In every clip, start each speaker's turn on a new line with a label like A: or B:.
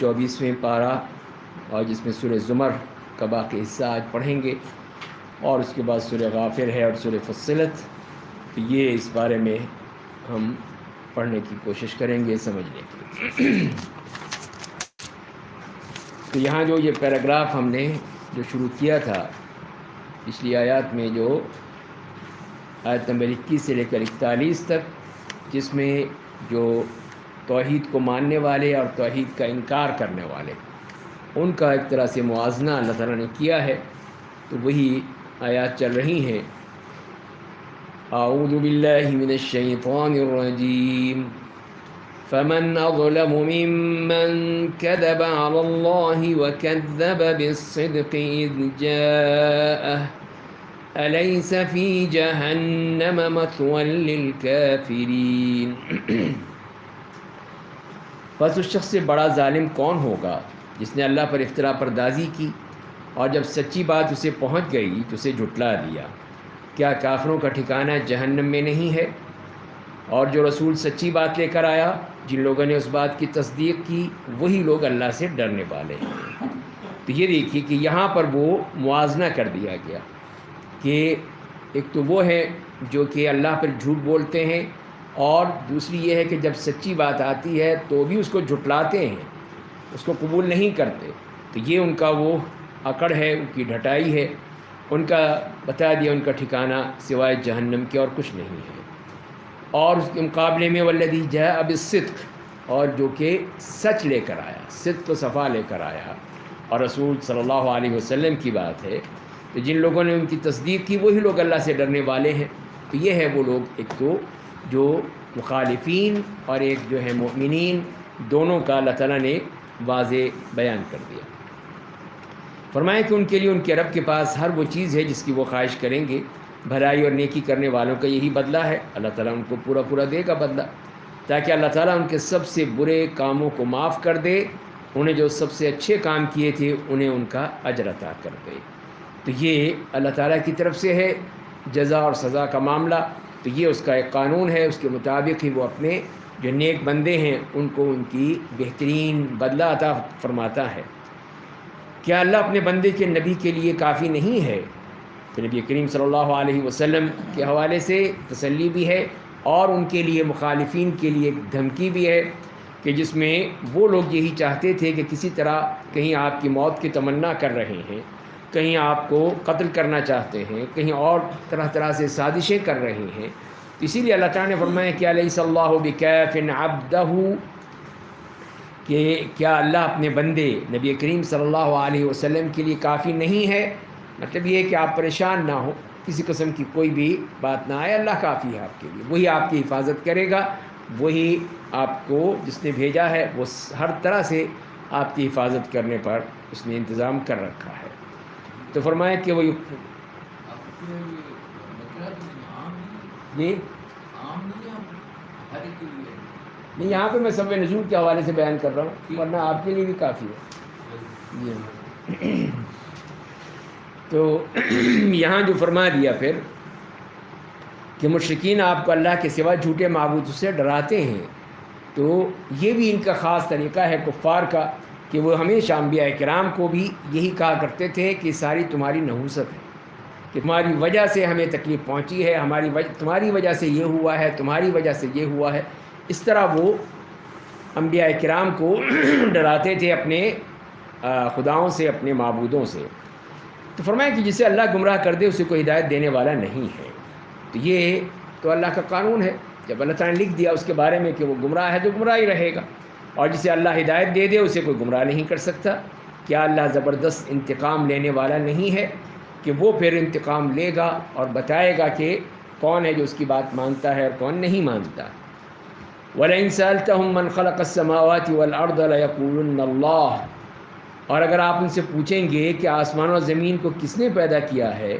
A: 24ویں پارہ اور جس میں سورہ زمر کا باقی حصہ آج پڑھیں گے، اور اس کے بعد سورہ غافر ہے اور سورہ فصلت. تو یہ اس بارے میں ہم پڑھنے کی کوشش کریں گے، سمجھنے کی. تو یہاں جو یہ پیراگراف ہم نے جو شروع کیا تھا پچھلی آیات میں، جو آیت نمبر 21 سے لے کر 41 تک، جس میں جو توحید کو ماننے والے اور توحید کا انکار کرنے والے، ان کا ایک طرح سے موازنہ اللہ تعالیٰ نے کیا ہے. تو وہی آیات چل رہی ہیں. اعوذ باللہ من الشیطان الرجیم فمن اظلم ممن كذب على الله وكذب بالصدق اذ جاءه أليس في جهنم مثوى للكافرين. بس اس شخص سے بڑا ظالم کون ہوگا جس نے اللہ پر افتراء پردازی کی اور جب سچی بات اسے پہنچ گئی تو اسے جھٹلا دیا. کیا کافروں کا ٹھکانہ جہنم میں نہیں ہے؟ اور جو رسول سچی بات لے کر آیا، جن لوگوں نے اس بات کی تصدیق کی، وہی لوگ اللہ سے ڈرنے والے ہیں. تو یہ دیکھیے کہ یہاں پر وہ موازنہ کر دیا گیا کہ ایک تو وہ ہے جو کہ اللہ پر جھوٹ بولتے ہیں، اور دوسری یہ ہے کہ جب سچی بات آتی ہے تو بھی اس کو جھٹلاتے ہیں، اس کو قبول نہیں کرتے. تو یہ ان کا وہ اکڑ ہے، ان کی ڈھٹائی ہے. ان کا بتا دیا ان کا ٹھکانہ سوائے جہنم کے اور کچھ نہیں ہے. اور اس کے مقابلے میں والذی جاء بالصدق، اور جو کہ سچ لے کر آیا، صدق و صفا لے کر آیا، اور رسول صلی اللہ علیہ وسلم کی بات ہے. تو جن لوگوں نے ان کی تصدیق کی وہی لوگ اللہ سے ڈرنے والے ہیں. تو یہ ہے وہ لوگ، ایک تو جو مخالفین اور ایک جو ہے مؤمنین، دونوں کا اللہ تعالیٰ نے واضح بیان کر دیا. فرمایا کہ ان کے لیے ان کے رب کے پاس ہر وہ چیز ہے جس کی وہ خواہش کریں گے. بھلائی اور نیکی کرنے والوں کا یہی بدلہ ہے. اللہ تعالیٰ ان کو پورا پورا دے گا بدلہ، تاکہ اللہ تعالیٰ ان کے سب سے برے کاموں کو معاف کر دے، انہیں جو سب سے اچھے کام کیے تھے انہیں ان کا اجر عطا کر دے. تو یہ اللہ تعالیٰ کی طرف سے ہے جزا اور سزا کا معاملہ. تو یہ اس کا ایک قانون ہے، اس کے مطابق ہی وہ اپنے جو نیک بندے ہیں ان کو ان کی بہترین بدلہ عطا فرماتا ہے. کیا اللہ اپنے بندے کے نبی کے لیے کافی نہیں ہے؟ تو نبی کریم صلی اللہ علیہ وسلم کے حوالے سے تسلی بھی ہے، اور ان کے لیے مخالفین کے لیے ایک دھمکی بھی ہے کہ جس میں وہ لوگ یہی چاہتے تھے کہ کسی طرح کہیں آپ کی موت کی تمنا کر رہے ہیں، کہیں آپ کو قتل کرنا چاہتے ہیں، کہیں اور طرح طرح سے سازشیں کر رہے ہیں. اسی لیے اللہ تعالیٰ نے فرمایا کہ الیس اللہ بکاف عبدہ، کہ کیا اللہ اپنے بندے نبی کریم صلی اللہ علیہ وسلم کے لیے کافی نہیں ہے. مطلب یہ ہے کہ آپ پریشان نہ ہو، کسی قسم کی کوئی بھی بات نہ آئے، اللہ کافی ہے آپ کے لیے. وہی آپ کی حفاظت کرے گا، وہی آپ کو جس نے بھیجا ہے وہ ہر طرح سے آپ کی حفاظت کرنے پر اس نے انتظام کر رکھا ہے. تو فرمایا کہ وہ جی نہیں، یہاں پہ میں سبب نزول کے حوالے سے بیان کر رہا ہوں، ورنہ آپ کے لیے بھی کافی ہے. جی تو یہاں جو فرما دیا پھر کہ مشرکین آپ کو اللہ کے سوا جھوٹے معبود سے ڈراتے ہیں. تو یہ بھی ان کا خاص طریقہ ہے کفار کا، کہ وہ ہمیشہ انبیاء کرام کو بھی یہی کہا کرتے تھے کہ ساری تمہاری نحوست ہے، کہ تمہاری وجہ سے ہمیں تکلیف پہنچی ہے، تمہاری وجہ سے یہ ہوا ہے، تمہاری وجہ سے یہ ہوا ہے. اس طرح وہ انبیاء کرام کو ڈراتے تھے اپنے خداؤں سے، اپنے معبودوں سے. تو فرمایا کہ جسے اللہ گمراہ کر دے اسے کوئی ہدایت دینے والا نہیں ہے. تو یہ تو اللہ کا قانون ہے، جب اللہ تعالیٰ نے لکھ دیا اس کے بارے میں کہ وہ گمراہ ہے تو گمراہ ہی رہے گا، اور جسے اللہ ہدایت دے دے اسے کوئی گمراہ نہیں کر سکتا. کیا اللہ زبردست انتقام لینے والا نہیں ہے کہ وہ پھر انتقام لے گا اور بتائے گا کہ کون ہے جو اس کی بات مانتا ہے اور کون نہیں مانتا. وَلَئِن سَأَلْتَهُم مَّنْ خَلَقَ السَّمَاوَاتِ وَالْأَرْضَ لَيَقُولُنَّ اللَّهُ، اور اگر آپ ان سے پوچھیں گے کہ آسمان اور زمین کو کس نے پیدا کیا ہے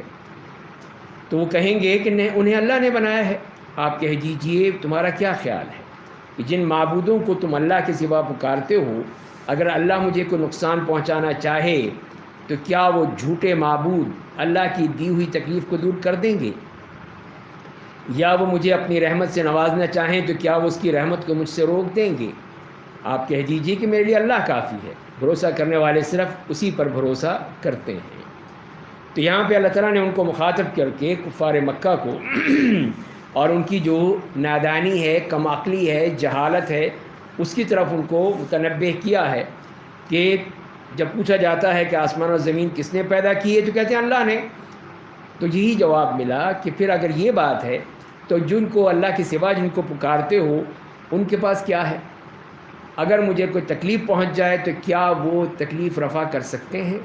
A: تو وہ کہیں گے کہ انہیں اللہ نے بنایا ہے. آپ کہہ دیجئے تمہارا کیا خیال ہے کہ جن معبودوں کو تم اللہ کے سوا پکارتے ہو، اگر اللہ مجھے کوئی نقصان پہنچانا چاہے تو کیا وہ جھوٹے معبود اللہ کی دی ہوئی تکلیف کو دور کر دیں گے؟ یا وہ مجھے اپنی رحمت سے نوازنا چاہیں تو کیا وہ اس کی رحمت کو مجھ سے روک دیں گے؟ آپ کہہ دیجئے کہ میرے لیے اللہ کافی ہے، بھروسہ کرنے والے صرف اسی پر بھروسہ کرتے ہیں۔ تو یہاں پہ اللہ تعالیٰ نے ان کو مخاطب کر کے کفار مکہ کو اور ان کی جو نادانی ہے، کم عقلی ہے، جہالت ہے، اس کی طرف ان کو متنبہ کیا ہے کہ جب پوچھا جاتا ہے کہ آسمان اور زمین کس نے پیدا کی ہے تو کہتے ہیں اللہ نے۔ تو یہی جواب ملا کہ پھر اگر یہ بات ہے تو جن کو اللہ کے سوا جن کو پکارتے ہو ان کے پاس کیا ہے؟ اگر مجھے کوئی تکلیف پہنچ جائے تو کیا وہ تکلیف رفع کر سکتے ہیں؟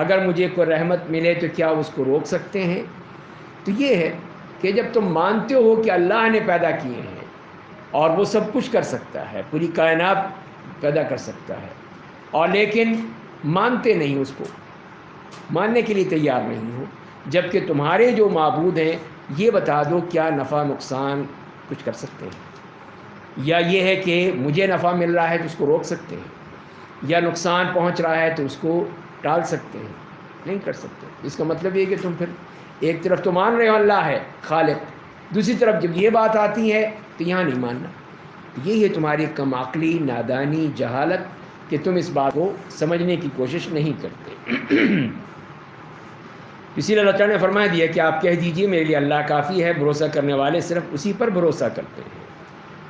A: اگر مجھے کوئی رحمت ملے تو کیا اس کو روک سکتے ہیں؟ تو یہ ہے کہ جب تم مانتے ہو کہ اللہ نے پیدا کیے ہیں اور وہ سب کچھ کر سکتا ہے، پوری کائنات پیدا کر سکتا ہے، اور لیکن مانتے نہیں، اس کو ماننے کے لیے تیار نہیں ہو، جبکہ تمہارے جو معبود ہیں یہ بتا دو کیا نفع نقصان کچھ کر سکتے ہیں؟ یا یہ ہے کہ مجھے نفع مل رہا ہے تو اس کو روک سکتے ہیں، یا نقصان پہنچ رہا ہے تو اس کو ٹال سکتے ہیں؟ نہیں کر سکتے۔ اس کا مطلب یہ کہ تم پھر ایک طرف تو مان رہے ہو اللہ ہے خالق، دوسری طرف جب یہ بات آتی ہے تو یہاں نہیں ماننا۔ یہی ہے تمہاری کم عقلی، نادانی، جہالت کہ تم اس بات کو سمجھنے کی کوشش نہیں کرتے۔ اسی لیے اللہ تعالیٰ نے فرما دیا کہ آپ کہہ دیجئے میرے لیے اللہ کافی ہے، بھروسہ کرنے والے صرف اسی پر بھروسہ کرتے ہیں۔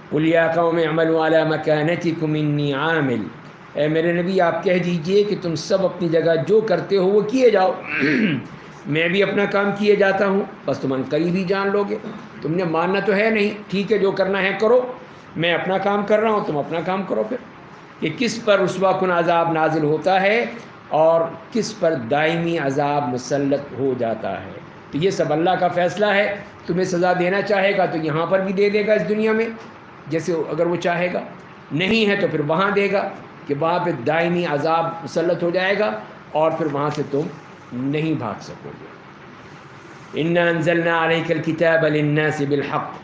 A: قُلْ يَا قَوْمِ اعْمَلُوا عَلَىٰ مَكَانَتِكُمْ إِنِّي عَامِلٌ، اے میرے نبی آپ کہہ دیجئے کہ تم سب اپنی جگہ جو کرتے ہو وہ کیے جاؤ، میں بھی اپنا کام کیے جاتا ہوں، بس تم ان قریب ہی جان لو گے۔ تم نے ماننا تو ہے نہیں، ٹھیک ہے جو کرنا ہے کرو، میں اپنا کام کر رہا ہوں، تم اپنا کام کرو۔ پھر کہ کس پر رسوا کن عذاب نازل ہوتا ہے اور کس پر دائمی عذاب مسلط ہو جاتا ہے، تو یہ سب اللہ کا فیصلہ ہے۔ تمہیں سزا دینا چاہے گا تو یہاں پر بھی دے دے گا اس دنیا میں، جیسے اگر وہ چاہے گا، نہیں ہے تو پھر وہاں دے گا کہ وہاں پہ دائمی عذاب مسلط ہو جائے گا اور پھر وہاں سے تم نہیں بھاگ سکو گے۔ اِنَّا أَنزَلْنَا عَلَيْكَ الْكِتَابَ لِلنَّاسِ بِالْحَقِّ،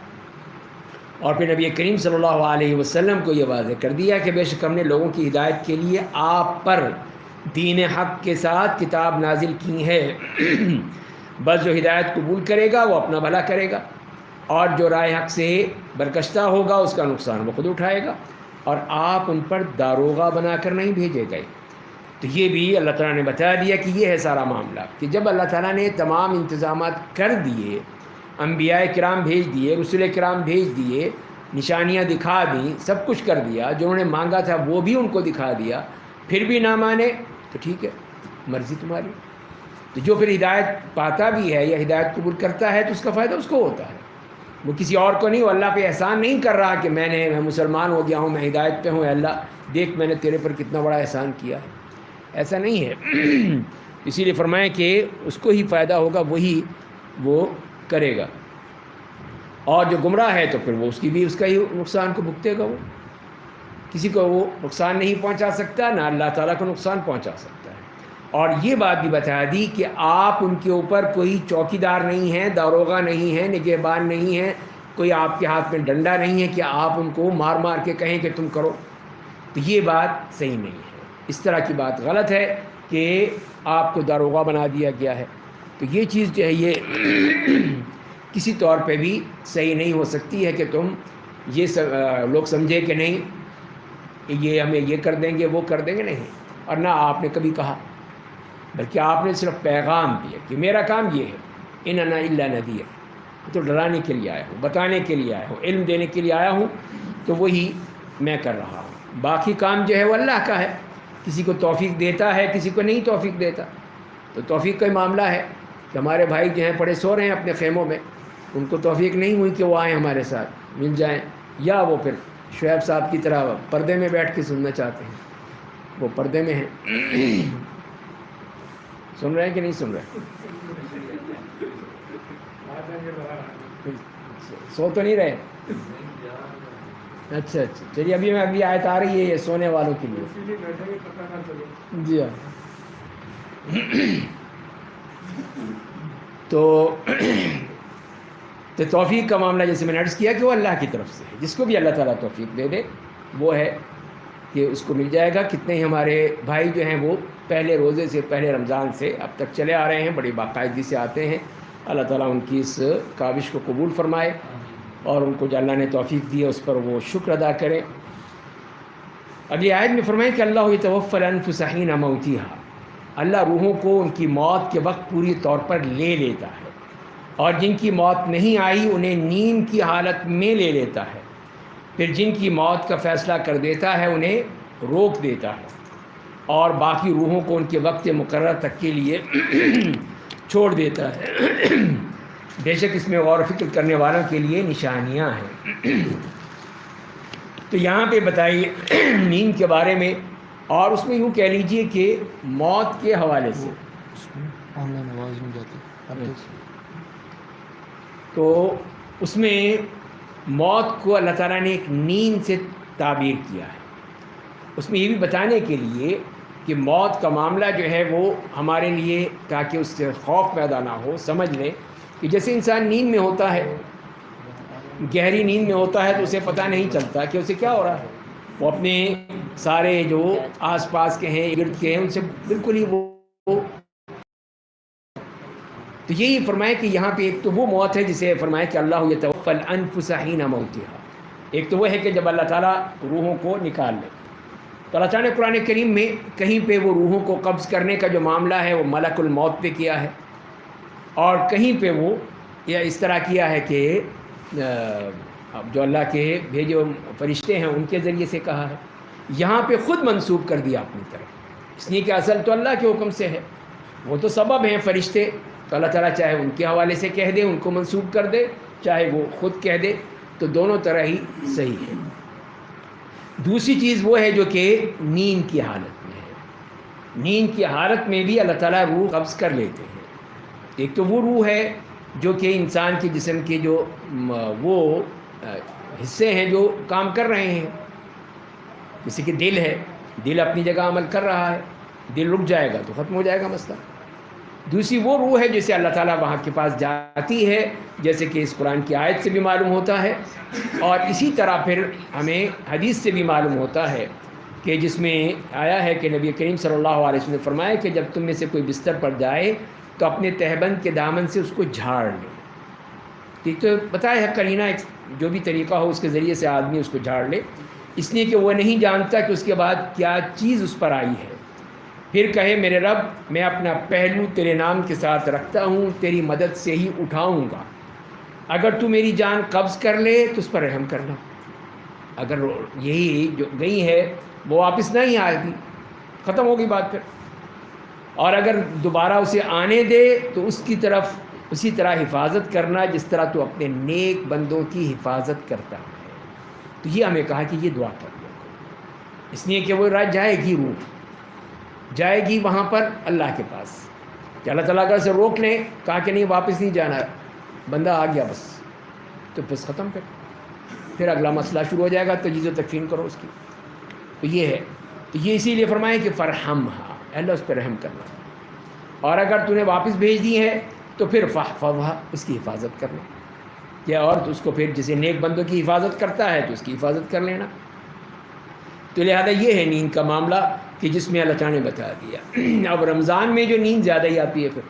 A: اور پھر نبی کریم صلی اللہ علیہ وسلم کو یہ واضح کر دیا کہ بے شک ہم نے لوگوں کی ہدایت کے لیے آپ پر دین حق کے ساتھ کتاب نازل کی ہے، بس جو ہدایت قبول کرے گا وہ اپنا بھلا کرے گا، اور جو رائے حق سے برکشتہ ہوگا اس کا نقصان وہ خود اٹھائے گا، اور آپ ان پر داروغہ بنا کر نہیں بھیجے گئے۔ تو یہ بھی اللہ تعالیٰ نے بتا دیا کہ یہ ہے سارا معاملہ، کہ جب اللہ تعالیٰ نے تمام انتظامات کر دیے، انبیاء کرام بھیج دیے، رسول کرام بھیج دیے، نشانیاں دکھا دیں، سب کچھ کر دیا، جو انہوں نے مانگا تھا وہ بھی ان کو دکھا دیا، پھر بھی نہ مانے تو ٹھیک ہے، مرضی تمہاری۔ تو جو پھر ہدایت پاتا بھی ہے یا ہدایت قبول کرتا ہے تو اس کا فائدہ اس کو ہوتا ہے، وہ کسی اور کو نہیں۔ وہ اللہ پہ احسان نہیں کر رہا کہ میں مسلمان ہو گیا ہوں، میں ہدایت پہ ہوں، اے اللہ دیکھ میں نے تیرے پر کتنا بڑا احسان کیا ہے، ایسا نہیں ہے۔ اسی لیے فرمائیں کہ اس کو ہی فائدہ ہوگا، وہی وہ کرے گا، اور جو گمراہ ہے تو پھر وہ اس کا ہی نقصان کو بھگتے گا۔ وہ کسی کو وہ نقصان نہیں پہنچا سکتا، نہ اللہ تعالیٰ کو نقصان پہنچا سکتا ہے۔ اور یہ بات بھی بتا دی کہ آپ ان کے اوپر کوئی چوکیدار نہیں ہیں، داروغہ نہیں ہیں، نگہبان نہیں ہیں، کوئی آپ کے ہاتھ میں ڈنڈا نہیں ہے کہ آپ ان کو مار مار کے کہیں کہ تم کرو، تو یہ بات صحیح نہیں ہے۔ اس طرح کی بات غلط ہے کہ آپ کو داروغہ بنا دیا گیا ہے، تو یہ چیز جو ہے یہ کسی طور پہ بھی صحیح نہیں ہو سکتی ہے کہ تم یہ لوگ سمجھے کہ نہیں یہ ہمیں یہ کر دیں گے وہ کر دیں گے، نہیں۔ اور نہ آپ نے کبھی کہا، بلکہ آپ نے صرف پیغام دیا کہ میرا کام یہ ہے، ان انا الا نذیر، تو ڈرانے کے لیے آیا ہوں، بتانے کے لیے آیا ہوں، علم دینے کے لیے آیا ہوں، تو وہی میں کر رہا ہوں۔ باقی کام جو ہے وہ اللہ کا ہے، کسی کو توفیق دیتا ہے، کسی کو نہیں توفیق دیتا، تو توفیق کا ہی معاملہ ہے کہ ہمارے بھائی جو ہیں پڑے سو رہے ہیں اپنے خیموں میں، ان کو توفیق نہیں ہوئی کہ وہ آئیں ہمارے ساتھ مل جائیں، یا وہ پھر شعیب صاحب کی طرح پردے میں بیٹھ کے سننا چاہتے ہیں، وہ پردے میں ہیں۔ سن رہے ہیں کہ نہیں سن رہے؟ سو تو نہیں رہے؟ اچھا اچھا، چلیے ابھی اگلی آیت آ رہی ہے یہ سونے والوں کے لیے۔ جی ہاں، تو توفیق کا معاملہ جیسے میں نے عرض کیا کہ وہ اللہ کی طرف سے ہے، جس کو بھی اللہ تعالیٰ توفیق دے دے وہ ہے کہ اس کو مل جائے گا۔ کتنے ہی ہمارے بھائی جو ہیں وہ پہلے روزے سے، پہلے رمضان سے اب تک چلے آ رہے ہیں، بڑی باقاعدگی سے آتے ہیں۔ اللہ تعالیٰ ان کی اس کاوش کو قبول فرمائے، اور ان کو جو اللہ نے توفیق دی ہے اس پر وہ شکر ادا کریں۔ اگلی آیت میں فرمائیں کہ اللہ یتوفی الانفس حین موتہا، اللہ روحوں کو ان کی موت کے وقت پوری طور پر لے لیتا ہے، اور جن کی موت نہیں آئی انہیں نیند کی حالت میں لے لیتا ہے، پھر جن کی موت کا فیصلہ کر دیتا ہے انہیں روک دیتا ہے، اور باقی روحوں کو ان کے وقت مقرر تک کے لیے چھوڑ دیتا ہے۔ بے شک اس میں غور و فکر کرنے والوں کے لیے نشانیاں ہیں۔ تو یہاں پہ بتائیے نیند کے بارے میں، اور اس میں یوں کہہ لیجئے کہ موت کے حوالے سے
B: آن لائن آواز نہیں جاتی،
A: تو اس میں موت کو اللہ تعالیٰ نے ایک نیند سے تعبیر کیا ہے، اس میں یہ بھی بتانے کے لیے کہ موت کا معاملہ جو ہے وہ ہمارے لیے، تاکہ اس سے خوف پیدا نہ ہو، سمجھ لیں کہ جیسے انسان نیند میں ہوتا ہے، گہری نیند میں ہوتا ہے، تو اسے پتہ نہیں چلتا کہ اسے کیا ہو رہا ہے، وہ اپنے سارے جو آس پاس کے ہیں، ارد کے ہیں، ان سے بالکل ہی وہ تو یہی فرمایا کہ یہاں پہ ایک تو وہ موت ہے جسے فرمایا کہ اللہ یتوفی الانفس حین موتہا، ایک تو وہ ہے کہ جب اللہ تعالیٰ روحوں کو نکال لے، تو اللہ تعالیٰ نے قرآن کریم میں کہیں پہ وہ روحوں کو قبض کرنے کا جو معاملہ ہے وہ ملک الموت پہ کیا ہے، اور کہیں پہ وہ یا اس طرح کیا ہے کہ جو اللہ کے بھیجے فرشتے ہیں ان کے ذریعے سے کہا ہے، یہاں پہ خود منسوب کر دیا اپنی طرف، اس لیے کہ اصل تو اللہ کے حکم سے ہے، وہ تو سبب ہیں فرشتے، تو اللہ تعالیٰ چاہے ان کے حوالے سے کہہ دے، ان کو منسوب کر دے، چاہے وہ خود کہہ دے، تو دونوں طرح ہی صحیح ہے۔ دوسری چیز وہ ہے جو کہ نیند کی حالت میں ہے، نیند کی حالت میں بھی اللہ تعالیٰ روح قبض کر لیتے ہیں۔ ایک تو وہ روح ہے جو کہ انسان کے جسم کے جو وہ حصے ہیں جو کام کر رہے ہیں، جیسے کہ دل ہے، دل اپنی جگہ عمل کر رہا ہے، دل رک جائے گا تو ختم ہو جائے گا مسئلہ۔ دوسری وہ روح ہے جسے اللہ تعالیٰ وہاں کے پاس جاتی ہے، جیسے کہ اس قرآن کی آیت سے بھی معلوم ہوتا ہے، اور اسی طرح پھر ہمیں حدیث سے بھی معلوم ہوتا ہے کہ جس میں آیا ہے کہ نبی کریم صلی اللہ علیہ وسلم نے فرمایا کہ جب تم میں سے کوئی بستر پر جائے تو اپنے تہبند کے دامن سے اس کو جھاڑ لے۔ ٹھیک، تو بتایا ہے قرینہ، جو بھی طریقہ ہو اس کے ذریعے سے آدمی اس کو جھاڑ لے، اس لیے کہ وہ نہیں جانتا کہ اس کے بعد کیا چیز اس پر آئی ہے، پھر کہے میرے رب میں اپنا پہلو تیرے نام کے ساتھ رکھتا ہوں، تیری مدد سے ہی اٹھاؤں گا، اگر تو میری جان قبض کر لے تو اس پر رحم کرنا، اگر یہی جو گئی ہے وہ واپس نہیں آئے گی، ختم ہوگی بات پھر، اور اگر دوبارہ اسے آنے دے تو اس کی طرف اسی طرح حفاظت کرنا جس طرح تو اپنے نیک بندوں کی حفاظت کرتا ہے۔ تو یہ ہمیں کہا کہ یہ دعا کر لو، اس لیے کہ وہ جائے گی، روح جائے گی وہاں پر اللہ کے پاس، کہ اللہ تعالیٰ اگر سے روک لیں، کہا کہ نہیں واپس نہیں جانا، بندہ آ گیا بس، تو بس ختم پھر اگلا مسئلہ شروع ہو جائے گا، تجہیز و تکفین کرو اس کی۔ تو یہ ہے، تو یہ اسی لیے فرمائے کہ فرحمھا، اللہ اس پہ رحم کرنا، اور اگر تو نے واپس بھیج دی ہے تو پھر فاحفظھا، اس کی حفاظت کرنا، یا اور تو اس کو پھر جسے نیک بندوں کی حفاظت کرتا ہے تو اس کی حفاظت کر لینا۔ تو لہذا یہ ہے نیند کا معاملہ کہ جس میں اللہ تعالیٰ نے بتا دیا۔ اب رمضان میں جو نیند زیادہ ہی آتی ہے، پھر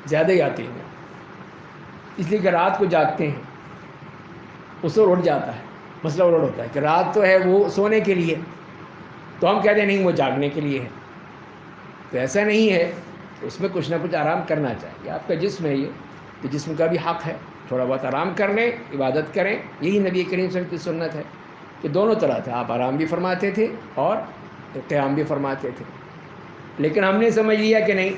A: زیادہ ہی آتی ہے، اس لیے کہ رات کو جاگتے ہیں، اس وقت اٹھ جاتا ہے، مسئلہ الٹ ہوتا ہے کہ رات تو ہے وہ سونے کے لیے، تو ہم کہتے ہیں نہیں وہ جاگنے کے لیے ہے، تو ایسا نہیں ہے، اس میں کچھ نہ کچھ آرام کرنا چاہیے۔ آپ کا جسم ہے یہ، تو جسم کا بھی حق ہے، تھوڑا بہت آرام کر لیں، عبادت کریں، یہی نبی کریم صلی اللہ علیہ وسلم کی سنت ہے کہ دونوں طرح تھا، آپ آرام بھی فرماتے تھے اور قیام بھی فرماتے تھے۔ لیکن ہم نے سمجھ لیا کہ نہیں،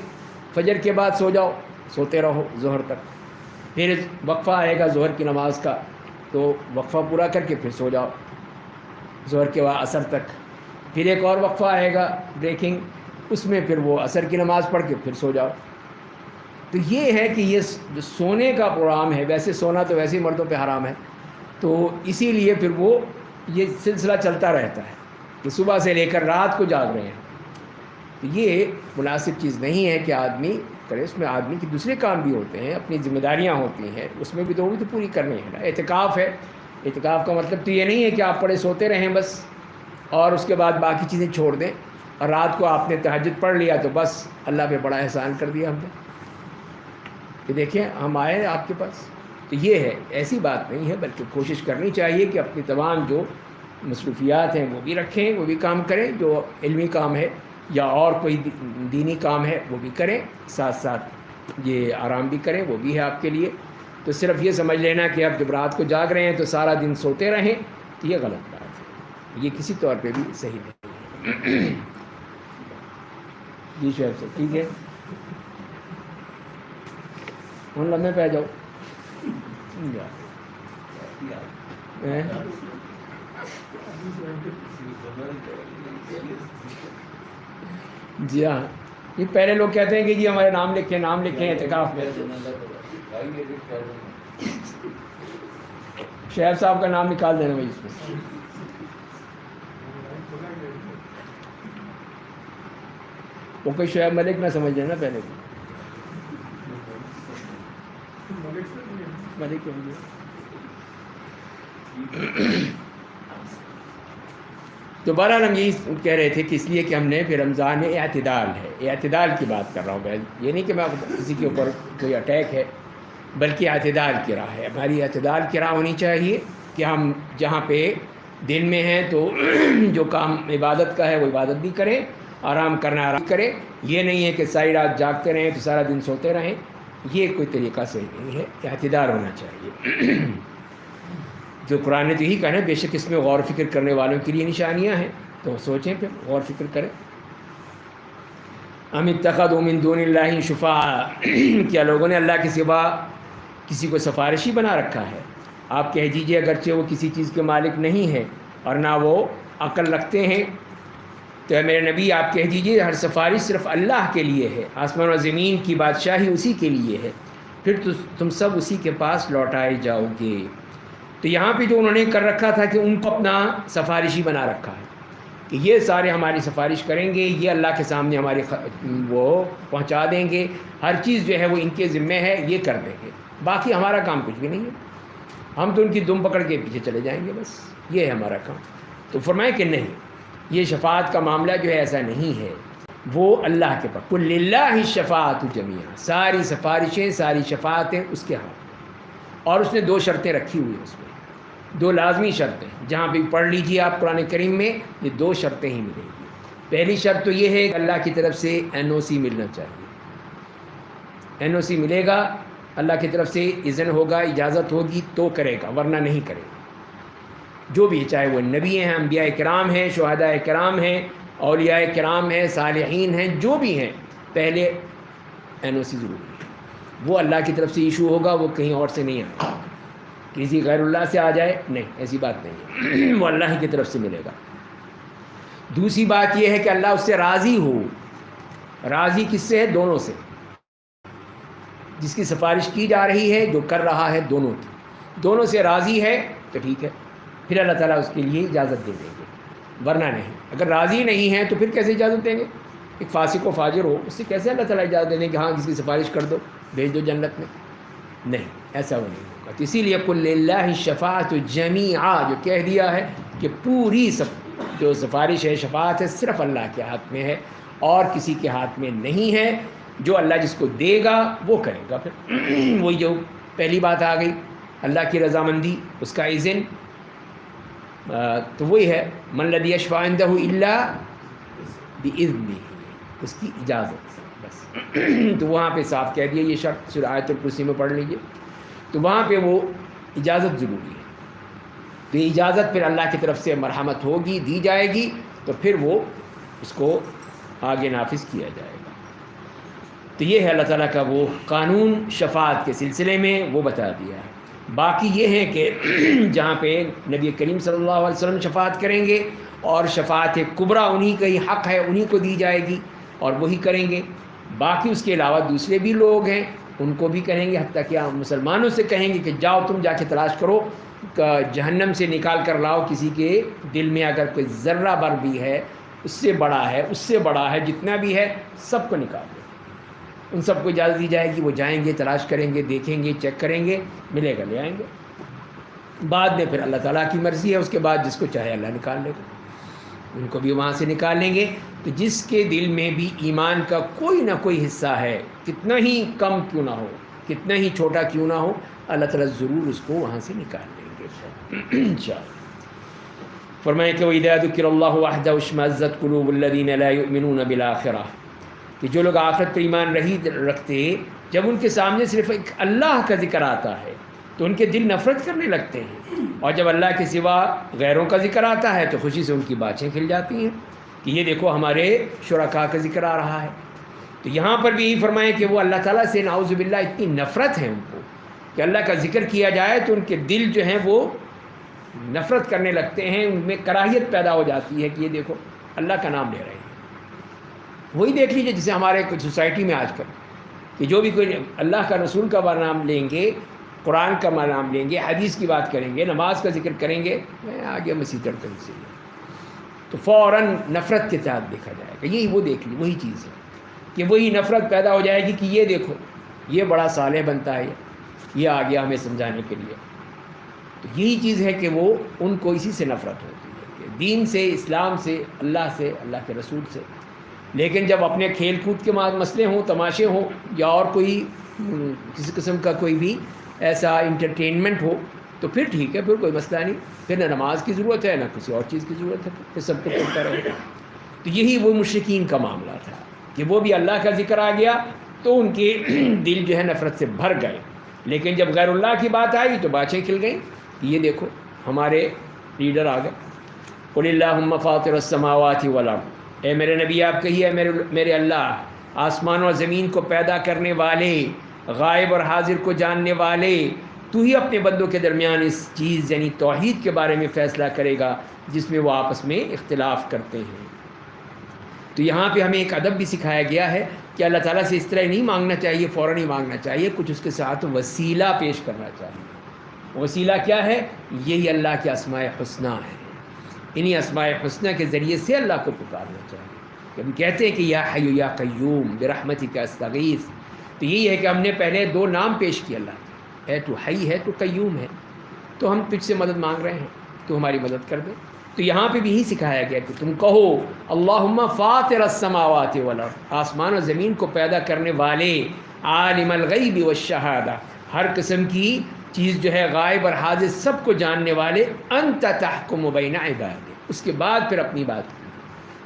A: فجر کے بعد سو جاؤ، سوتے رہو ظہر تک، پھر وقفہ آئے گا ظہر کی نماز کا، تو وقفہ پورا کر کے پھر سو جاؤ ظہر کے بعد عصر تک، پھر ایک اور وقفہ آئے گا بریکنگ، اس میں پھر وہ عصر کی نماز پڑھ کے پھر سو جاؤ۔ تو یہ ہے کہ یہ جو سونے کا پروگرام ہے، ویسے سونا تو ویسے ہی مردوں پہ حرام ہے، تو اسی لیے پھر وہ یہ سلسلہ چلتا رہتا ہے کہ صبح سے لے کر رات کو جاگ رہے ہیں، تو یہ مناسب چیز نہیں ہے کہ آدمی کرے۔ اس میں آدمی کے دوسرے کام بھی ہوتے ہیں، اپنی ذمہ داریاں ہوتی ہیں، اس میں بھی تو وہ بھی تو پوری کرنی ہے نا۔ اعتکاف ہے، اعتکاف کا مطلب تو یہ نہیں ہے کہ آپ پڑے سوتے رہیں بس، اور اس کے بعد باقی چیزیں چھوڑ دیں، اور رات کو آپ نے تہجد پڑھ لیا تو بس اللہ پہ بڑا احسان کر دیا ہم نے کہ دیکھیں ہم آئے آپ کے پاس، تو یہ ہے، ایسی بات نہیں ہے، بلکہ کوشش کرنی چاہیے کہ اپنی تمام جو مصروفیات ہیں وہ بھی رکھیں، وہ بھی کام کریں، جو علمی کام ہے یا اور کوئی دینی کام ہے وہ بھی کریں، ساتھ ساتھ یہ آرام بھی کریں، وہ بھی ہے آپ کے لیے۔ تو صرف یہ سمجھ لینا کہ آپ جب رات کو جاگ رہے ہیں تو سارا دن سوتے رہیں، تو یہ غلط بات ہے، یہ کسی طور پہ بھی صحیح نہیں ہے۔ جی شعیب صاحب ٹھیک ہے، ان لمحے پہ جاؤ۔ جی ہاں، یہ پہلے لوگ کہتے ہیں کہ جی ہمارے نام لکھیں اعتکاف میں۔ شعیب صاحب کا نام نکال دینا بھائی اس میں۔ وہ کوئی شعیب ملک نہ سمجھ لینا پہلے کو، ملک تو بہرحال ہم یہی کہہ رہے تھے کہ اس لیے کہ ہم نے پھر رمضان میں اعتدال ہے، اعتدال کی بات کر رہا ہوں میں، یہ نہیں کہ میں کسی کے اوپر کوئی اٹیک ہے، بلکہ اعتدال کی راہ ہے، ہماری اعتدال کی راہ ہونی چاہیے کہ ہم جہاں پہ دن میں ہیں تو جو کام عبادت کا ہے وہ عبادت بھی کریں، آرام کرنا آرام کریں، یہ نہیں ہے کہ ساری رات جاگتے رہیں تو سارا دن سوتے رہیں، یہ کوئی طریقہ صحیح نہیں ہے، اعتدال ہونا چاہیے۔ جو قرآن نے تو یہی کہا ہے، بے شک اس میں غور و فکر کرنے والوں کے لیے نشانیاں ہیں، تو سوچیں پھر غور و فکر کریں۔ ام اتخذوا من دون اللہ شفعاء، کیا لوگوں نے اللہ کے سوا کسی کو سفارشی بنا رکھا ہے؟ آپ کہہ دیجئے اگرچہ وہ کسی چیز کے مالک نہیں ہے اور نہ وہ عقل رکھتے ہیں، تو اے میرے نبی آپ کہہ دیجئے ہر سفارش صرف اللہ کے لیے ہے، آسمان و زمین کی بادشاہی اسی کے لیے ہے، پھر تم سب اسی کے پاس لوٹائے جاؤ گے۔ تو یہاں پہ جو انہوں نے کر رکھا تھا کہ ان کو اپنا سفارشی بنا رکھا ہے کہ یہ سارے ہماری سفارش کریں گے، یہ اللہ کے سامنے ہماری وہ پہنچا دیں گے، ہر چیز جو ہے وہ ان کے ذمہ ہے، یہ کر دیں گے، باقی ہمارا کام کچھ بھی نہیں ہے، ہم تو ان کی دم پکڑ کے پیچھے چلے جائیں گے، بس یہ ہے ہمارا کام۔ تو فرمائے کہ نہیں، یہ شفاعت کا معاملہ جو ہے ایسا نہیں ہے، وہ اللہ کے پاس، قل للہ الشفاعۃ جمیعا، ساری سفارشیں ساری شفاعتیں اس کے ہاتھ، اور اس نے دو شرطیں رکھی ہوئی ہیں، اس میں دو لازمی شرطیں، جہاں بھی پڑھ لیجیے آپ قرآن کریم میں، یہ دو شرطیں ہی ملیں گی۔ پہلی شرط تو یہ ہے کہ اللہ کی طرف سے NOC ملنا چاہیے، NOC ملے گا، اللہ کی طرف سے اذن ہوگا، اجازت ہوگی تو کرے گا، ورنہ نہیں کرے گا۔ جو بھی، چاہے وہ نبی ہیں، انبیاء کرام ہیں، شہداء کرام ہیں، اولیاء کرام ہیں، صالحین ہیں، جو بھی ہیں، پہلے NOC ضروری ہے، وہ اللہ کی طرف سے ایشو ہوگا، وہ کہیں اور سے نہیں آئے گا، کسی غیر اللہ سے آ جائے نہیں، ایسی بات نہیں ہے، وہ اللہ کی طرف سے ملے گا۔ دوسری بات یہ ہے کہ اللہ اس سے راضی ہو، راضی کس سے ہے؟ دونوں سے، جس کی سفارش کی جا رہی ہے، جو کر رہا ہے، دونوں سے راضی ہے تو ٹھیک ہے، پھر اللہ تعالیٰ اس کے لیے اجازت دے دیں گے، ورنہ نہیں۔ اگر راضی نہیں ہے تو پھر کیسے اجازت دیں گے؟ ایک فاسق و فاجر ہو، اس سے کیسے اللہ تعالیٰ اجازت دے دیں کہ ہاں کسی کی سفارش کر دو، بھیج دو جنت میں؟ نہیں، ایسا وہ نہیں ہوگا۔ تو اسی لیے قل للہ الشفاعۃ جمیعا، جو کہہ دیا ہے کہ پوری جو سفارش ہے، شفاعت ہے، صرف اللہ کے ہاتھ میں ہے اور کسی کے ہاتھ میں نہیں ہے، جو اللہ جس کو دے گا وہ کرے گا۔ پھر وہی جو پہلی بات آ گئی، اللہ کی رضامندی، اس کا اذن، تو وہی ہے من الذی یشفع عندہ الا باذنہ، اس کی اجازت سے بس۔ تو وہاں پہ صاف کہہ دیا یہ شرط، سورہ آیت الکرسی میں پڑھ لیجیے، تو وہاں پہ وہ اجازت ضروری ہے۔ تو یہ اجازت پھر اللہ کی طرف سے مرحمت ہوگی، دی جائے گی، تو پھر وہ اس کو آگے نافذ کیا جائے گا۔ تو یہ ہے اللہ تعالیٰ کا وہ قانون شفاعت کے سلسلے میں، وہ بتا دیا ہے۔ باقی یہ ہے کہ جہاں پہ نبی کریم صلی اللہ علیہ وسلم شفاعت کریں گے، اور شفاعت کبریٰ انہی کا ہی حق ہے، انہی کو دی جائے گی اور وہی کریں گے۔ باقی اس کے علاوہ دوسرے بھی لوگ ہیں، ان کو بھی کہیں گے، حتیٰ کہ ہم مسلمانوں سے کہیں گے کہ جاؤ تم جا کے تلاش کرو، جہنم سے نکال کر لاؤ کسی کے دل میں اگر کوئی ذرہ بر بھی ہے، اس سے بڑا ہے، جتنا بھی ہے، سب کو نکال دو۔ ان سب کو اجازت دی جائے گی، وہ جائیں گے، تلاش کریں گے، دیکھیں گے، چیک کریں گے، ملے گا، لے آئیں گے۔ بعد میں پھر اللہ تعالیٰ کی مرضی ہے، اس کے بعد جس کو چاہے اللہ نکال لے گا، ان کو بھی وہاں سے نکال لیں گے۔ تو جس کے دل میں بھی ایمان کا کوئی نہ کوئی حصہ ہے، کتنا ہی کم کیوں نہ ہو، کتنا ہی چھوٹا کیوں نہ ہو، اللہ تعالیٰ ضرور اس کو وہاں سے نکال لیں گے انشاءاللہ۔ فرمائیں کہ وَإِذَا ذُكِرَ اللَّهُ وَحْدَهُ اشْمَأَزَّتْ قُلُوبُ الَّذِينَ لَا يُؤْمِنُونَ بِالْآخِرَةِ، کہ جو لوگ آخرت پر ایمان نہیں رکھتے، جب ان کے سامنے صرف ایک اللہ کا ذکر آتا ہے تو ان کے دل نفرت کرنے لگتے ہیں، اور جب اللہ کے سوا غیروں کا ذکر آتا ہے تو خوشی سے ان کی باتیں کھل جاتی ہیں کہ یہ دیکھو ہمارے شرکاء کا ذکر آ رہا ہے۔ تو یہاں پر بھی یہی فرمائیں کہ وہ اللہ تعالیٰ سے نعوذ باللہ اتنی نفرت ہے ان کو کہ اللہ کا ذکر کیا جائے تو ان کے دل جو ہیں وہ نفرت کرنے لگتے ہیں، ان میں کراہیت پیدا ہو جاتی ہے کہ یہ دیکھو اللہ کا نام لے رہے ہیں۔ وہی دیکھ لیجیے جسے ہمارے کچھ سوسائٹی میں آج کل کہ جو بھی کوئی اللہ کا رسول کا نام لیں گے، قرآن کا نام لیں گے، حدیث کی بات کریں گے، نماز کا ذکر کریں گے، میں آگے مسیح تڑکن سے تو فوراً نفرت کے ساتھ دیکھا جائے گا۔ یہی وہ دیکھ لی وہی چیز ہے کہ وہی نفرت پیدا ہو جائے گی کہ یہ دیکھو یہ بڑا صالح بنتا ہے، یہ آ گیا ہمیں سمجھانے کے لیے۔ تو یہی چیز ہے کہ وہ ان کو اسی سے نفرت ہوتی ہے کہ دین سے، اسلام سے، اللہ کے رسول سے۔ لیکن جب اپنے کھیل کود کے مسئلے ہوں، تماشے ہوں، یا اور کوئی کسی قسم کا کوئی بھی ایسا انٹرٹینمنٹ ہو تو پھر ٹھیک ہے، پھر کوئی مسئلہ نہیں، پھر نہ نماز کی ضرورت ہے نہ کسی اور چیز کی ضرورت ہے، پھر سب کچھ چلتا رہے گا۔ تو یہی وہ مشرکین کا معاملہ تھا کہ وہ بھی اللہ کا ذکر آ گیا تو ان کے دل جو ہے نفرت سے بھر گئے، لیکن جب غیر اللہ کی بات آئی تو باتیں کھل گئیں کہ یہ دیکھو ہمارے لیڈر آ گئے۔ قل اللہم فاطر السماوات والارض، اے میرے نبی آپ کہیے میرے اللہ آسمان اور زمین کو پیدا کرنے والے، غائب اور حاضر کو جاننے والے، تو ہی اپنے بندوں کے درمیان اس چیز یعنی توحید کے بارے میں فیصلہ کرے گا جس میں وہ آپس میں اختلاف کرتے ہیں۔ تو یہاں پہ ہمیں ایک ادب بھی سکھایا گیا ہے کہ اللہ تعالیٰ سے اس طرح نہیں مانگنا چاہیے، فوراً ہی مانگنا چاہیے، کچھ اس کے ساتھ وسیلہ پیش کرنا چاہیے۔ وسیلہ کیا ہے؟ یہی اللہ کے اسماء حسنی ہے، انہی اسماء حسنی کے ذریعے سے اللہ کو پکارنا چاہیے۔ کہ ہم کہتے ہیں کہ یا حی یا قیوم برحمتک استغیث، تو یہی ہے کہ ہم نے پہلے دو نام پیش کیے اللہ کے، اے تو حی ہے تو قیوم ہے، تو ہم تجھ سے مدد مانگ رہے ہیں، تو ہماری مدد کر دے۔ تو یہاں پہ بھی یہی سکھایا گیا کہ تم کہو اللہم فاطر السماوات والارض، آسمان اور زمین کو پیدا کرنے والے، عالم الغیب والشہادہ، ہر قسم کی چیز جو ہے غائب اور حاضر سب کو جاننے والے، انت تحکم بین عبادک، اس کے بعد پھر اپنی بات کی۔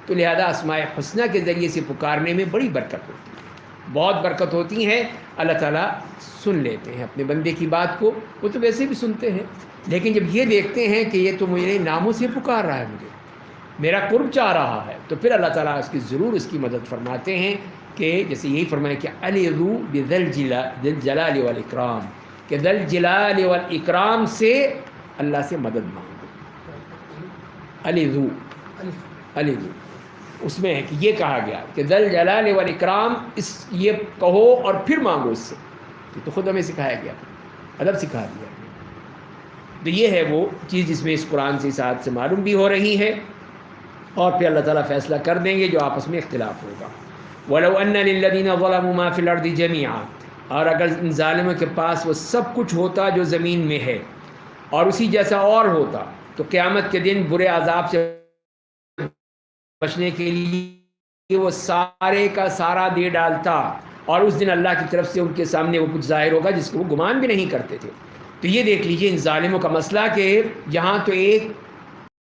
A: تو لہذا اسماء حسنی کے ذریعے سے پکارنے میں بڑی برکت ہوتی ہے، بہت برکت ہوتی ہے۔ اللہ تعالیٰ سن لیتے ہیں اپنے بندے کی بات کو، وہ تو ویسے بھی سنتے ہیں، لیکن جب یہ دیکھتے ہیں کہ یہ تو مجھے ناموں سے پکار رہا ہے، مجھے میرا قرب چاہ رہا ہے، تو پھر اللہ تعالیٰ ضرور اس کی مدد فرماتے ہیں کہ جیسے یہی فرمائے کہ الیذو بذل جلال والاکرام، کہ ذل جلال والاکرام سے اللہ سے مدد مانگو۔ الیذو اس میں ہے کہ یہ کہا گیا کہ ذل جلال والاکرام، اس یہ کہو اور پھر مانگو اس سے، تو خود ہمیں سکھایا گیا، ادب سکھا دیا۔ تو یہ ہے وہ چیز جس میں اس قرآن سے، اس آیت سے معلوم بھی ہو رہی ہے، اور پھر اللہ تعالیٰ فیصلہ کر دیں گے جو آپس میں اختلاف ہوگا۔ وَلَوْ أَنَّ لِلَّذِينَ ظَلَمُوا مَا فِي الْأَرْضِ جَمِيعًا، اور اگر ان ظالموں کے پاس وہ سب کچھ ہوتا جو زمین میں ہے اور اسی جیسا اور ہوتا، تو قیامت کے دن برے عذاب سے بچنے کے لیے وہ سارے کا سارا دے ڈالتا، اور اس دن اللہ کی طرف سے ان کے سامنے وہ کچھ ظاہر ہوگا جس کو وہ گمان بھی نہیں کرتے تھے۔ تو یہ دیکھ لیجئے ان ظالموں کا مسئلہ کہ یہاں تو ایک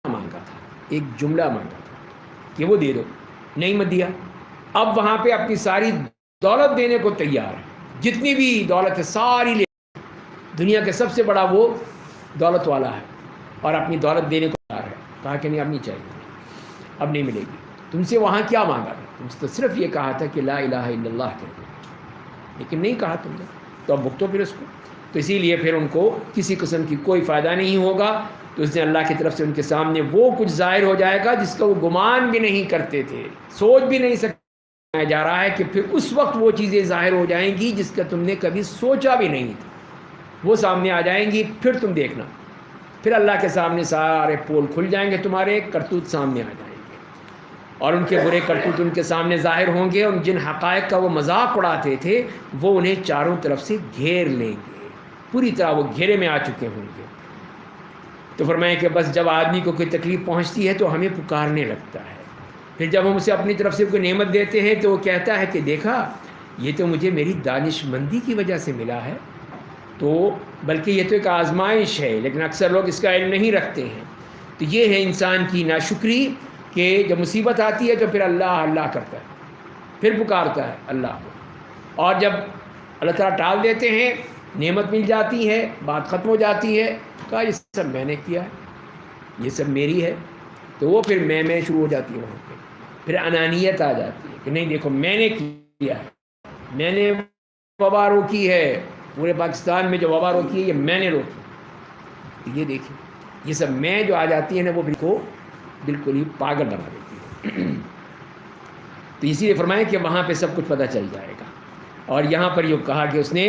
A: مانگا تھا، ایک جملہ مانگا تھا کہ وہ دے دو، نہیں مت دیا، اب وہاں پہ اپنی ساری دولت دینے کو تیار ہے، جتنی بھی دولت ہے ساری لے، دنیا کا سب سے بڑا وہ دولت والا ہے اور اپنی دولت دینے کو تیار ہے۔ کہا کہ نہیں اب نہیں چاہیے، اب نہیں ملے گی۔ تم سے وہاں کیا مانگا تھا؟ تم سے تو صرف یہ کہا تھا کہ لا الہ الا اللہ کہہ دو، لیکن نہیں کہا تم نے، تو اب بھگتو پھر اس کو۔ تو اسی لیے پھر ان کو کسی قسم کی کوئی فائدہ نہیں ہوگا، تو اس دن اللہ کی طرف سے ان کے سامنے وہ کچھ ظاہر ہو جائے گا جس کا وہ گمان بھی نہیں کرتے تھے، سوچ بھی نہیں سکتے۔ جا رہا ہے کہ پھر اس وقت وہ چیزیں ظاہر ہو جائیں گی جس کا تم نے کبھی سوچا بھی نہیں تھا، وہ سامنے آ جائیں گی۔ پھر تم دیکھنا، پھر اللہ کے سامنے سارے پول کھل جائیں گے، تمہارے کرتوت سامنے آ جائیں گے، اور ان کے برے کرتوت ان کے سامنے ظاہر ہوں گے، اور جن حقائق کا وہ مذاق اڑاتے تھے وہ انہیں چاروں طرف سے گھیر لیں گے، پوری طرح وہ گھیرے میں آ چکے ہوں گے۔ تو فرمایا کہ بس جب آدمی کو کوئی تکلیف پہنچتی ہے تو ہمیں پکارنے لگتا ہے، پھر جب ہم اسے اپنی طرف سے کوئی نعمت دیتے ہیں تو وہ کہتا ہے کہ دیکھا یہ تو مجھے میری دانش مندی کی وجہ سے ملا ہے، تو بلکہ یہ تو ایک آزمائش ہے، لیکن اکثر لوگ اس کا علم نہیں رکھتے ہیں۔ تو یہ ہے انسان کی ناشکری کہ جب مصیبت آتی ہے تو پھر اللہ اللہ کرتا ہے، پھر پکارتا ہے اللہ کو، اور جب اللہ تعالیٰ ٹال دیتے ہیں، نعمت مل جاتی ہے، بات ختم ہو جاتی ہے، کہا یہ سب میں نے کیا ہے، یہ سب میری ہے، تو وہ پھر میں شروع ہو جاتی ہے، وہاں پہ پھر انانیت آ جاتی ہے کہ نہیں دیکھو میں نے کیا ہے، میں نے وبا روکی ہے، پورے پاکستان میں جو وبا روکی ہے یہ میں نے روکی۔ یہ دیکھیں یہ سب میں جو آ جاتی ہے نا وہ بالکل ہی پاگل بنا دیتی ہے۔ تو اسی لیے فرمائیں کہ وہاں پہ سب کچھ پتہ چل جائے گا۔ اور یہاں پر یہ کہا کہ اس نے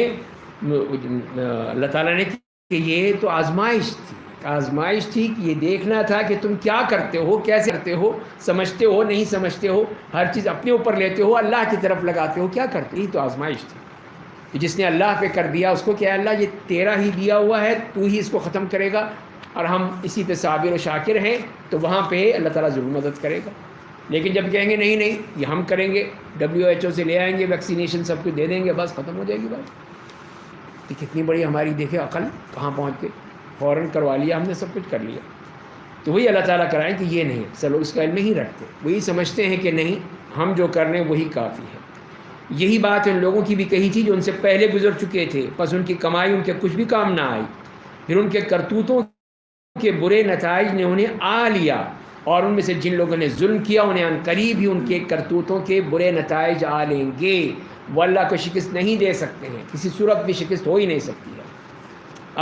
A: اللہ تعالیٰ نے کہ یہ تو آزمائش تھی، آزمائش تھی کہ یہ دیکھنا تھا کہ تم کیا کرتے ہو، کیسے کرتے ہو، سمجھتے ہو نہیں سمجھتے ہو، ہر چیز اپنے اوپر لیتے ہو، اللہ کی طرف لگاتے ہو، کیا کرتے ہو، یہ تو آزمائش تھی۔ جس نے اللہ پہ کر دیا اس کو کیا اللہ یہ تیرا ہی دیا ہوا ہے، تو ہی اس کو ختم کرے گا، اور ہم اسی پہ صابر و شاکر ہیں، تو وہاں پہ اللہ تعالیٰ ضرور مدد کرے گا۔ لیکن جب کہیں گے نہیں نہیں یہ ہم کریں گے، WHO سے لے آئیں گے ویکسینیشن سب کچھ دے دیں گے، بس ختم ہو جائے گی بات۔ تو کتنی بڑی ہماری دیکھیں عقل کہاں پہنچ کے، فوراً کروا لیا ہم نے، سب کچھ کر لیا۔ تو وہی اللہ تعالیٰ کرائیں کہ یہ نہیں، اکثر لوگ اس کا علم نہیں رکھتے، وہی سمجھتے ہیں کہ نہیں ہم جو کر رہے ہیں وہی کافی ہے۔ یہی بات ان لوگوں کی بھی کہی تھی جو ان سے پہلے گزر چکے تھے، بس ان کی کمائی ان کے کچھ بھی کام نہ آئی، پھر ان کے کرتوتوں کے برے نتائج نے انہیں آ لیا، اور ان میں سے جن لوگوں نے ظلم کیا انہیں ان قریب ہی ان کے کرتوتوں کے برے نتائج آ لیں گے۔ وہ اللہ کو شکست نہیں دے سکتے ہیں، کسی صورت بھی شکست ہو ہی نہیں سکتی ہے۔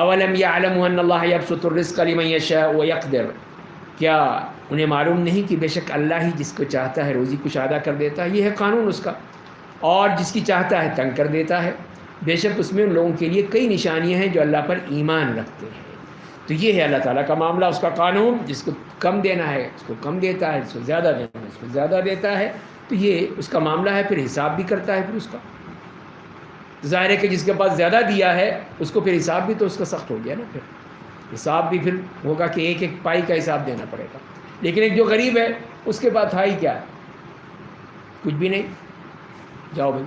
A: اولم یعلموا ان اللہ یبسط الرزق لمن یشاء ویقدر، کیا انہیں معلوم نہیں کہ بے شک اللہ ہی جس کو چاہتا ہے روزی کشادہ کر دیتا ہے، یہ ہے قانون اس کا، اور جس کی چاہتا ہے تنگ کر دیتا ہے۔ بے شک اس میں ان لوگوں کے لیے کئی نشانیاں ہیں جو اللہ پر ایمان رکھتے ہیں۔ تو یہ ہے اللہ تعالیٰ کا معاملہ، اس کا قانون، جس کو کم دینا ہے اس کو کم دیتا ہے، جس کو زیادہ دینا ہے اس کو زیادہ دیتا ہے، تو یہ اس کا معاملہ ہے، پھر حساب بھی کرتا ہے پھر اس کا۔ ظاہر ہے کہ جس کے پاس زیادہ دیا ہے اس کو پھر حساب بھی تو اس کا سخت ہو گیا نا، پھر حساب بھی پھر ہوگا کہ ایک ایک پائی کا حساب دینا پڑے گا۔ لیکن ایک جو غریب ہے اس کے پاس تھا ہی کیا ہے، کچھ بھی نہیں، جاؤ بھائی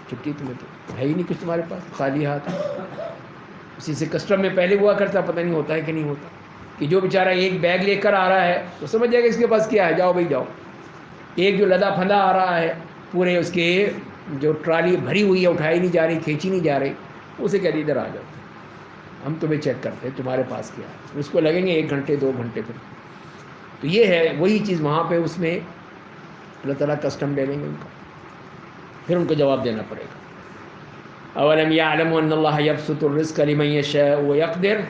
A: چھٹی، تمہیں تو ہے ہی نہیں کچھ تمہارے پاس، خالی ہاتھ۔ اسی سے کسٹم میں پہلے ہوا کرتا، پتہ نہیں ہوتا ہے کہ نہیں ہوتا، کہ جو بیچارہ ایک بیگ لے کر آ رہا ہے تو سمجھ جائے گا اس کے پاس کیا ہے، جاؤ بھائی جاؤ۔ ایک جو لدا پھندا آ رہا ہے، پورے اس کے جو ٹرالی بھری ہوئی ہے، اٹھائی نہیں جا رہی، کھینچی نہیں جا رہی، اسے کہہ دی ادھر آ جاؤ، ہم تمہیں چیک کرتے ہیں تمہارے پاس کیا ہے، اس کو لگیں گے 1 گھنٹے 2 گھنٹے پھر۔ تو یہ ہے وہی چیز وہاں پہ، اس میں اللہ تعالیٰ کسٹم لے لیں گے ان کا، پھر ان کو جواب دینا پڑے گا۔ اولم یعلموا ان اللہ یبسط الرزق لمن یشاء ویقدر،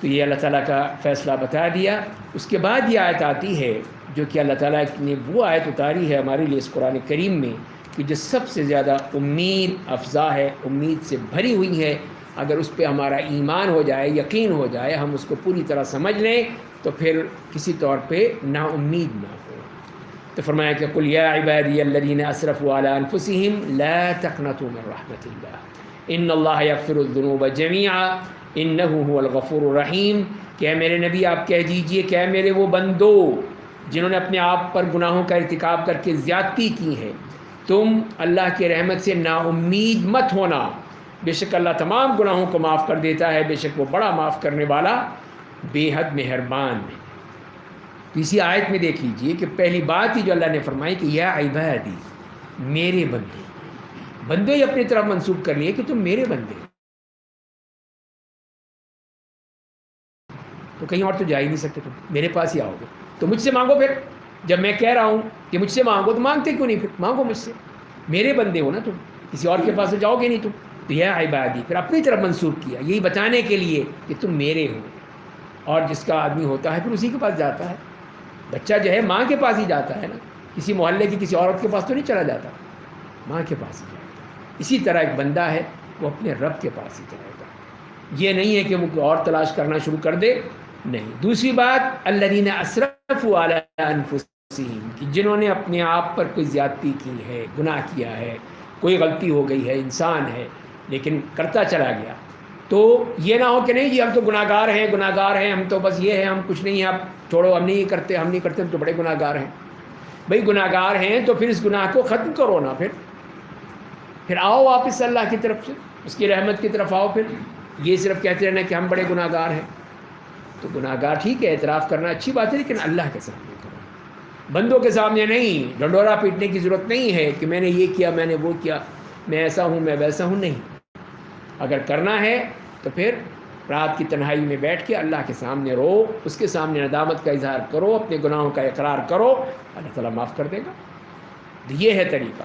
A: تو یہ اللہ تعالیٰ کا فیصلہ بتا دیا۔ اس کے بعد یہ آیت آتی ہے جو کہ اللہ تعالیٰ نے وہ آیت اتاری ہے ہمارے لیے اس قرآن کریم میں کہ جو سب سے زیادہ امید افزا ہے، امید سے بھری ہوئی ہے۔ اگر اس پہ ہمارا ایمان ہو جائے، یقین ہو جائے، ہم اس کو پوری طرح سمجھ لیں، تو پھر کسی طور پہ نا امید نہ ہو۔ تو فرمایا کہ قل یا عبادی الذین اسرفوا علی انفسہم لا تقنطوا من رحمۃ اللہ ان اللہ یغفر الذنوب جمیعا انہ هو الغفور الرحیم، کہ اے میرے نبی آپ کہہ دیجئے کہ اے میرے وہ بندو جنہوں نے اپنے آپ پر گناہوں کا ارتکاب کر کے زیادتی کی ہے، تم اللہ کی رحمت سے نا امید مت ہونا، بے شک اللہ تمام گناہوں کو معاف کر دیتا ہے، بے شک وہ بڑا معاف کرنے والا بے حد مہربان ہے۔ اسی آیت میں دیکھ لیجئے کہ پہلی بات ہی جو اللہ نے فرمائی کہ یا عبادی، میرے بندے، بندے ہی اپنی طرف منسوب کر لیے کہ تم میرے بندے، تو کہیں اور تو جا ہی نہیں سکتے، تم میرے پاس ہی آؤ گے تو مجھ سے مانگو۔ پھر جب میں کہہ رہا ہوں کہ مجھ سے مانگو تو مانگتے کیوں نہیں؟ پھر مانگو مجھ سے، میرے بندے ہو نا تم، کسی اور کے پاس تو جاؤ گے نہیں تم۔ تو یا عبادی پھر اپنی طرف منسوب کیا، یہی بتانے کے لیے کہ تم میرے ہو، اور جس کا آدمی ہوتا ہے پھر اسی کے پاس جاتا ہے۔ بچہ جو ہے ماں کے پاس ہی جاتا ہے نا، کسی محلے کی کسی عورت کے پاس تو نہیں چلا جاتا، ماں کے پاس ہی جاتا ہے۔ اسی طرح ایک بندہ ہے وہ اپنے رب کے پاس ہی جائے گا، یہ نہیں ہے کہ وہ کوئی اور تلاش کرنا شروع کر دے، نہیں۔ دوسری بات الذین اسرفوا علی انفسہم، کہ جنہوں نے اپنے آپ پر کوئی زیادتی کی ہے، گناہ کیا ہے، کوئی غلطی ہو گئی ہے، انسان ہے لیکن کرتا چلا گیا، تو یہ نہ ہو کہ نہیں جی ہم تو گناہ گار ہیں، ہم تو بس یہ ہیں، ہم کچھ نہیں، آپ چھوڑو، ہم نہیں کرتے، ہم تو بڑے گناہ گار ہیں۔ بھئی گناہ گار ہیں تو پھر اس گناہ کو ختم کرو نا، پھر آؤ واپس اللہ کی طرف سے، اس کی رحمت کی طرف آؤ، پھر یہ صرف کہتے رہنا کہ ہم بڑے گناہ گار ہیں. تو گناہ گار ٹھیک ہے، اعتراف کرنا اچھی بات ہے، لیکن اللہ کے سامنے کرو، بندوں کے سامنے نہیں. ڈنڈورا پیٹنے کی ضرورت نہیں ہے کہ میں نے یہ کیا، میں نے وہ کیا، میں ایسا ہوں، میں ویسا ہوں. نہیں، اگر کرنا ہے تو پھر رات کی تنہائی میں بیٹھ کے اللہ کے سامنے رو، اس کے سامنے ندامت کا اظہار کرو، اپنے گناہوں کا اقرار کرو، اللہ تعالیٰ معاف کر دے گا. یہ ہے طریقہ.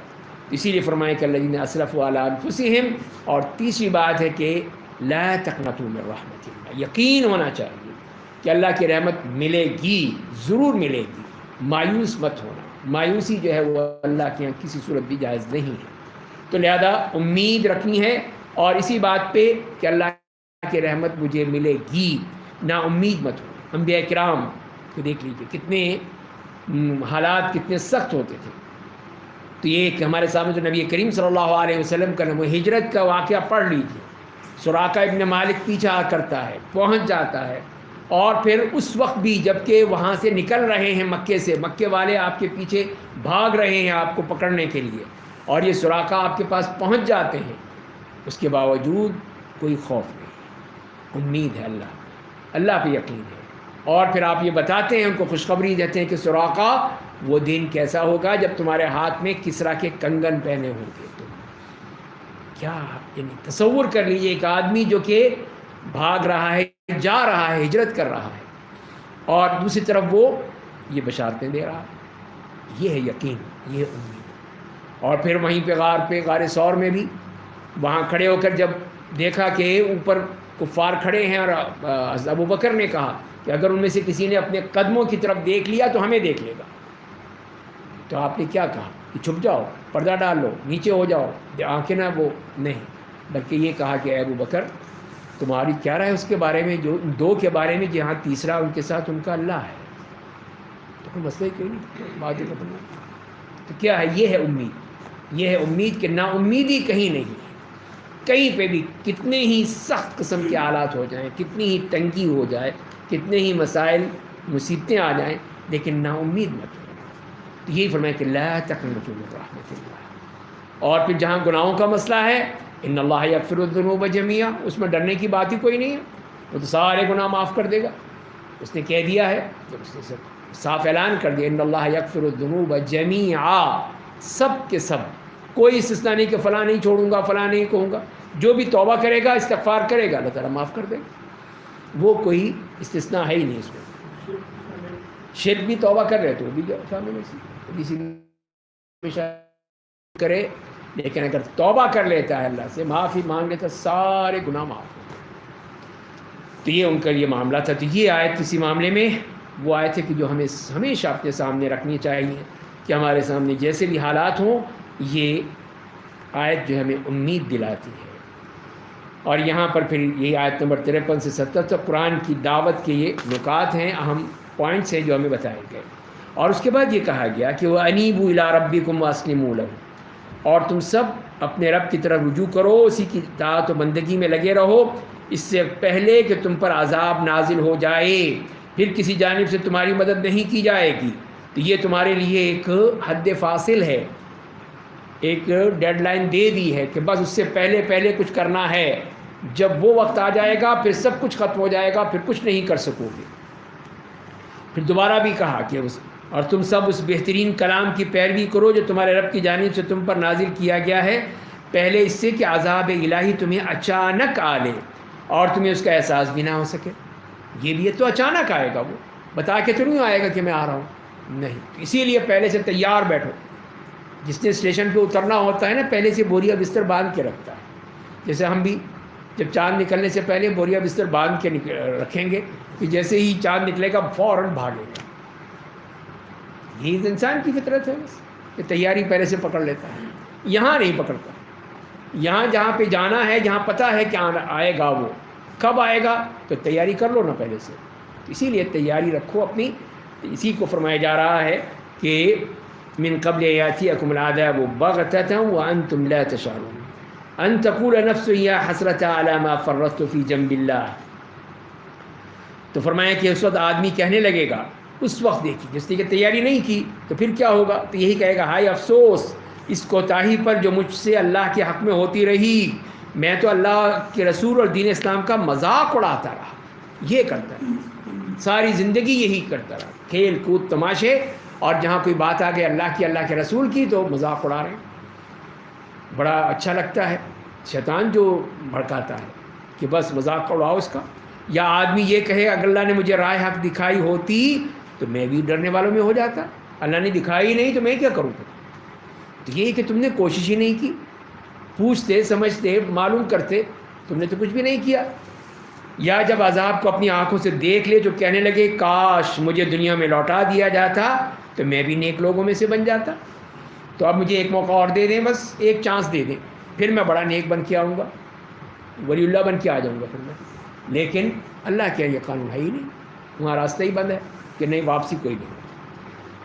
A: اسی لیے فرمائے کہ الذین اسرفوا علی انفسہم. اور تیسری بات ہے کہ لا تقنطوا من رحمت اللہ، یقین ہونا چاہیے کہ اللہ کی رحمت ملے گی، ضرور ملے گی. مایوس مت ہونا، مایوسی جو ہے وہ اللہ کے یہاں کسی صورت بھی جائز نہیں ہے. تو لہذا امید رکھنی ہے، اور اسی بات پہ کہ اللہ کی رحمت مجھے ملے گی، نا امید مت ہو. انبیاء کرام کو دیکھ لیجیے کتنے حالات کتنے سخت ہوتے تھے. تو یہ کہ ہمارے سامنے جو نبی کریم صلی اللہ علیہ وسلم کا وہ ہجرت کا واقعہ پڑھ لیجیے. سراقہ ابن مالک پیچھے آ کرتا ہے، پہنچ جاتا ہے، اور پھر اس وقت بھی جب کہ وہاں سے نکل رہے ہیں مکے سے، مکے والے آپ کے پیچھے بھاگ رہے ہیں آپ کو پکڑنے کے لیے، اور یہ سراقہ آپ کے پاس پہنچ جاتے ہیں، اس کے باوجود کوئی خوف نہیں، امید ہے اللہ پہ یقین ہے. اور پھر آپ یہ بتاتے ہیں، ان کو خوشخبری دیتے ہیں کہ سراقہ وہ دن کیسا ہوگا جب تمہارے ہاتھ میں کسرا کے کنگن پہنے ہوں گے. تم کیا یعنی تصور کر لیجیے، ایک آدمی جو کہ بھاگ رہا ہے، جا رہا ہے، ہجرت کر رہا ہے، اور دوسری طرف وہ یہ بشارتیں دے رہا ہے. یہ ہے یقین، یہ ہے امید. اور پھر وہیں پہ غار ثور میں بھی وہاں کھڑے ہو کر جب دیکھا کہ اوپر کفار کھڑے ہیں، اور ابو بکر نے کہا کہ اگر ان میں سے کسی نے اپنے قدموں کی طرف دیکھ لیا تو ہمیں دیکھ لے گا. تو آپ نے کیا کہا کہ چھپ جاؤ، پردہ ڈال لو، نیچے ہو جاؤ، آنکھیں نہ وہ نہیں، بلکہ یہ کہا کہ اے ابو بکر تمہاری کیا رائے اس کے بارے میں، جو دو کے بارے میں جہاں تیسرا ان کے ساتھ ان کا اللہ ہے. تو کوئی مسئلہ ہی کوئی نہیں، بات ختم. تو کیا ہے، یہ ہے امید. یہ ہے امید کہ نا امیدی کہیں نہیں ہے. کہیں پہ بھی کتنے ہی سخت قسم کے حالات ہو جائیں، کتنی ہی تنگی ہو جائے، کتنے ہی مسائل مصیبتیں آ جائیں، لیکن نا امید مت ہو. تو یہی فرمایا کہ لا تقنطوا من رحمت اللہ. اور پھر جہاں گناہوں کا مسئلہ ہے، ان اللہ یغفر الذنوب جميعا، اس میں ڈرنے کی بات ہی کوئی نہیں ہے، وہ تو سارے گناہ معاف کر دے گا. اس نے کہہ دیا ہے، جب اس نے صاف اعلان کر دیا ان اللہ یغفر الذنوب جميعا، سب کے سب، کوئی استثناء نہیں کہ فلاں نہیں چھوڑوں گا، فلاں نہیں کہوں گا. جو بھی توبہ کرے گا، استغفار کرے گا، اللہ تعالیٰ معاف کر دے گا. وہ کوئی استثناء ہے ہی نہیں اس میں. شرک بھی توبہ کر رہے تو وہ بھی شامل ہے، کسی میں کرے، لیکن اگر توبہ کر لیتا ہے، اللہ سے معافی مانگ لیتا، سارے گناہ معاف ہوتے. تو یہ ان کا یہ معاملہ تھا. تو یہ آیت کسی معاملے میں وہ آیت ہے کہ جو ہمیں ہمیشہ اپنے سامنے رکھنی چاہیے کہ ہمارے سامنے جیسے بھی حالات ہوں، یہ آیت جو ہمیں امید دلاتی ہے. اور یہاں پر پھر یہ آیت نمبر 53 سے 77 قرآن کی دعوت کے یہ نکات ہیں، اہم پوائنٹس ہیں جو ہمیں بتائے گئے. اور اس کے بعد یہ کہا گیا کہ وَأَنِيبُوا إِلَىٰ رَبِّكُمْ وَأَسْلِمُوا لَهُ، اور تم سب اپنے رب کی طرف رجوع کرو، اسی کی اطاعت و بندگی میں لگے رہو، اس سے پہلے کہ تم پر عذاب نازل ہو جائے، پھر کسی جانب سے تمہاری مدد نہیں کی جائے گی. تو یہ تمہارے لیے ایک حد فاصل ہے، ایک ڈیڈ لائن دے دی ہے کہ بس اس سے پہلے کچھ کرنا ہے. جب وہ وقت آ جائے گا پھر سب کچھ ختم ہو جائے گا، پھر کچھ نہیں کر سکو گے. پھر دوبارہ بھی کہا کہ اور تم سب اس بہترین کلام کی پیروی کرو جو تمہارے رب کی جانب سے تم پر نازل کیا گیا ہے، پہلے اس سے کہ عذاب الہی تمہیں اچانک آ لے اور تمہیں اس کا احساس بھی نہ ہو سکے. یہ تو اچانک آئے گا، وہ بتا کے تو نہیں آئے گا کہ میں آ رہا ہوں، نہیں. اسی لیے پہلے سے تیار بیٹھو. جس نے اسٹیشن پہ اترنا ہوتا ہے نا، پہلے سے بوریا بستر باندھ کے رکھتا ہے. جیسے ہم بھی جب چاند نکلنے سے پہلے بوریا بستر باندھ کے رکھیں گے کہ جیسے ہی چاند نکلے گا فوراً بھاگے گا. یہ انسان کی فطرت ہے بس، کہ تیاری پہلے سے پکڑ لیتا ہے. یہاں نہیں پکڑتا. یہاں جہاں پہ جانا ہے، جہاں پتہ ہے کہ آئے گا، وہ کب آئے گا تو تیاری کر لو نا پہلے سے. اسی لیے تیاری رکھو اپنی. اسی کو فرمایا جا رہا ہے کہ من قبل یاتیکم العذاب بغتۃ وانتم لا تشعرون ان تقول نفس یا حسرۃ علی ما فرطت فی جنب اللہ. تو فرمایا کہ اس وقت آدمی کہنے لگے گا، اس وقت دیکھیے جس نے کہ تیاری نہیں کی تو پھر کیا ہوگا، تو یہی کہے گا ہائے افسوس اس کوتاہی پر جو مجھ سے اللہ کے حق میں ہوتی رہی. میں تو اللہ کے رسول اور دین اسلام کا مذاق اڑاتا رہا، یہ کرتا رہا، ساری زندگی یہی کرتا رہا، کھیل کود تماشے، اور جہاں کوئی بات آ گئی اللہ کے رسول کی تو مذاق اڑا رہے ہیں۔ بڑا اچھا لگتا ہے شیطان جو بھڑکاتا ہے کہ بس مذاق اڑاؤ اس کا، یا آدمی یہ کہے اگر اللہ نے مجھے راہ حق دکھائی ہوتی تو میں بھی ڈرنے والوں میں ہو جاتا، اللہ نے دکھائی نہیں تو میں کیا کروں پھر؟ تو یہ کہ تم نے کوشش ہی نہیں کی، پوچھتے سمجھتے معلوم کرتے، تم نے تو کچھ بھی نہیں کیا۔ یا جب عذاب کو اپنی آنکھوں سے دیکھ لے جو کہنے لگے کاش مجھے دنیا میں لوٹا دیا جاتا تو میں بھی نیک لوگوں میں سے بن جاتا، تو اب مجھے ایک موقع اور دے دیں، بس ایک چانس دے دیں، پھر میں بڑا نیک بن کے آؤں گا، ولی اللہ بن کے آ جاؤں گا پھر میں۔ لیکن اللہ کیا یہ قانون ہے ہی نہیں، وہاں راستہ ہی بند ہے کہ نہیں واپسی کوئی نہیں۔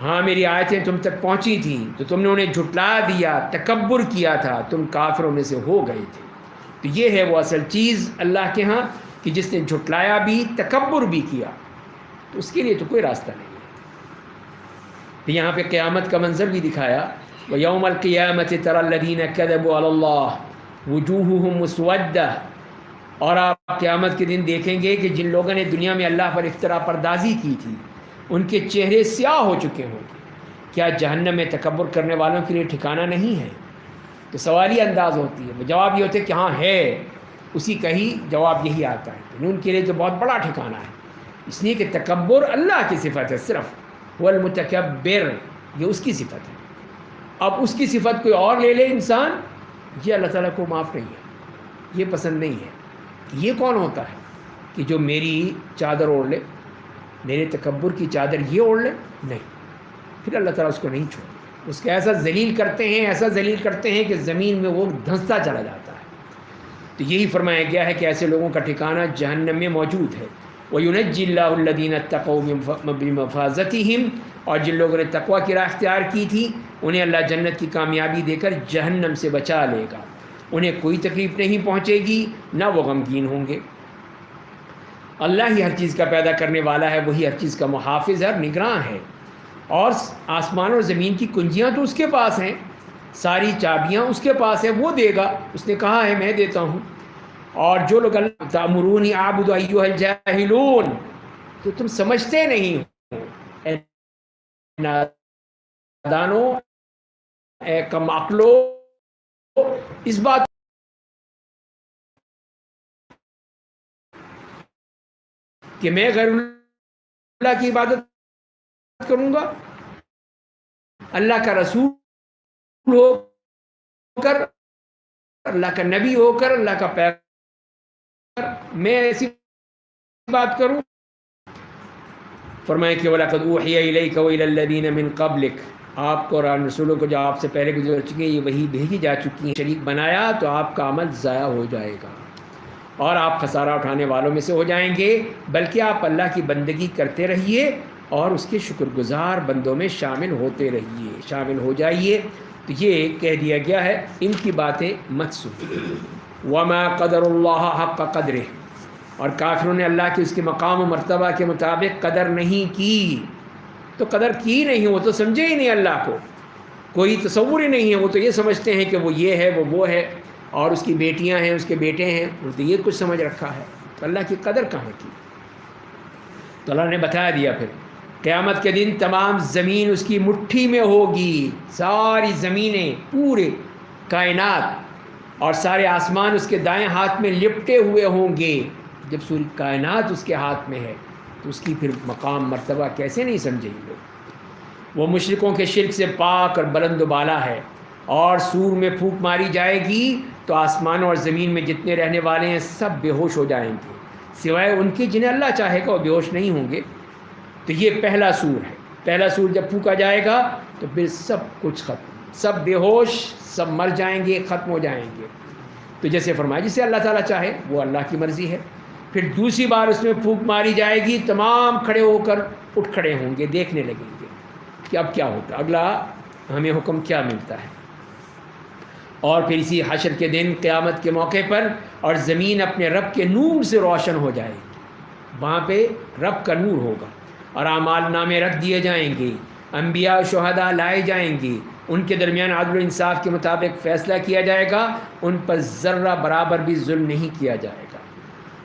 A: ہاں میری آیتیں تم تک پہنچی تھیں تو تم نے انہیں جھٹلا دیا، تکبر کیا تھا، تم کافروں میں سے ہو گئے تھے۔ تو یہ ہے وہ اصل چیز اللہ کے ہاں کہ جس نے جھٹلایا بھی تکبر بھی کیا تو اس کے لیے تو کوئی راستہ نہیں ہے۔ تو یہاں پہ قیامت کا منظر بھی دکھایا، وَيَوْمَ الْقِيَامَةِ تَرَى الَّذِينَ كَذَبُوا عَلَى اللَّهِ وُجُوهُهُمْ مُسْوَدَّةٌ، اور آپ قیامت کے دن دیکھیں گے کہ جن لوگوں نے دنیا میں اللہ پر افترا پردازی کی تھی ان کے چہرے سیاہ ہو چکے ہوں گے۔ کیا جہنم میں تکبر کرنے والوں کے لیے ٹھکانہ نہیں ہے؟ تو سوالی انداز ہوتی ہے، جواب یہ ہوتا ہے کہ ہاں ہے، اسی کا ہی جواب یہی آتا ہے، ان کے لیے تو بہت بڑا ٹھکانہ ہے، اس لیے کہ تکبر اللہ کی صفت ہے، صرف هو المتکبر، یہ اس کی صفت ہے۔ اب اس کی صفت کوئی اور لے لے انسان، یہ اللہ تعالیٰ کو معاف نہیں ہے، یہ پسند نہیں ہے۔ یہ کون ہوتا ہے کہ جو میری چادر اوڑھ لے، میرے تکبر کی چادر یہ اوڑھ لے؟ نہیں، پھر اللہ تعالیٰ اس کو نہیں چھوڑ، اس کو ایسا ذلیل کرتے ہیں، ایسا ذلیل کرتے ہیں کہ زمین میں وہ دھنستا چلا جاتا ہے۔ تو یہی فرمایا گیا ہے کہ ایسے لوگوں کا ٹھکانہ جہنم میں موجود ہے۔ وَيُنَجِّي اللَّهُ الَّذِينَ اتَّقَوْا بِمَفَازَتِهِمْ، اور جن لوگوں نے تقویٰ کی راہ اختیار کی تھی انہیں اللہ جنت کی کامیابی دے کر جہنم سے بچا لے گا، انہیں کوئی تکلیف نہیں پہنچے گی، نہ وہ غمگین ہوں گے۔ اللہ ہی ہر چیز کا پیدا کرنے والا ہے، وہی ہر چیز کا محافظ ہے اور نگراں ہے، اور آسمان اور زمین کی کنجیاں تو اس کے پاس ہیں، ساری چابیاں اس کے پاس ہیں، وہ دے گا، اس نے کہا ہے میں دیتا ہوں۔ اور جو لوگ اللہ تأمرونی اعبد ایھا الجاہلون، تو تم سمجھتے نہیں ہو اے نادانو، اے کم عقلو، اس بات کہ میں غیر اللہ کی عبادت کروں گا، اللہ کا رسول ہو کر، اللہ کا نبی ہو کر، اللہ کا پیغمبر میں ایسی بات کروں؟ فرمائے کہ وَلَقَدْ أُوحِيَ إِلَيْكَ وَإِلَى الَّذِينَ مِن قَبْلِكَ، آپ کو اور رسولوں کو جو آپ سے پہلے گزر چکے یہ وہی بھیجی جا چکی ہیں، شریک بنایا تو آپ کا عمل ضائع ہو جائے گا اور آپ خسارہ اٹھانے والوں میں سے ہو جائیں گے، بلکہ آپ اللہ کی بندگی کرتے رہیے اور اس کے شکر گزار بندوں میں شامل ہوتے رہیے، شامل ہو جائیے۔ تو یہ کہہ دیا گیا ہے ان کی باتیں مت سنو۔ وما قدر اللہ حق قدرہ، اور کافروں نے اللہ کی اس کے مقام و مرتبہ کے مطابق قدر نہیں کی، تو قدر کی نہیں، وہ تو سمجھے ہی نہیں اللہ کو، کوئی تصور ہی نہیں ہے، وہ تو یہ سمجھتے ہیں کہ وہ یہ ہے وہ ہے، اور اس کی بیٹیاں ہیں اس کے بیٹے ہیں، وہ تو یہ کچھ سمجھ رکھا ہے، تو اللہ کی قدر کہاں کی؟ تو اللہ نے بتا دیا پھر قیامت کے دن تمام زمین اس کی مٹھی میں ہوگی، ساری زمینیں، پورے کائنات اور سارے آسمان اس کے دائیں ہاتھ میں لپٹے ہوئے ہوں گے۔ جب سوری کائنات اس کے ہاتھ میں ہے تو اس کی پھر مقام مرتبہ کیسے نہیں سمجھے لوگ؟ وہ مشرکوں کے شرک سے پاک اور بلند و بالا ہے، اور سور میں پھونک ماری جائے گی تو آسمانوں اور زمین میں جتنے رہنے والے ہیں سب بے ہوش ہو جائیں گے، سوائے ان کے جنہیں اللہ چاہے گا وہ بے ہوش نہیں ہوں گے۔ تو یہ پہلا سور ہے، پہلا سور جب پھونکا جائے گا تو پھر سب کچھ ختم، سب بے ہوش، سب مر جائیں گے، ختم ہو جائیں گے۔ تو جیسے فرمایا جسے اللہ تعالیٰ چاہے وہ اللہ کی مرضی ہے۔ پھر دوسری بار اس میں پھونک ماری جائے گی، تمام کھڑے ہو کر اٹھ کھڑے ہوں گے، دیکھنے لگیں گے کہ اب کیا ہوتا، اگلا ہمیں حکم کیا ملتا ہے۔ اور پھر اسی حشر کے دن قیامت کے موقع پر اور زمین اپنے رب کے نور سے روشن ہو جائے گی، وہاں پہ رب کا نور ہوگا اور اعمال نامے رکھ دیے جائیں گے، انبیاء و شہداء لائے جائیں گے، ان کے درمیان عدل و انصاف کے مطابق فیصلہ کیا جائے گا، ان پر ذرہ برابر بھی ظلم نہیں کیا جائے گا،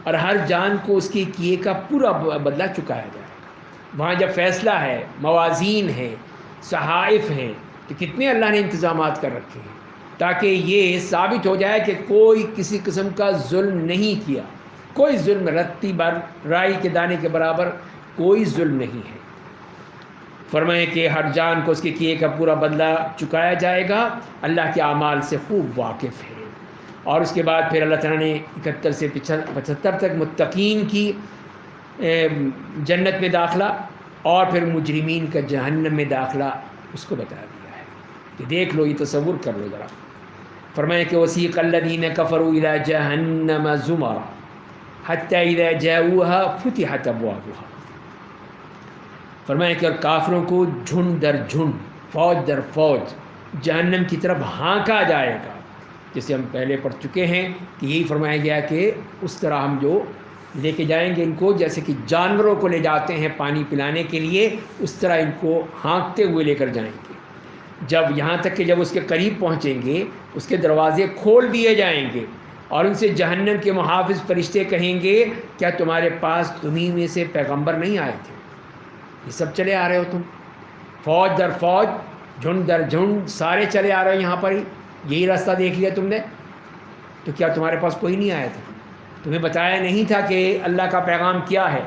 A: اور ہر جان کو اس کے کیے کا پورا بدلہ چکایا جائے گا۔ وہاں جب فیصلہ ہے، موازین ہیں، صحائف ہیں، تو کتنے اللہ نے انتظامات کر رکھے ہیں تاکہ یہ ثابت ہو جائے کہ کوئی کسی قسم کا ظلم نہیں کیا، کوئی ظلم رتی بر رائی کے دانے کے برابر کوئی ظلم نہیں ہے۔ فرمائے کہ ہر جان کو اس کے کیے کا پورا بدلہ چکایا جائے گا، اللہ کے اعمال سے خوب واقف ہے۔ اور اس کے بعد پھر اللہ تعالیٰ نے 71 سے 75 تک متقین کی جنت میں داخلہ اور پھر مجرمین کا جہنم میں داخلہ اس کو بتا دیا ہے کہ دیکھ لو، یہ تصور کر لو ذرا۔ فرمایا کہ وسیق الذین کفروا الی جہنم زمرا حتی اذا جاؤوها فتحت ابوابها۔ فرمایا کہ اور کافروں کو جھنڈ در جھنڈ، فوج در فوج جہنم کی طرف ہانکا جائے گا، جسے ہم پہلے پڑھ چکے ہیں کہ یہی فرمایا گیا کہ اس طرح ہم جو لے کے جائیں گے ان کو، جیسے کہ جانوروں کو لے جاتے ہیں پانی پلانے کے لیے، اس طرح ان کو ہانکتے ہوئے لے کر جائیں گے۔ جب یہاں تک کہ جب اس کے قریب پہنچیں گے اس کے دروازے کھول دیے جائیں گے اور ان سے جہنم کے محافظ فرشتے کہیں گے کیا تمہارے پاس تمہیں میں سے پیغمبر نہیں آئے تھے؟ یہ سب چلے آ رہے ہو تم، فوج در فوج، جھنڈ در جھنڈ، سارے چلے آ رہے ہو یہاں پر ہی، یہی راستہ دیکھ لیا تم نے، تو کیا تمہارے پاس کوئی نہیں آیا تھا؟ تمہیں بتایا نہیں تھا کہ اللہ کا پیغام کیا ہے؟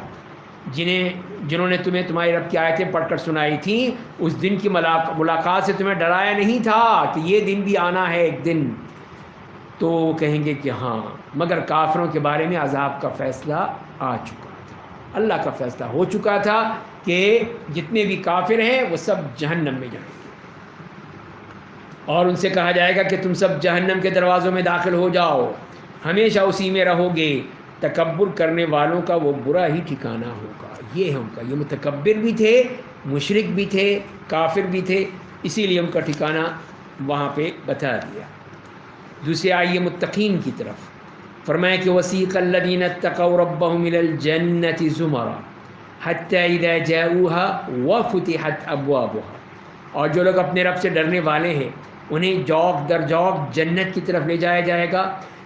A: جنہوں نے تمہیں تمہاری رب کی آیتیں پڑھ کر سنائی تھیں، اس دن کی ملاقات سے تمہیں ڈرایا نہیں تھا کہ یہ دن بھی آنا ہے ایک دن؟ تو وہ کہیں گے کہ ہاں، مگر کافروں کے بارے میں عذاب کا فیصلہ آ چکا تھا، اللہ کا فیصلہ ہو چکا تھا کہ جتنے بھی کافر ہیں وہ سب جہنم میں جائیں گے، اور ان سے کہا جائے گا کہ تم سب جہنم کے دروازوں میں داخل ہو جاؤ، ہمیشہ اسی میں رہو گے، تکبر کرنے والوں کا وہ برا ہی ٹھکانہ ہوگا۔ یہ ہے ان کا، یہ متکبر بھی تھے، مشرک بھی تھے، کافر بھی تھے، اسی لیے ان کا ٹھکانہ وہاں پہ بتا دیا۔ دوسرے آئیے متقین کی طرف، فرمایا کہ وسیق الذین اتقوا ربهم الی الجنۃ زمرا حتی اذا جاؤوها وفتحت ابوابها، اور جو لوگ اپنے رب سے ڈرنے والے ہیں انہیں جوق در جوق جنت کی طرف لے جایا جائے گا،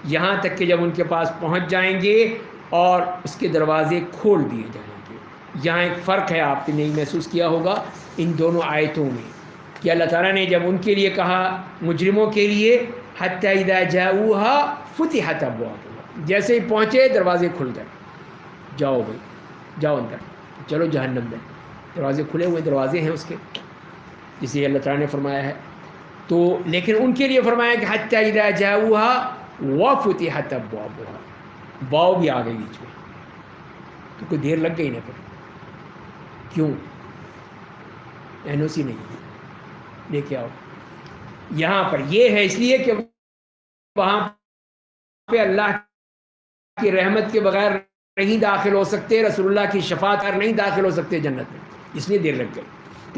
A: یہاں تک کہ جب ان کے پاس پہنچ جائیں گے اور اس کے دروازے کھول دیے جائیں گے۔ یہاں ایک فرق ہے، آپ نے محسوس کیا ہوگا ان دونوں آیتوں میں کہ اللہ تعالیٰ نے جب ان کے لیے کہا مجرموں کے لیے حتی اذا جاؤوها فتحت ابوابها، جیسے ہی پہنچے دروازے کھل گئے، جاؤ بھائی جاؤ اندر، چلو جہنم میں، دروازے کھلے ہوئے دروازے ہیں اس کے، جسے اللہ تعالیٰ نے فرمایا ہے۔ تو لیکن ان کے لیے فرمایا کہ حتی اذا جاؤوها وفتحت ابوابها، واو بھی آ گئی بیچ میں، تو کوئی دیر لگ گئی نا پھر، کیوں؟ این او سی نہیں لے کے آؤ۔ یہاں پر یہ ہے اس لیے کہ وہاں پہ اللہ کی رحمت کے بغیر نہیں داخل ہو سکتے، رسول اللہ کی شفاعت کر نہیں داخل ہو سکتے جنت میں، اس لیے دیر لگ گئی،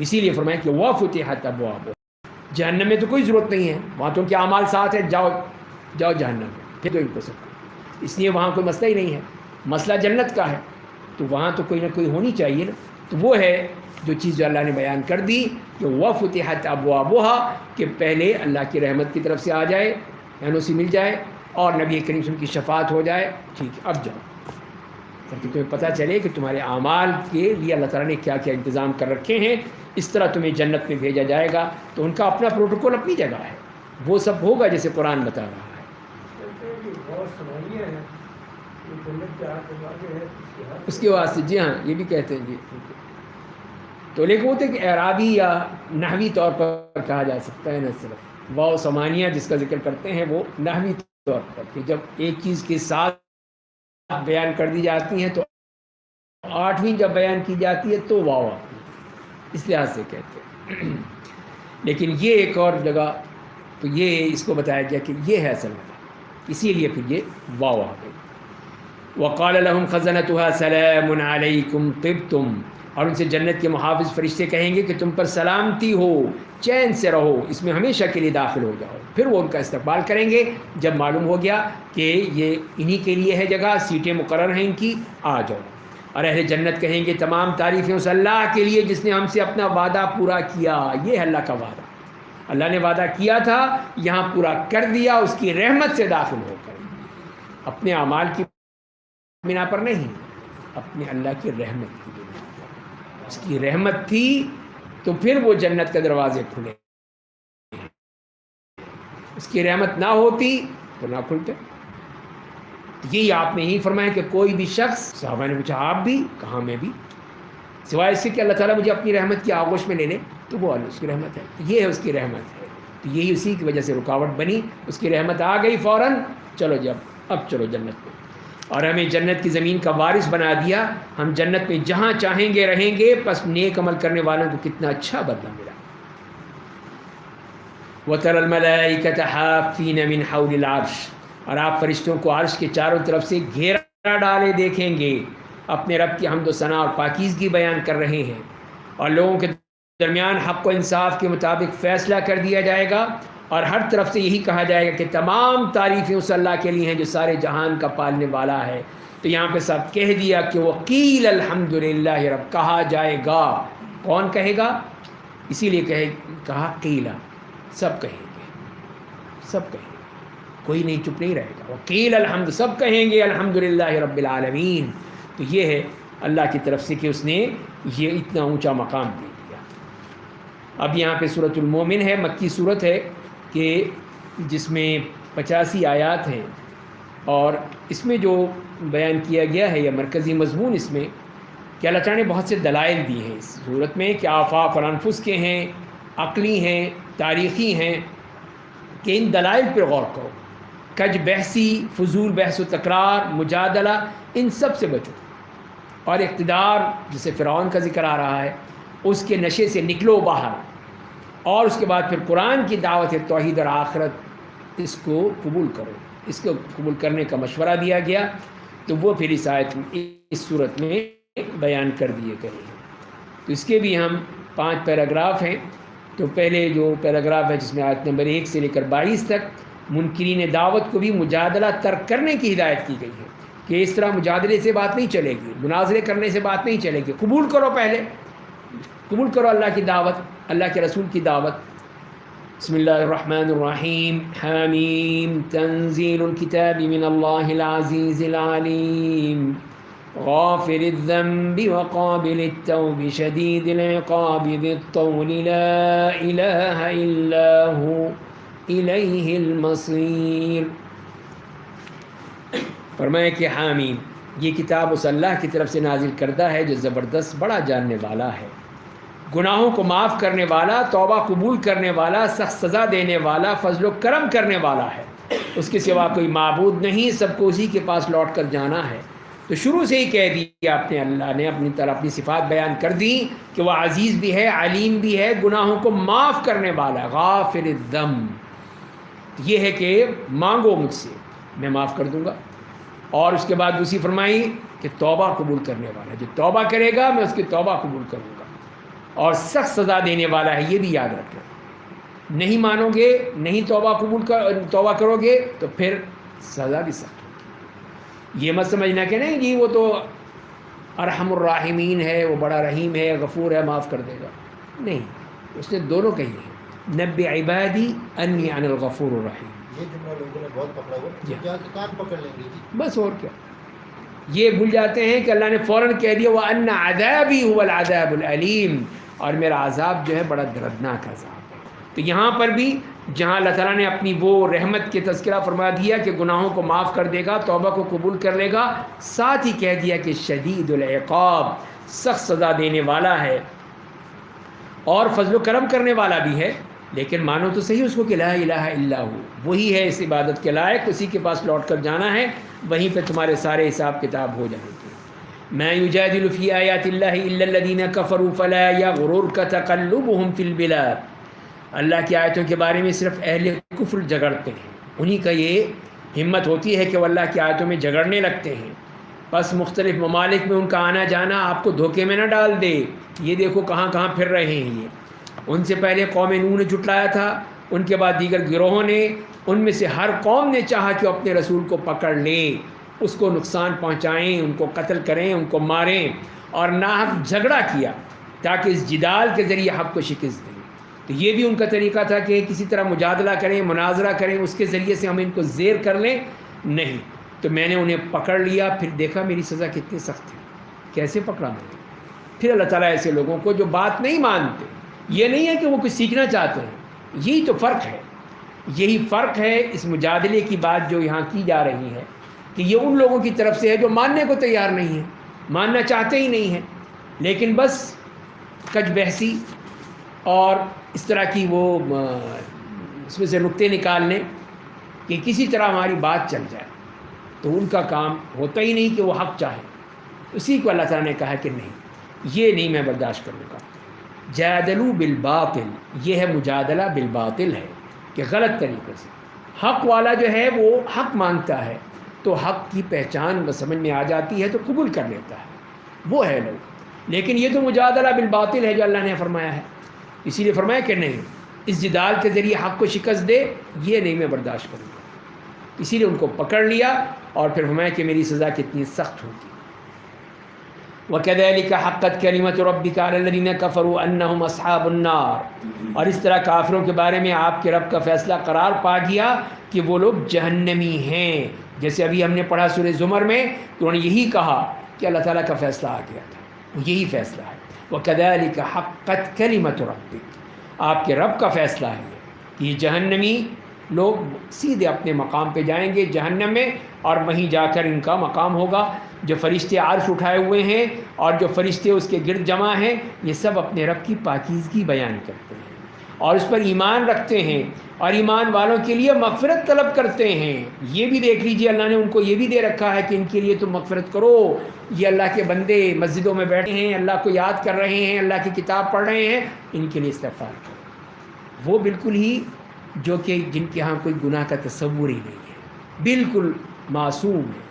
A: اسی لیے فرمایا کہ وفتحت ابوابها۔ جہنم میں تو کوئی ضرورت نہیں ہے، وہاں تو ان کے اعمال ساتھ ہے، جاؤ جاؤ جہنم میں، پھر تو ان کو سب کو، اس لیے وہاں کوئی مسئلہ ہی نہیں ہے، مسئلہ جنت کا ہے، تو وہاں تو کوئی نہ کوئی ہونی چاہیے نا۔ تو وہ ہے جو چیز جو اللہ نے بیان کر دی کہ وفتحت ابوابها، کہ پہلے اللہ کی رحمت کی طرف سے آ جائے، این او سی مل جائے اور نبی کریم صلی اللہ علیہ وسلم کی شفاعت ہو جائے، ٹھیک ہے اب جاؤ، تاکہ تمہیں پتہ چلے کہ تمہارے اعمال کے لیے اللہ تعالیٰ نے کیا کیا انتظام کر رکھے ہیں، اس طرح تمہیں جنت میں بھیجا جائے گا۔ تو ان کا اپنا پروٹوکول اپنی جگہ ہے، وہ سب ہوگا جیسے قرآن بتا رہا ہے۔ اس کے واسطے جی ہاں یہ بھی کہتے ہیں جی، تو لیکن وہ تو کہ اعرابی یا نحوی طور پر کہا جا سکتا ہے، نہ صرف واو ثمانیہ جس کا ذکر کرتے ہیں وہ نحوی طور پر، کہ جب ایک چیز کے ساتھ بیان کر دی جاتی ہیں تو آٹھویں جب بیان کی جاتی ہے تو واو آتی ہے، اس لحاظ سے کہتے ہیں۔ لیکن یہ ایک اور جگہ تو یہ اس کو بتایا گیا کہ یہ ہے اصل وجہ، اسی لیے پھر یہ واو آ گئی۔ وقال لهم خزنتها سلام علیکم طبتم، اور ان سے جنت کے محافظ فرشتے کہیں گے کہ تم پر سلامتی ہو، چین سے رہو، اس میں ہمیشہ کے لیے داخل ہو جاؤ۔ پھر وہ ان کا استقبال کریں گے جب معلوم ہو گیا کہ یہ انہی کے لیے ہے جگہ، سیٹیں مقرر ہیں ان کی، آ جاؤ۔ اور اہل جنت کہیں گے تمام تعریفیں اس اللہ کے لیے جس نے ہم سے اپنا وعدہ پورا کیا، یہ ہے اللہ کا وعدہ، اللہ نے وعدہ کیا تھا یہاں پورا کر دیا، اس کی رحمت سے داخل ہو کر، اپنے اعمال کی بنا پر نہیں، اپنے اللہ کی رحمت کی بنا پر۔ اس کی رحمت تھی تو پھر وہ جنت کے دروازے کھلے، اس کی رحمت نہ ہوتی تو نہ کھلتے۔ یہی آپ نے ہی فرمایا کہ کوئی بھی شخص، صحابہ نے پوچھا آپ بھی؟ کہا میں بھی، سوائے اس سے کہ اللہ تعالیٰ مجھے اپنی رحمت کی آغوش میں لے لے، تو وہ اس کی رحمت ہے، یہ ہے اس کی رحمت ہے۔ تو یہی اسی کی وجہ سے رکاوٹ بنی، اس کی رحمت آ گئی فوراً، چلو جی اب چلو جنت میں، اور ہمیں جنت کی زمین کا وارث بنا دیا، ہم جنت میں جہاں چاہیں گے رہیں گے، بس نیک عمل کرنے والوں کو کتنا اچھا بدلہ ملا۔ وَتَرَى الْمَلَائِكَةَ حَافِّينَ مِنْ حَوْلِ الْعَرْشِ، اور آپ فرشتوں کو عرش کے چاروں طرف سے گھیرا ڈالے دیکھیں گے، اپنے رب کی حمد و ثنا اور پاکیزگی بیان کر رہے ہیں، اور لوگوں کے درمیان حق و انصاف کے مطابق فیصلہ کر دیا جائے گا، اور ہر طرف سے یہی کہا جائے گا کہ تمام تعریفیں اس اللہ کے لیے ہیں جو سارے جہان کا پالنے والا ہے۔ تو یہاں پہ سب کہہ دیا کہ وقیل الحمدللہ رب، کہا جائے گا، کون کہے گا؟ اسی لیے کہا قیلا، سب کہیں گے، سب کہیں گے، کوئی نہیں، چپ نہیں رہے گا۔ وقیل الحمد، سب کہیں گے الحمدللہ رب العالمین۔ تو یہ ہے اللہ کی طرف سے کہ اس نے یہ اتنا اونچا مقام دے دیا۔ اب یہاں پہ سورۃ المومن ہے، مکی صورت ہے کہ جس میں 85 آیات ہیں، اور اس میں جو بیان کیا گیا ہے یا مرکزی مضمون اس میں کہ اللہ تعالیٰ نے بہت سے دلائل دی ہیں اس صورت میں، کہ آفاق اور انفس کے ہیں، عقلی ہیں، تاریخی ہیں، کہ ان دلائل پر غور کرو، کج بحثی، فضول بحث و تکرار، مجادلہ، ان سب سے بچو، اور اقتدار جسے فرعون کا ذکر آ رہا ہے اس کے نشے سے نکلو باہر، اور اس کے بعد پھر قرآن کی دعوت توحید اور آخرت، اس کو قبول کرو، اس کو قبول کرنے کا مشورہ دیا گیا، تو وہ پھر اس آیت اس صورت میں بیان کر دیے گئے ہیں۔ تو اس کے بھی ہم 5 پیراگراف ہیں۔ تو پہلے جو پیراگراف ہے جس میں آیت نمبر 1 سے لے کر 22 تک منکرین دعوت کو بھی مجادلہ ترک کرنے کی ہدایت کی گئی ہے، کہ اس طرح مجادلے سے بات نہیں چلے گی، مناظرے کرنے سے بات نہیں چلے گی، قبول کرو، پہلے قبول کرو اللہ کی دعوت، اللہ کے رسول کی دعوت۔ بسم اللہ الرحمن الرحیم، حامیم، تنزیل الکتاب من اللہ العزیز العلیم، غافر الذنب وقابل التوب شدید العقاب ذی الطول لا الہ الا ہو الیہ المصیر۔ فرمایا کہ حامیم، یہ کتاب اس اللہ کی طرف سے نازل کردہ ہے جو زبردست بڑا جاننے والا ہے، گناہوں کو معاف کرنے والا، توبہ قبول کرنے والا، سخت سزا دینے والا، فضل و کرم کرنے والا ہے، اس کے سوا کوئی معبود نہیں، سب کو اسی کے پاس لوٹ کر جانا ہے۔ تو شروع سے ہی کہہ دیا اپنے اللہ نے، اپنی طرح اپنی صفات بیان کر دی کہ وہ عزیز بھی ہے، علیم بھی ہے، گناہوں کو معاف کرنے والا، غافر الذنب، یہ ہے کہ مانگو مجھ سے میں معاف کر دوں گا، اور اس کے بعد دوسری فرمائی کہ توبہ قبول کرنے والا، جو توبہ کرے گا میں اس کی توبہ قبول کروں گا، اور سخت سزا دینے والا ہے، یہ بھی یاد رکھنا، نہیں مانو گے، نہیں توبہ کرو گے تو پھر سزا بھی سخت ہوگی۔ یہ مت سمجھنا کہ نہیں جی وہ تو ارحم الراحمین ہے، وہ بڑا رحیم ہے، غفور ہے، معاف کر دے گا، نہیں، اس نے دونوں کہی ہے، نبی عبادی انی انا الغفور الرحیم۔
C: یہ جملہ لوگوں نے بہت پکڑا ہوا، جا کے کان پکڑ لیں گے جی،
A: بس اور کیا، یہ بھول جاتے ہیں کہ اللہ نے فوراً کہہ دیا وَأَنَّ عَذَابِي هُوَ الْعَذَابُ الْأَلِيمُ، اور میرا عذاب جو ہے بڑا دردناک عذاب ہے۔ تو یہاں پر بھی جہاں اللہ تعالیٰ نے اپنی وہ رحمت کے تذکرہ فرما دیا کہ گناہوں کو معاف کر دے گا، توبہ کو قبول کر لے گا، ساتھ ہی کہہ دیا کہ شدید العقاب، سخت سزا دینے والا ہے، اور فضل و کرم کرنے والا بھی ہے، لیکن مانو تو صحیح اس کو کہ لا الہ الا ہو، وہی ہے اس عبادت کے لائق، اسی کے پاس لوٹ کر جانا ہے، وہیں پہ تمہارے سارے حساب کتاب ہو جائیں گے۔ ما یجادل فی آیات اللہ الا الذین کفروا فلا یغررک تقلبهم فی البلاد، اللہ کی آیتوں کے بارے میں صرف اہل کفر جھگڑتے ہیں، انہی کا یہ ہمت ہوتی ہے کہ وہ اللہ کی آیتوں میں جھگڑنے لگتے ہیں، بس مختلف ممالک میں ان کا آنا جانا آپ کو دھوکے میں نہ ڈال دے، یہ دیکھو کہاں کہاں پھر رہے ہیں یہ، ان سے پہلے قوم نوح نے جھٹلایا تھا، ان کے بعد دیگر گروہوں نے، ان میں سے ہر قوم نے چاہا کہ اپنے رسول کو پکڑ لیں، اس کو نقصان پہنچائیں، ان کو قتل کریں، ان کو ماریں، اور ناحق جھگڑا کیا تاکہ اس جدال کے ذریعے حق کو شکست دیں۔ تو یہ بھی ان کا طریقہ تھا کہ کسی طرح مجادلہ کریں، مناظرہ کریں، اس کے ذریعے سے ہم ان کو زیر کر لیں، نہیں۔ تو میں نے انہیں پکڑ لیا، پھر دیکھا میری سزا کتنی سخت ہے، کیسے پکڑا میں نے۔ پھر اللہ تعالیٰ ایسے لوگوں کو جو بات نہیں مانتے، یہ نہیں ہے کہ وہ کچھ سیکھنا چاہتے ہیں، یہی تو فرق ہے، یہی فرق ہے اس مجادلے کی بات جو یہاں کی جا رہی ہے، کہ یہ ان لوگوں کی طرف سے ہے جو ماننے کو تیار نہیں ہے، ماننا چاہتے ہی نہیں ہیں، لیکن بس کج بحثی اور اس طرح کی وہ اس میں سے نقطے نکالنے کہ کسی طرح ہماری بات چل جائے، تو ان کا کام ہوتا ہی نہیں کہ وہ حق چاہے۔ اسی کو اللہ تعالیٰ نے کہا کہ نہیں، یہ نہیں میں برداشت کروں گا۔ جادلوا بالباطل، یہ ہے مجادلہ بالباطل ہے کہ غلط طریقے سے۔ حق والا جو ہے وہ حق مانگتا ہے تو حق کی پہچان وہ سمجھ میں آ جاتی ہے تو قبول کر لیتا ہے، وہ ہے لوگ۔ لیکن یہ تو مجادلہ بالباطل ہے جو اللہ نے فرمایا ہے، اسی لیے فرمایا کہ نہیں، اس جدال کے ذریعے حق کو شکست دے، یہ نہیں میں برداشت کروں گا۔ اسی لیے ان کو پکڑ لیا اور پھر فرمایا کہ میری سزا کتنی سخت ہوگی۔ وَكَذَلِكَ حَقَّتْ كَلِمَةُ رَبِّكَ عَلَى الَّذِينَ كَفَرُوا أَنَّهُمْ أَصْحَابُ النَّارِ، اور اس طرح کافروں کے بارے میں آپ کے رب کا فیصلہ قرار پا گیا کہ وہ لوگ جہنمی ہیں۔ جیسے ابھی ہم نے پڑھا سورہ زمر میں، تو انہوں نے یہی کہا کہ اللہ تعالیٰ کا فیصلہ آ گیا تھا، وہ یہی فیصلہ ہے۔ وَكَذَلِكَ حَقَّتْ كَلِمَةُ رَبِّكَ، آپ کے رب کا فیصلہ ہے کہ یہ جہنمی لوگ سیدھے اپنے مقام پہ جائیں گے جہنم میں، اور وہیں جا کر ان کا مقام ہوگا۔ جو فرشتے عرش اٹھائے ہوئے ہیں اور جو فرشتے اس کے گرد جمع ہیں، یہ سب اپنے رب کی پاکیزگی بیان کرتے ہیں اور اس پر ایمان رکھتے ہیں، اور ایمان والوں کے لیے مغفرت طلب کرتے ہیں۔ یہ بھی دیکھ لیجئے، اللہ نے ان کو یہ بھی دے رکھا ہے کہ ان کے لیے تم مغفرت کرو۔ یہ اللہ کے بندے مسجدوں میں بیٹھے ہیں، اللہ کو یاد کر رہے ہیں، اللہ کی کتاب پڑھ رہے ہیں، ان کے لیے استغفار کرو۔ وہ بالکل ہی جو کہ جن کے ہاں کوئی گناہ کا تصور ہی نہیں ہے، بالکل معصوم ہے،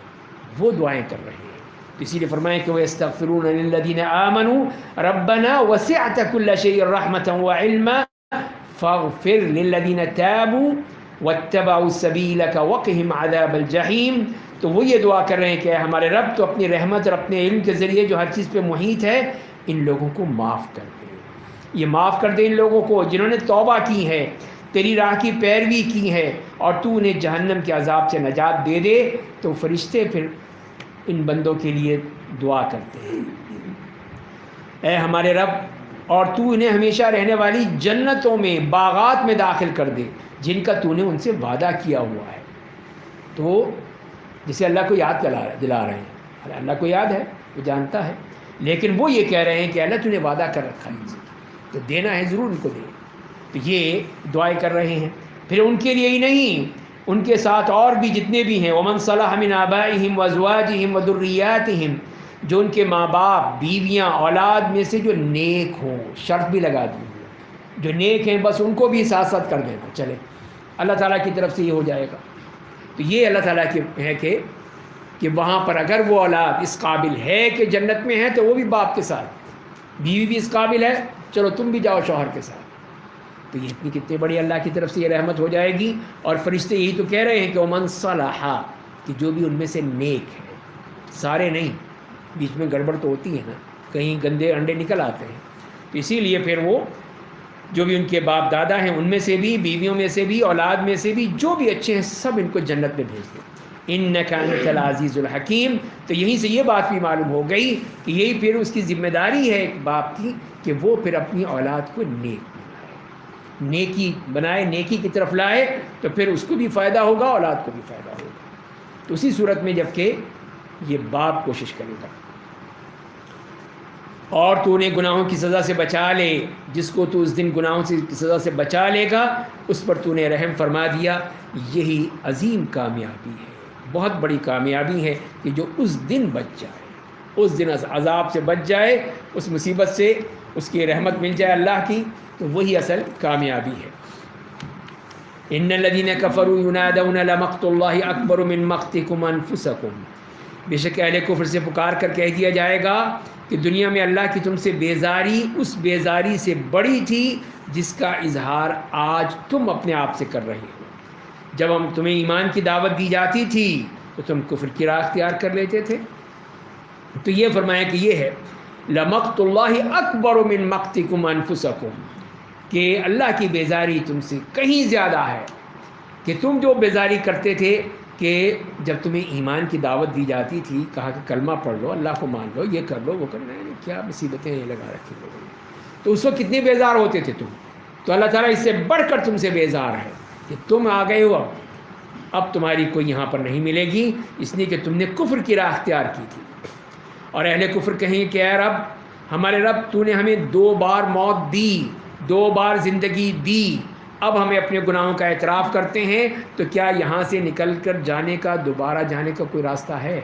A: وہ دعائیں کر رہے ہیں۔ اسی لیے فرمایا کہ وَيَسْتَغْفِرُونَ لِلَّذِينَ آمَنُوا رَبَّنَا وَسِعْتَ كُلَّ شَيْءٍ رَحْمَةً وَعِلْمًا فَاغْفِرْ لِلَّذِينَ تَابُوا وَاتَّبَعُوا سَبِيلَكَ وَقِهِمْ عَذَابَ الْجَحِيمِ۔ تو وہ یہ دعا کر رہے ہیں کہ اے ہمارے رب، تو اپنی رحمت اور اپنے علم کے ذریعے جو ہر چیز پہ محیط ہے، ان لوگوں کو معاف کر دے، یہ معاف کر دے ان لوگوں کو جنہوں نے توبہ کی ہے، تیری راہ کی پیروی کی ہے، اور تو انہیں جہنم کے عذاب سے نجات دے دے۔ تو فرشتے پھر ان بندوں کے لیے دعا کرتے ہیں، اے ہمارے رب، اور تو انہیں ہمیشہ رہنے والی جنتوں میں، باغات میں داخل کر دے جن کا تو نے ان سے وعدہ کیا ہوا ہے۔ تو جسے اللہ کو یاد دلا رہے ہیں، اللہ کو یاد ہے، وہ جانتا ہے، لیکن وہ یہ کہہ رہے ہیں کہ اللہ تو نے وعدہ کر رکھا ہے ان سے، تو دینا ہے، ضرور ان کو دے۔ تو یہ دعائیں کر رہے ہیں۔ پھر ان کے لیے ہی نہیں، ان کے ساتھ اور بھی جتنے بھی ہیں، وَمَنْ صَلَحَ مِنْ آبَائِهِمْ وَأَزْوَاجِهِمْ وَذُرِّيَّاتِهِمْ، جو ان کے ماں باپ، بیویاں، اولاد میں سے جو نیک ہوں، شرط بھی لگا دی ہے، جو نیک ہیں بس ان کو بھی ساتھ ساتھ کر دینا، چلے اللہ تعالیٰ کی طرف سے یہ ہو جائے گا۔ تو یہ اللہ تعالیٰ کی ہے کہ وہاں پر اگر وہ اولاد اس قابل ہے کہ جنت میں ہے، تو وہ بھی باپ کے ساتھ، بیوی بھی اس قابل ہے، چلو تم بھی جاؤ شوہر کے ساتھ۔ تو یہ اتنی کتنی بڑی اللہ کی طرف سے یہ رحمت ہو جائے گی۔ اور فرشتے یہی تو کہہ رہے ہیں کہ وَمَنْ صَلَحَ، کہ جو بھی ان میں سے نیک ہے، سارے نہیں، بیچ میں گڑبڑ تو ہوتی ہے نا، کہیں گندے انڈے نکل آتے ہیں، تو اسی لیے پھر وہ جو بھی ان کے باپ دادا ہیں، ان میں سے بھی، بیویوں میں سے بھی، اولاد میں سے بھی جو بھی اچھے ہیں، سب ان کو جنت میں بھیج دیں۔ اِنَّكَ أَنْتَ الْعَزِيزُ الْحَكِيمُ۔ تو یہیں سے یہ بات بھی معلوم ہو گئی کہ یہی پھر اس کی ذمہ داری ہے ایک باپ کی کہ وہ پھر اپنی اولاد کو نیکی بنائے، نیکی کی طرف لائے، تو پھر اس کو بھی فائدہ ہوگا، اولاد کو بھی فائدہ ہوگا۔ تو اسی صورت میں جب کہ یہ باپ کوشش کرے گا، اور تو انہیں گناہوں کی سزا سے بچا لے، جس کو تو اس دن گناہوں کی سزا سے بچا لے گا، اس پر تو نے رحم فرما دیا۔ یہی عظیم کامیابی ہے، بہت بڑی کامیابی ہے کہ جو اس دن بچ جائے، اس دن عذاب سے بچ جائے، اس مصیبت سے اس کی رحمت مل جائے اللہ کی، تو وہی اصل کامیابی ہے۔ ان الذين كفروا ينادون لمقت الله اکبر من مقتكم انفسكم، بے شک اہل کفر سے پکار کر کہہ دیا جائے گا کہ دنیا میں اللہ کی تم سے بیزاری اس بیزاری سے بڑی تھی جس کا اظہار آج تم اپنے آپ سے کر رہے ہو۔ جب ہم تمہیں ایمان کی دعوت دی جاتی تھی تو تم کفر کی راہ اختیار کر لیتے تھے۔ تو یہ فرمایا کہ یہ ہے لمقت اللہ اکبر من مقتکم انفسکم، کہ اللہ کی بیزاری تم سے کہیں زیادہ ہے، کہ تم جو بیزاری کرتے تھے کہ جب تمہیں ایمان کی دعوت دی جاتی تھی، کہا کہ کلمہ پڑھ لو، اللہ کو مان لو، یہ کر لو، وہ کر لو، نہیں کیا مصیبتیں یہ لگا رکھی لوگوں نے، تو اس وقت کتنے بیزار ہوتے تھے تم. تو اللہ تعالیٰ اس سے بڑھ کر تم سے بیزار ہے کہ تم آ گئے ہو، اب تمہاری کوئی یہاں پر نہیں ملے گی، اس لیے کہ تم نے کفر کی راہ اختیار کی تھی. اور اہل کفر کہیں کہ اے رب، ہمارے رب، تو نے ہمیں 2 بار موت دی، 2 بار زندگی دی، اب ہمیں اپنے گناہوں کا اعتراف کرتے ہیں، تو کیا یہاں سے نکل کر جانے کا، دوبارہ جانے کا کوئی راستہ ہے؟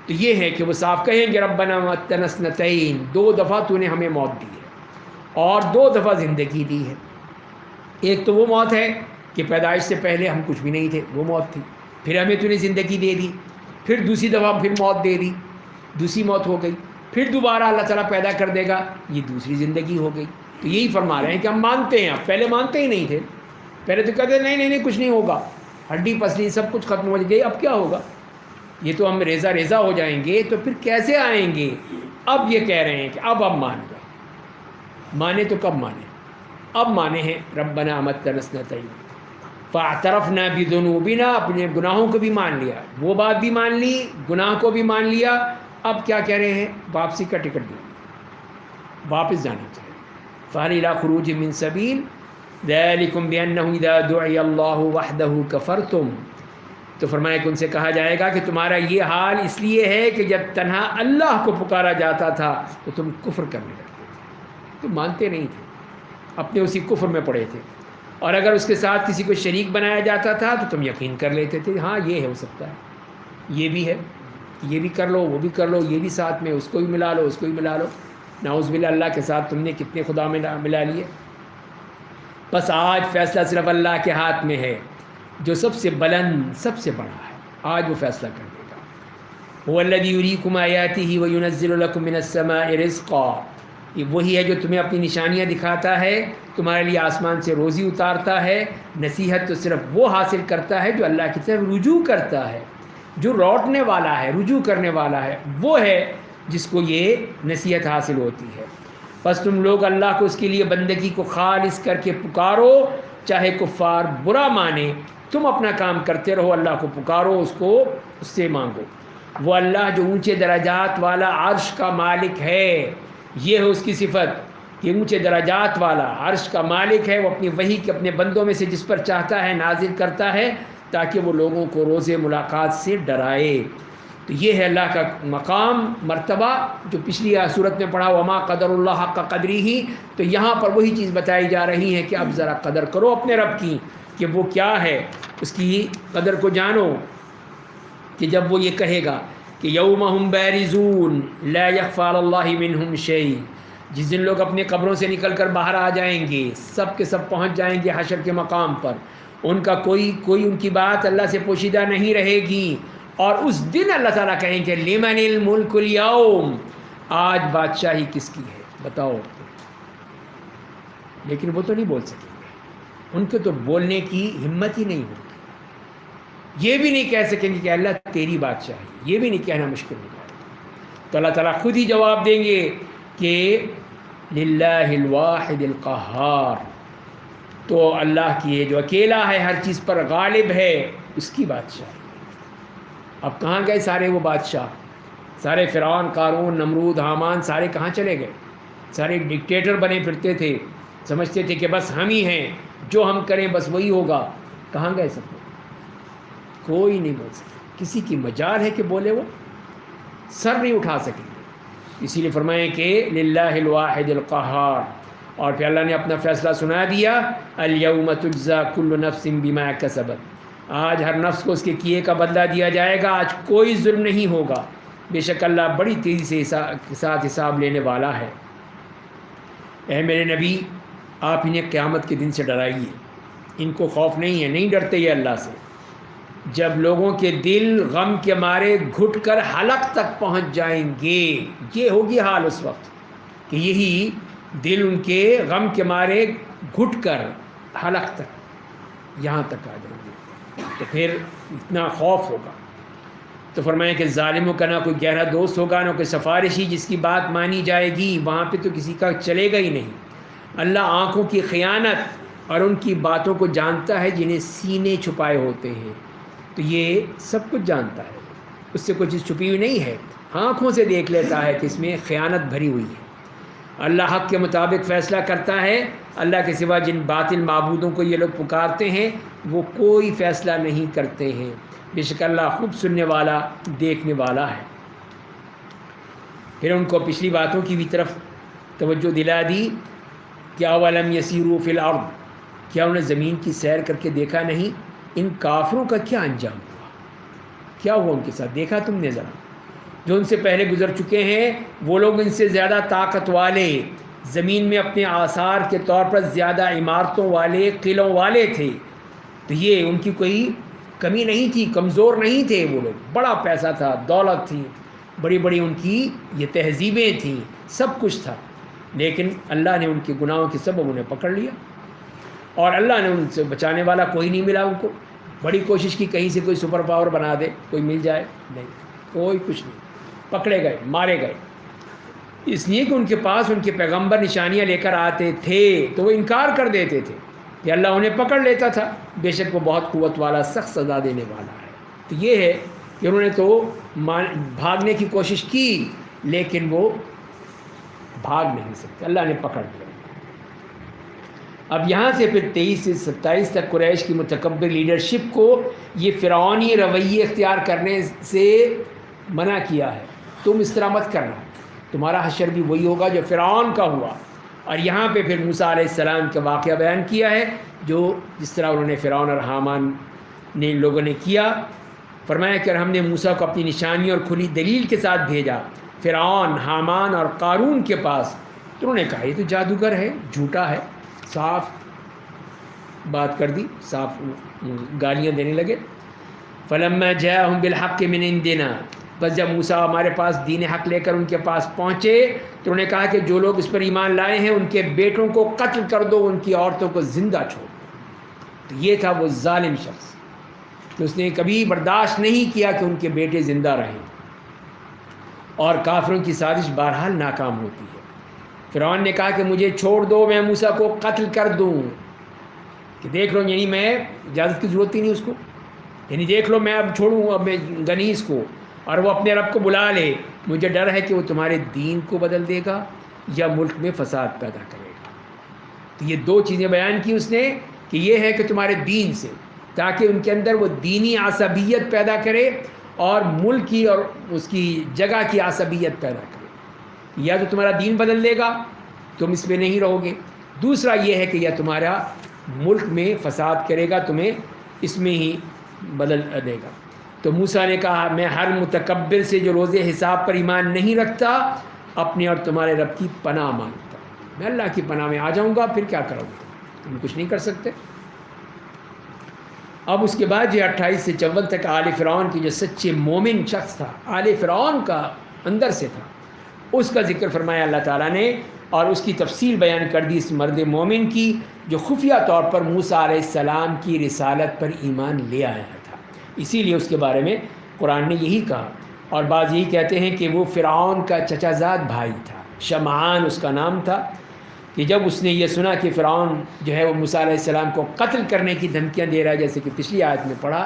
A: تو یہ ہے کہ وہ صاف کہیں گے ربنا متنا اثنتین، 2 دفعہ تو نے ہمیں موت دی ہے اور 2 دفعہ زندگی دی ہے. ایک تو وہ موت ہے کہ پیدائش سے پہلے ہم کچھ بھی نہیں تھے، وہ موت تھی، پھر ہمیں تو نے زندگی دے دی، پھر دوسری دفعہ پھر موت دے دی، دوسری موت ہو گئی، پھر دوبارہ اللہ تعالیٰ پیدا کر دے گا، یہ دوسری زندگی ہو گئی. تو یہی فرما رہے ہیں کہ ہم مانتے ہیں، اب پہلے مانتے ہی نہیں تھے، پہلے تو کہتے نہیں نہیں نہیں کچھ نہیں ہوگا، ہڈی پسلی سب کچھ ختم ہو جائے گی، اب کیا ہوگا، یہ تو ہم ریزہ ریزہ ہو جائیں گے، تو پھر کیسے آئیں گے؟ اب یہ کہہ رہے ہیں کہ اب مان گئے. مانے تو کب مانے؟ اب مانے ہیں ربنا متنا اثنتین فاعترفنا بذنوبنا، اپنے گناہوں کو بھی مان لیا، وہ بات بھی مان لی، گناہ کو بھی مان لیا. اب کیا کہہ رہے ہیں؟ واپسی کا ٹکٹ دیں، واپس جانا چاہیے. فہل الی خروج من سبیل ذلکم بانہ اذا دعی اللہ وحدہ کفرتم. تو فرمایا کہ ان سے کہا جائے گا کہ تمہارا یہ حال اس لیے ہے کہ جب تنہا اللہ کو پکارا جاتا تھا تو تم کفر کرنے لگتے تھے، تم مانتے نہیں تھے، اپنے اسی کفر میں پڑے تھے. اور اگر اس کے ساتھ کسی کو شریک بنایا جاتا تھا تو تم یقین کر لیتے تھے، ہاں یہ ہو سکتا ہے، یہ بھی ہے، یہ بھی کر لو، وہ بھی کر لو، یہ بھی ساتھ میں، اس کو بھی ملا لو، اس کو بھی ملا لو. نعوذ باللہ، اللہ کے ساتھ تم نے کتنے خدا میں ملا لیے. بس آج فیصلہ صرف اللہ کے ہاتھ میں ہے، جو سب سے بلند، سب سے بڑا ہے، آج وہ فیصلہ کر دے گا. هو الذی یریکم آیاتہ وینزل لکم من السماء رزقا، یہ وہی ہے جو تمہیں اپنی نشانیاں دکھاتا ہے، تمہارے لیے آسمان سے روزی اتارتا ہے. نصیحت تو صرف وہ حاصل کرتا ہے جو اللہ کی طرف رجوع کرتا ہے، جو لوٹنے والا ہے، رجوع کرنے والا ہے، وہ ہے جس کو یہ نصیحت حاصل ہوتی ہے. بس تم لوگ اللہ کو اس کے لیے بندگی کو خالص کر کے پکارو، چاہے کفار برا مانے، تم اپنا کام کرتے رہو، اللہ کو پکارو، اس کو اس سے مانگو. وہ اللہ جو اونچے درجات والا عرش کا مالک ہے، یہ ہے اس کی صفت کہ اونچے درجات والا عرش کا مالک ہے. وہ اپنی وحی کے اپنے بندوں میں سے جس پر چاہتا ہے نازل کرتا ہے تاکہ وہ لوگوں کو روز ملاقات سے ڈرائے. تو یہ ہے اللہ کا مقام، مرتبہ، جو پچھلی صورت میں پڑھا وما قدر اللہ حق قدرہ. تو یہاں پر وہی چیز بتائی جا رہی ہے کہ اب ذرا قدر کرو اپنے رب کی کہ وہ کیا ہے، اس کی قدر کو جانو کہ جب وہ یہ کہے گا کہ یوم ہم بارزون لا یخفی علی اللہ منہم شیء، جس دن لوگ اپنے قبروں سے نکل کر باہر آ جائیں گے، سب کے سب پہنچ جائیں گے حشر کے مقام پر، ان کا کوئی ان کی بات اللہ سے پوشیدہ نہیں رہے گی. اور اس دن اللہ تعالیٰ کہیں کہ لمن الملک اليوم، آج بادشاہی کس کی ہے بتاؤ. لیکن وہ تو نہیں بول سکیں گے، ان کو تو بولنے کی ہمت ہی نہیں ہوگی، یہ بھی نہیں کہہ سکیں گے کہ اللہ تیری بادشاہی، یہ بھی نہیں کہنا مشکل ہو جائے گا. تو اللہ تعالیٰ خود ہی جواب دیں گے کہ للہ الواحد القہار، تو اللہ کی ہے جو اکیلا ہے، ہر چیز پر غالب ہے، اس کی بادشاہی. اب کہاں گئے سارے وہ بادشاہ، سارے فرعون، قارون، نمرود، حامان، سارے کہاں چلے گئے؟ سارے ڈکٹیٹر بنے پھرتے تھے، سمجھتے تھے کہ بس ہم ہی ہیں، جو ہم کریں بس وہی ہوگا. کہاں گئے سب لوگ؟ کوئی نہیں بول سکتا، کسی کی مجال ہے کہ بولے، وہ سر نہیں اٹھا سکیں گے. اسی لیے فرمائیں کہ للہ الواحد القہار. اور پھر اللہ نے اپنا فیصلہ سنا دیا، الیوم تجزا کل نفس بما کسبت، آج ہر نفس کو اس کے کیے کا بدلہ دیا جائے گا، آج کوئی ظلم نہیں ہوگا. بے شک اللہ بڑی تیزی سے کے ساتھ حساب لینے والا ہے. اے میرے نبی، آپ انہیں قیامت کے دن سے ڈرائیے، ان کو خوف نہیں ہے، نہیں ڈرتے یہ اللہ سے. جب لوگوں کے دل غم کے مارے گھٹ کر حلق تک پہنچ جائیں گے، یہ ہوگی حال اس وقت کہ یہی دل ان کے غم کے مارے گھٹ کر حلق تک، یہاں تک آ جائیں گے، تو پھر اتنا خوف ہوگا. تو فرمائیں کہ ظالموں کا نہ کوئی گہرا دوست ہوگا، نہ کوئی سفارشی جس کی بات مانی جائے گی، وہاں پہ تو کسی کا چلے گا ہی نہیں. اللہ آنکھوں کی خیانت اور ان کی باتوں کو جانتا ہے جنہیں سینے چھپائے ہوتے ہیں. تو یہ سب کچھ جانتا ہے، اس سے کوئی چیز چھپی ہوئی نہیں ہے. آنکھوں سے دیکھ لیتا ہے کہ اس میں خیانت بھری ہوئی ہے. اللہ حق کے مطابق فیصلہ کرتا ہے. اللہ کے سوا جن باطل معبودوں کو یہ لوگ پکارتے ہیں وہ کوئی فیصلہ نہیں کرتے ہیں. بے شک اللہ خوب سننے والا دیکھنے والا ہے. پھر ان کو پچھلی باتوں کی بھی طرف توجہ دلا دی کہ اولم یسیروا فی الارض، کیا انہیں زمین کی سیر کر کے دیکھا نہیں؟ ان کافروں کا کیا انجام ہوا، کیا ہوا ان کے ساتھ، دیکھا تم نے ذرا؟ جو ان سے پہلے گزر چکے ہیں وہ لوگ ان سے زیادہ طاقت والے، زمین میں اپنے آثار کے طور پر زیادہ عمارتوں والے، قلعوں والے تھے. تو یہ ان کی کوئی کمی نہیں تھی، کمزور نہیں تھے وہ لوگ. بڑا پیسہ تھا، دولت تھی، بڑی بڑی ان کی یہ تہذیبیں تھیں، سب کچھ تھا. لیکن اللہ نے ان کے گناہوں کے سبب انہیں پکڑ لیا، اور اللہ نے ان سے بچانے والا کوئی نہیں ملا ان کو. بڑی کوشش کی کہیں سے کوئی سپر پاور بنا دے، کوئی مل جائے، نہیں، کوئی کچھ نہیں. پکڑے گئے، مارے گئے. اس لیے کہ ان کے پاس ان کے پیغمبر نشانیاں لے کر آتے تھے تو وہ انکار کر دیتے تھے کہ اللہ انہیں پکڑ لیتا تھا. بے شک وہ بہت قوت والا، سخت سزا دینے والا ہے. تو یہ ہے کہ انہوں نے تو بھاگنے کی کوشش کی لیکن وہ بھاگ نہیں سکتے، اللہ نے پکڑ لیا. اب یہاں سے پھر 23 سے 27 تک قریش کی متکبر لیڈرشپ کو یہ فرعونی رویے اختیار کرنے سے منع کیا ہے. تم اس طرح مت کرنا، تمہارا حشر بھی وہی ہوگا جو فرعون کا ہوا. اور یہاں پہ پھر موسیٰ علیہ السلام کا واقعہ بیان کیا ہے، جو جس طرح انہوں نے فرعون اور حامان نے لوگوں نے کیا. فرمایا کہ ہم نے موسیٰ کو اپنی نشانی اور کھلی دلیل کے ساتھ بھیجا فرعون، حامان اور قارون کے پاس. تو انہوں نے کہا یہ تو جادوگر ہے، جھوٹا ہے. صاف بات کر دی، صاف گالیاں دینے لگے. فلما جاءهم بالحق من عندنا، بس جب موسیٰ ہمارے پاس دین حق لے کر ان کے پاس پہنچے تو انہوں نے کہا کہ جو لوگ اس پر ایمان لائے ہیں ان کے بیٹوں کو قتل کر دو، ان کی عورتوں کو زندہ چھوڑ دو. تو یہ تھا وہ ظالم شخص کہ اس نے کبھی برداشت نہیں کیا کہ ان کے بیٹے زندہ رہیں. اور کافروں کی سازش بہرحال ناکام ہوتی ہے. فرعون نے کہا کہ مجھے چھوڑ دو، میں موسیٰ کو قتل کر دوں. کہ دیکھ لو، یعنی میں اجازت کی ضرورت ہی نہیں اس کو، یعنی دیکھ لو میں اب چھوڑوں اب میں گنیس کو، اور وہ اپنے رب کو بلا لے. مجھے ڈر ہے کہ وہ تمہارے دین کو بدل دے گا یا ملک میں فساد پیدا کرے گا. تو یہ دو چیزیں بیان کی اس نے کہ یہ ہے کہ تمہارے دین سے، تاکہ ان کے اندر وہ دینی عصبیت پیدا کرے اور ملک کی اور اس کی جگہ کی عصبیت پیدا کرے. یا تو تمہارا دین بدل دے گا، تم اس میں نہیں رہو گے. دوسرا یہ ہے کہ یا تمہارا ملک میں فساد کرے گا، تمہیں اس میں ہی بدل دے گا. تو موسیٰ نے کہا میں ہر متکبر سے جو روز حساب پر ایمان نہیں رکھتا اپنے اور تمہارے رب کی پناہ مانگتا. میں اللہ کی پناہ میں آ جاؤں گا، پھر کیا کرو گے، تم کچھ نہیں کر سکتے. اب اس کے بعد یہ 28 سے 54 تک آل فرعون کی جو سچے مومن شخص تھا، آل فرعون کا اندر سے تھا، اس کا ذکر فرمایا اللہ تعالیٰ نے، اور اس کی تفصیل بیان کر دی اس مرد مومن کی جو خفیہ طور پر موسیٰ علیہ السلام کی رسالت پر ایمان لے آیا تھا. اسی لیے اس کے بارے میں قرآن نے یہی کہا. اور بعض یہی کہتے ہیں کہ وہ فرعون کا چچا زاد بھائی تھا، شمعان اس کا نام تھا. کہ جب اس نے یہ سنا کہ فرعون جو ہے وہ موسیٰ علیہ السلام کو قتل کرنے کی دھمکیاں دے رہا ہے، جیسے کہ پچھلی آیت میں پڑھا،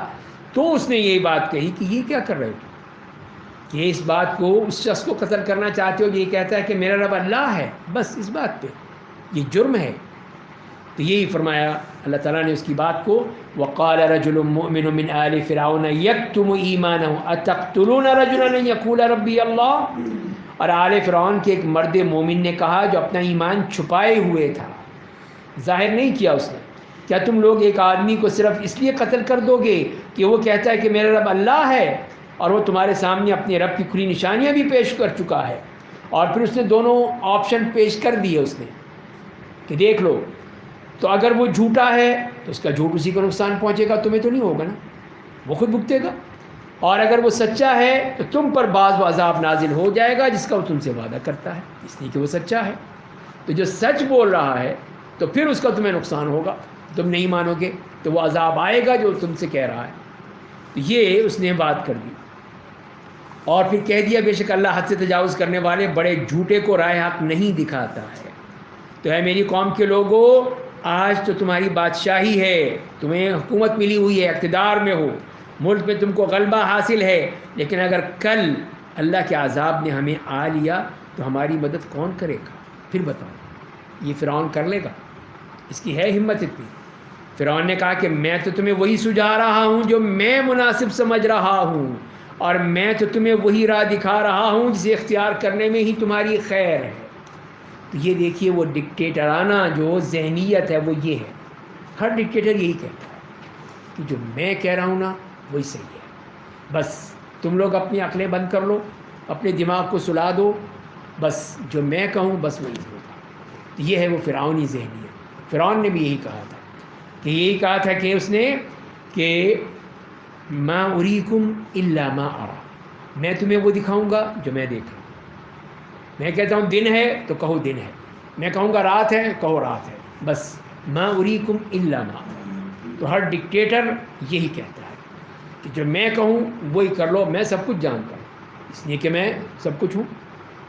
A: تو اس نے یہی بات کہی کہ یہ کیا کر رہے ہو کہ اس بات کو، اس شخص کو قتل کرنا چاہتے ہو. یہ کہتا ہے کہ میرا رب اللہ ہے، بس اس بات پہ یہ جرم ہے. تو یہی فرمایا اللہ تعالیٰ نے اس کی بات کو، وقال رجل مؤمن من آل فرعون یکتم ایمانہ اتقتلون رجلا ان یقول ربی اللہ. اور آل فرعون کے ایک مرد مومن نے کہا جو اپنا ایمان چھپائے ہوئے تھا، ظاہر نہیں کیا اس نے، کیا تم لوگ ایک آدمی کو صرف اس لیے قتل کر دو گے کہ وہ کہتا ہے کہ میرا رب اللہ ہے، اور وہ تمہارے سامنے اپنے رب کی کھلی نشانیاں بھی پیش کر چکا ہے. اور پھر اس نے دونوں آپشن پیش کر دیے اس نے کہ دیکھ لو، تو اگر وہ جھوٹا ہے تو اس کا جھوٹ اسی کو نقصان پہنچے گا، تمہیں تو نہیں ہوگا نا، وہ خود بھگتے گا. اور اگر وہ سچا ہے تو تم پر بعض عذاب نازل ہو جائے گا جس کا وہ تم سے وعدہ کرتا ہے، اس لیے کہ وہ سچا ہے. تو جو سچ بول رہا ہے تو پھر اس کا تمہیں نقصان ہوگا، تم نہیں مانو گے تو وہ عذاب آئے گا جو تم سے کہہ رہا ہے. تو یہ اس نے بات کر دی. اور پھر کہہ دیا بے شک اللہ حد سے تجاوز کرنے والے بڑے جھوٹے کو راہ حق نہیں دکھاتا ہے. تو اے میری قوم کے لوگوں، آج تو تمہاری بادشاہی ہے، تمہیں حکومت ملی ہوئی ہے، اقتدار میں ہو، ملک میں تم کو غلبہ حاصل ہے، لیکن اگر کل اللہ کے عذاب نے ہمیں آ لیا تو ہماری مدد کون کرے گا؟ پھر بتاؤ، یہ فرعون کر لے گا؟ اس کی ہے ہمت اتنی؟ فرعون نے کہا کہ میں تو تمہیں وہی سجھا رہا ہوں جو میں مناسب سمجھ رہا ہوں، اور میں تو تمہیں وہی راہ دکھا رہا ہوں جسے اختیار کرنے میں ہی تمہاری خیر ہے۔ تو یہ دیکھیے وہ ڈکٹیٹرانہ جو ذہنیت ہے وہ یہ ہے، ہر ڈکٹیٹر یہی کہتا ہے کہ جو میں کہہ رہا ہوں نا وہی صحیح ہے، بس تم لوگ اپنی عقلیں بند کر لو، اپنے دماغ کو سلا دو، بس جو میں کہوں بس وہی ہوگا۔ یہ ہے وہ فرعونی ذہنیت۔ فرعون نے بھی یہی کہا تھا کہ اس نے کہ ما اریکم الا ما ارا، میں تمہیں وہ دکھاؤں گا جو میں دیکھ رہا ہوں۔ میں کہتا ہوں دن ہے تو کہو دن ہے، میں کہوں گا رات ہے کہو رات ہے، بس ما اریکم الا ما ارا۔ تو ہر ڈکٹیٹر یہی کہتا ہے کہ جو میں کہوں وہی کر لو، میں سب کچھ جانتا ہوں، اس لیے کہ میں سب کچھ ہوں،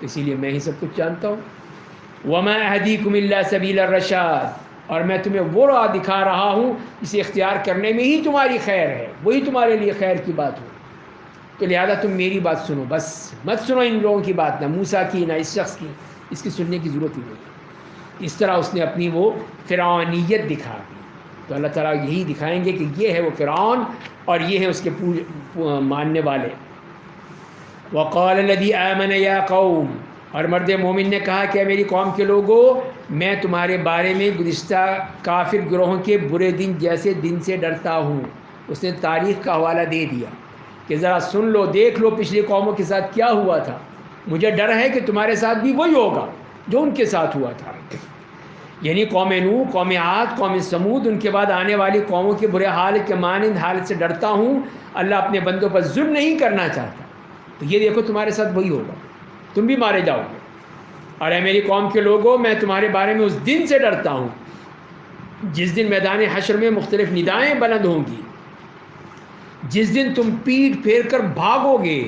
A: اسی لیے میں ہی سب کچھ جانتا ہوں۔ وما اہدیکم الا سبیل الرشاد، اور میں تمہیں وہ راہ دکھا رہا ہوں جسے اختیار کرنے میں ہی تمہاری خیر ہے، وہی تمہارے لیے خیر کی بات ہو، تو لہذا تم میری بات سنو، بس مت سنو ان لوگوں کی بات، نہ موسیٰ کی نہ اس شخص کی، اس کی سننے کی ضرورت ہی نہیں۔ اس طرح اس نے اپنی وہ فرعونیت دکھا دی۔ تو اللہ تعالیٰ یہی دکھائیں گے کہ یہ ہے وہ فرعون اور یہ ہے اس کے ماننے والے۔ وقال الذی آمن یا قوم، اور مرد مومن نے کہا کہ میری قوم کے لوگوں، میں تمہارے بارے میں گزشتہ کافر گروہوں کے برے دن جیسے دن سے ڈرتا ہوں۔ اس نے تاریخ کا حوالہ دے دیا کہ ذرا سن لو، دیکھ لو پچھلی قوموں کے ساتھ کیا ہوا تھا، مجھے ڈر ہے کہ تمہارے ساتھ بھی وہی ہوگا جو ان کے ساتھ ہوا تھا۔ یعنی قوم نوح، قوم عاد، قوم سمود، ان کے بعد آنے والی قوموں کے برے حال کے مانند حالت سے ڈرتا ہوں۔ اللہ اپنے بندوں پر ظلم نہیں کرنا چاہتا، تو یہ دیکھو تمہارے ساتھ وہی ہوگا، تم بھی مارے جاؤ گے۔ اور اے میری قوم کے لوگوں، میں تمہارے بارے میں اس دن سے ڈرتا ہوں جس دن میدان حشر میں مختلف ندائیں بلند ہوں گی، جس دن تم پیٹھ پھیر کر بھاگو گے،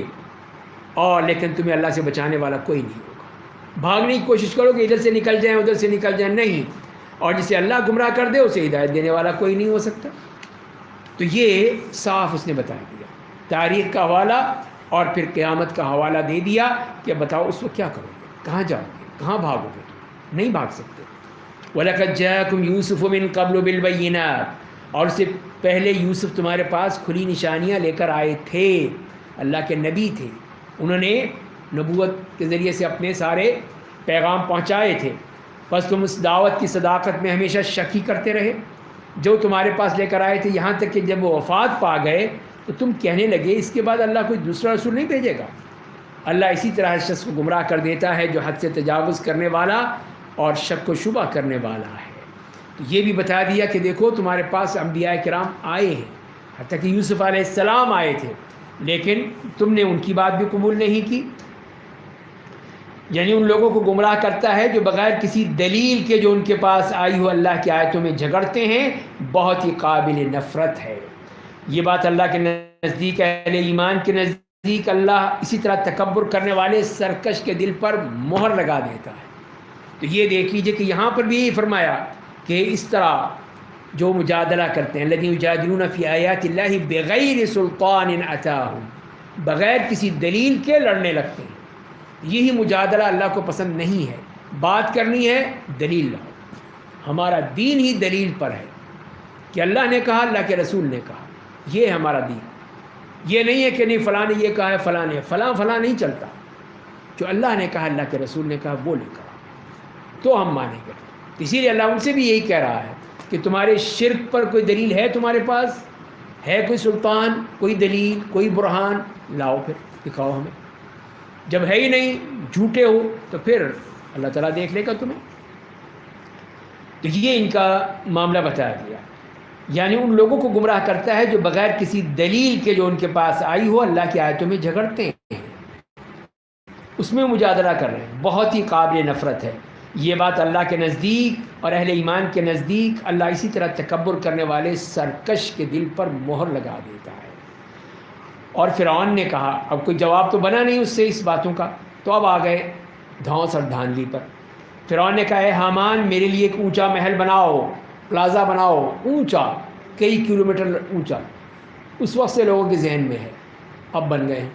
A: اور لیکن تمہیں اللہ سے بچانے والا کوئی نہیں ہوگا۔ بھاگنے کی کوشش کرو کہ ادھر سے نکل جائیں ادھر سے نکل جائیں، نہیں، اور جسے اللہ گمراہ کر دے اسے ہدایت دینے والا کوئی نہیں ہو سکتا۔ تو یہ صاف اس نے بتا دیا، تاریخ کا حوالہ اور پھر قیامت کا حوالہ دے دیا کہ بتاؤ اس وقت کیا کرو گے، کہاں جاؤ گے، کہاں بھاگو گے؟ نہیں بھاگ سکتے۔ وَلَقَدْ جَاءَكُمْ يُوسُفُ مِنْ قَبْلُ بِالْبَيِّنَاتِ، اور اس سے پہلے یوسف تمہارے پاس کھلی نشانیاں لے کر آئے تھے، اللہ کے نبی تھے، انہوں نے نبوت کے ذریعے سے اپنے سارے پیغام پہنچائے تھے، بس تم اس دعوت کی صداقت میں ہمیشہ شک ہی کرتے رہے۔ جو تمہارے پاس لے کر آئے تھے، یہاں تک کہ جب وہ وفات پا گئے تو تم کہنے لگے اس کے بعد اللہ کوئی دوسرا رسول نہیں بھیجے گا۔ اللہ اسی طرح اس شخص کو گمراہ کر دیتا ہے جو حد سے تجاوز کرنے والا اور شک و شبہ کرنے والا ہے۔ تو یہ بھی بتا دیا کہ دیکھو تمہارے پاس انبیاء کرام آئے ہیں، حتیٰ کہ یوسف علیہ السلام آئے تھے، لیکن تم نے ان کی بات بھی قبول نہیں کی۔ یعنی ان لوگوں کو گمراہ کرتا ہے جو بغیر کسی دلیل کے جو ان کے پاس آئی ہو اللہ کی آیتوں میں جھگڑتے ہیں، بہت ہی قابل نفرت ہے۔ یہ بات اللہ کے نزدیک، اہل ایمان کے نزدیک، اللہ اسی طرح تکبر کرنے والے سرکش کے دل پر مہر لگا دیتا ہے۔ تو یہ دیکھ لیجئے کہ یہاں پر بھی یہی فرمایا کہ اس طرح جو مجادلہ کرتے ہیں، الذین یجادلون فی آیات اللہ بغیر سلطان اتاہم، بغیر کسی دلیل کے لڑنے لگتے ہیں، یہی مجادلہ اللہ کو پسند نہیں ہے۔ بات کرنی ہے دلیل لاؤ، ہمارا دین ہی دلیل پر ہے کہ اللہ نے کہا، اللہ کے رسول نے کہا، یہ ہے ہمارا دین۔ یہ نہیں ہے کہ نہیں فلاں نے یہ کہا ہے، فلاں نے فلاں نہیں چلتا، جو اللہ نے کہا اللہ کے رسول نے کہا وہ لے کہا تو ہم مانیں گے۔ اسی لیے اللہ ان سے بھی یہی کہہ رہا ہے کہ تمہارے شرک پر کوئی دلیل ہے، تمہارے پاس ہے کوئی سلطان، کوئی دلیل، کوئی برہان، لاؤ پھر دکھاؤ ہمیں۔ جب ہے ہی نہیں، جھوٹے ہو، تو پھر اللہ تعالیٰ دیکھ لے گا تمہیں۔ تو یہ ان کا معاملہ بتا دیا، یعنی ان لوگوں کو گمراہ کرتا ہے جو بغیر کسی دلیل کے جو ان کے پاس آئی ہو اللہ کی آیتوں میں جھگڑتے ہیں، اس میں مجادلہ کر رہے ہیں، بہت ہی قابل نفرت ہے۔ یہ بات اللہ کے نزدیک اور اہل ایمان کے نزدیک، اللہ اسی طرح تکبر کرنے والے سرکش کے دل پر مہر لگا دیتا ہے۔ اور فرعون نے کہا، اب کوئی جواب تو بنا نہیں اس سے اس باتوں کا، تو اب آ گئے دھونس اور دھاندلی پر۔ فرعون نے کہا اے حامان میرے لیے ایک اونچا محل بناؤ، پلازا بناؤ، اونچا، کئی کلومیٹر اونچا۔ اس وقت سے لوگوں کے ذہن میں ہے، اب بن گئے ہیں،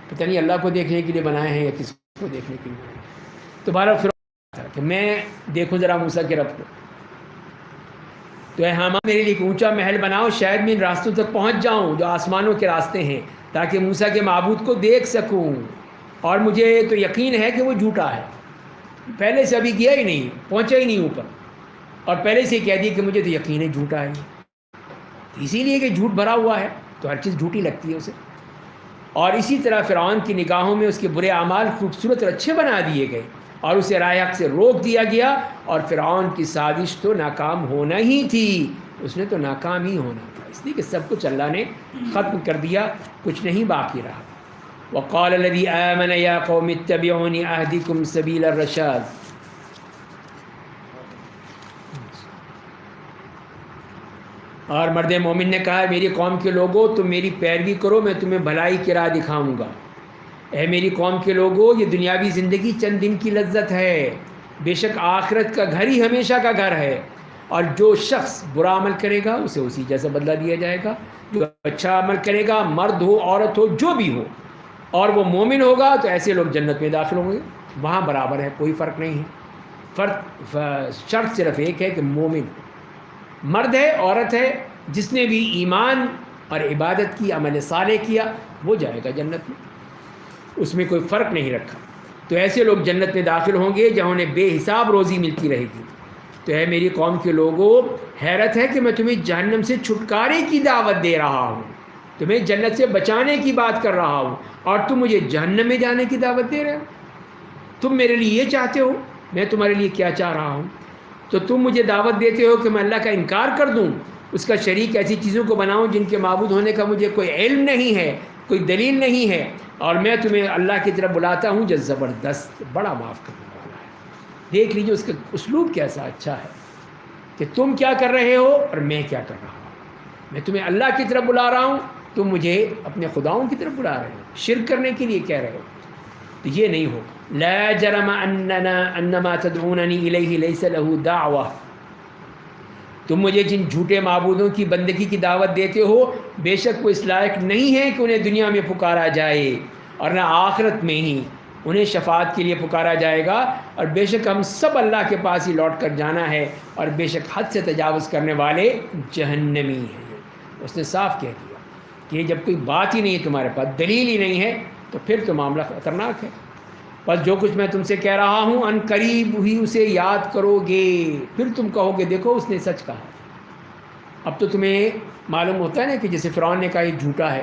A: پتہ نہیں اللہ کو دیکھنے کے لیے بنائے ہیں یا کسی کو دیکھنے کے لیے بنائے ہیں۔ تو بہرحال فرعون تھا کہ میں دیکھوں ذرا موسیٰ کے رب کو، تو اے حامان میرے لیے ایک اونچا محل بناؤ، شاید میں ان راستوں تک پہنچ جاؤں جو آسمانوں کے راستے ہیں، تاکہ موسیٰ کے معبود کو دیکھ سکوں۔ اور مجھے تو یقین ہے کہ وہ جھوٹا ہے، پہلے سے ابھی گیا ہی نہیں، پہنچا ہی نہیں اوپر، اور پہلے سے کہہ دیا کہ مجھے تو یقین ہے جھوٹا ہے، اسی لیے کہ جھوٹ بھرا ہوا ہے تو ہر چیز جھوٹی لگتی ہے اسے۔ اور اسی طرح فرعون کی نگاہوں میں اس کے برے اعمال خوبصورت اور اچھے بنا دیے گئے، اور اسے راہ حق سے روک دیا گیا، اور فرعون کی سازش تو ناکام ہونا ہی تھی، اس نے تو ناکام ہی ہونا تھا، اس لیے کہ سب کچھ اللہ نے ختم کر دیا، کچھ نہیں باقی رہا۔ وقال الذي آمن يا قوم اتبعوني أهدكم سبيل الرشاد۔ اور مرد مومن نے کہا میری قوم کے لوگوں تم میری پیروی کرو، میں تمہیں بھلائی کی راہ دکھاؤں گا۔ اے میری قوم کے لوگوں یہ دنیاوی زندگی چند دن کی لذت ہے، بے شک آخرت کا گھر ہی ہمیشہ کا گھر ہے، اور جو شخص برا عمل کرے گا اسے اسی جیسا بدلہ دیا جائے گا، جو اچھا عمل کرے گا مرد ہو عورت ہو جو بھی ہو اور وہ مومن ہوگا تو ایسے لوگ جنت میں داخل ہوں گے، وہاں برابر ہے، کوئی فرق نہیں ہے۔ شرط صرف ایک ہے کہ مومن مرد ہے عورت ہے، جس نے بھی ایمان اور عبادت کی عمل صالح کیا وہ جائے گا جنت میں، اس میں کوئی فرق نہیں رکھا۔ تو ایسے لوگ جنت میں داخل ہوں گے جہاں انہیں بے حساب روزی ملتی رہے گی۔ تو اے میری قوم کے لوگوں حیرت ہے کہ میں تمہیں جہنم سے چھٹکارے کی دعوت دے رہا ہوں، تمہیں جنت سے بچانے کی بات کر رہا ہوں، اور تم مجھے جہنم میں جانے کی دعوت دے رہے ہو۔ تم میرے لیے یہ چاہتے ہو، میں تمہارے لیے کیا چاہ رہا ہوں؟ تو تم مجھے دعوت دیتے ہو کہ میں اللہ کا انکار کر دوں، اس کا شریک ایسی چیزوں کو بناؤں جن کے معبود ہونے کا مجھے کوئی علم نہیں ہے، کوئی دلیل نہیں ہے، اور میں تمہیں اللہ کی طرف بلاتا ہوں جو زبردست بڑا معاف کرنے والا ہے۔ دیکھ لیجیے اس کا اسلوب کیسا اچھا ہے کہ تم کیا کر رہے ہو اور میں کیا کر رہا ہوں۔ میں تمہیں اللہ کی طرف بلا رہا ہوں، تم مجھے اپنے خداؤں کی طرف بلا رہے ہو، شرک کرنے کے لیے کہہ رہے ہو، تو یہ نہیں ہوگا۔ لا جرم انما تدعوننی الیہ لیس له دعوہ، تم مجھے جن جھوٹے معبودوں کی بندگی کی دعوت دیتے ہو بے شک وہ اس لائق نہیں ہے کہ انہیں دنیا میں پکارا جائے، اور نہ آخرت میں ہی انہیں شفاعت کے لیے پکارا جائے گا، اور بے شک ہم سب اللہ کے پاس ہی لوٹ کر جانا ہے، اور بے شک حد سے تجاوز کرنے والے جہنمی ہیں۔ اس نے صاف کہہ دیا کہ جب کوئی بات ہی نہیں ہے تمہارے پاس، دلیل ہی نہیں ہے، تو پھر تو معاملہ خطرناک ہے۔ بس جو کچھ میں تم سے کہہ رہا ہوں ان قریب ہی اسے یاد کرو گے، پھر تم کہو گے دیکھو اس نے سچ کہا۔ اب تو تمہیں معلوم ہوتا ہے نا کہ جیسے فرعون نے کہا یہ جھوٹا ہے،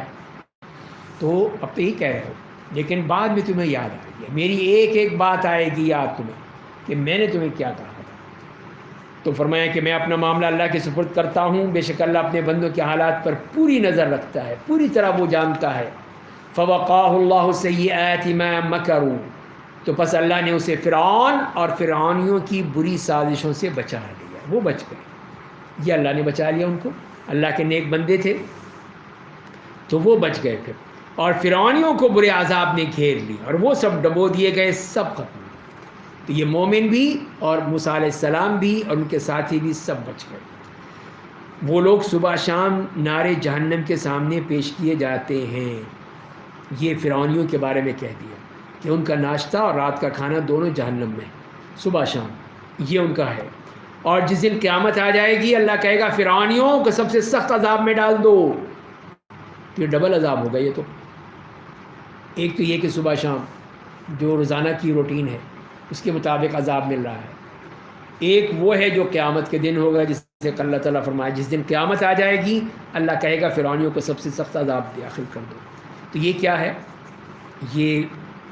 A: تو اب تو یہی کہہ رہے ہو، لیکن بعد میں تمہیں یاد آئے گی، میری ایک ایک بات آئے گی یاد تمہیں کہ میں نے تمہیں کیا کہا تھا۔ تو فرمایا کہ میں اپنا معاملہ اللہ کے سپرد کرتا ہوں، بے شک اللہ اپنے بندوں کے حالات پر پوری نظر رکھتا ہے، پوری طرح وہ جانتا ہے۔ فوقاہ اللہ سیئات ما مکروا، تو پس اللہ نے اسے فرعون اور فرعونیوں کی بری سازشوں سے بچا لیا، وہ بچ گئے، یہ اللہ نے بچا لیا ان کو، اللہ کے نیک بندے تھے تو وہ بچ گئے پھر، اور فرعونیوں کو برے عذاب نے گھیر لی اور وہ سب ڈبو دیے گئے، سب ختم ہوئے۔ تو یہ مومن بھی اور موسیٰ علیہ السلام بھی اور ان کے ساتھی بھی سب بچ گئے۔ وہ لوگ صبح شام نارے جہنم کے سامنے پیش کیے جاتے ہیں، یہ فرعونیوں کے بارے میں کہہ دیا کہ ان کا ناشتہ اور رات کا کھانا دونوں جہنم میں، صبح شام یہ ان کا ہے۔ اور جس دن قیامت آ جائے گی اللہ کہے گا فرعونیوں کو سب سے سخت عذاب میں ڈال دو، تو یہ ڈبل عذاب ہوگا۔ یہ تو ایک تو یہ کہ صبح شام جو روزانہ کی روٹین ہے اس کے مطابق عذاب مل رہا ہے، ایک وہ ہے جو قیامت کے دن ہوگا جس سے اللہ تعالیٰ فرمایا جس دن قیامت آ جائے گی اللہ کہے گا فرعونیوں کو سب سے سخت عذاب داخل کر دو۔ تو یہ کیا ہے؟ یہ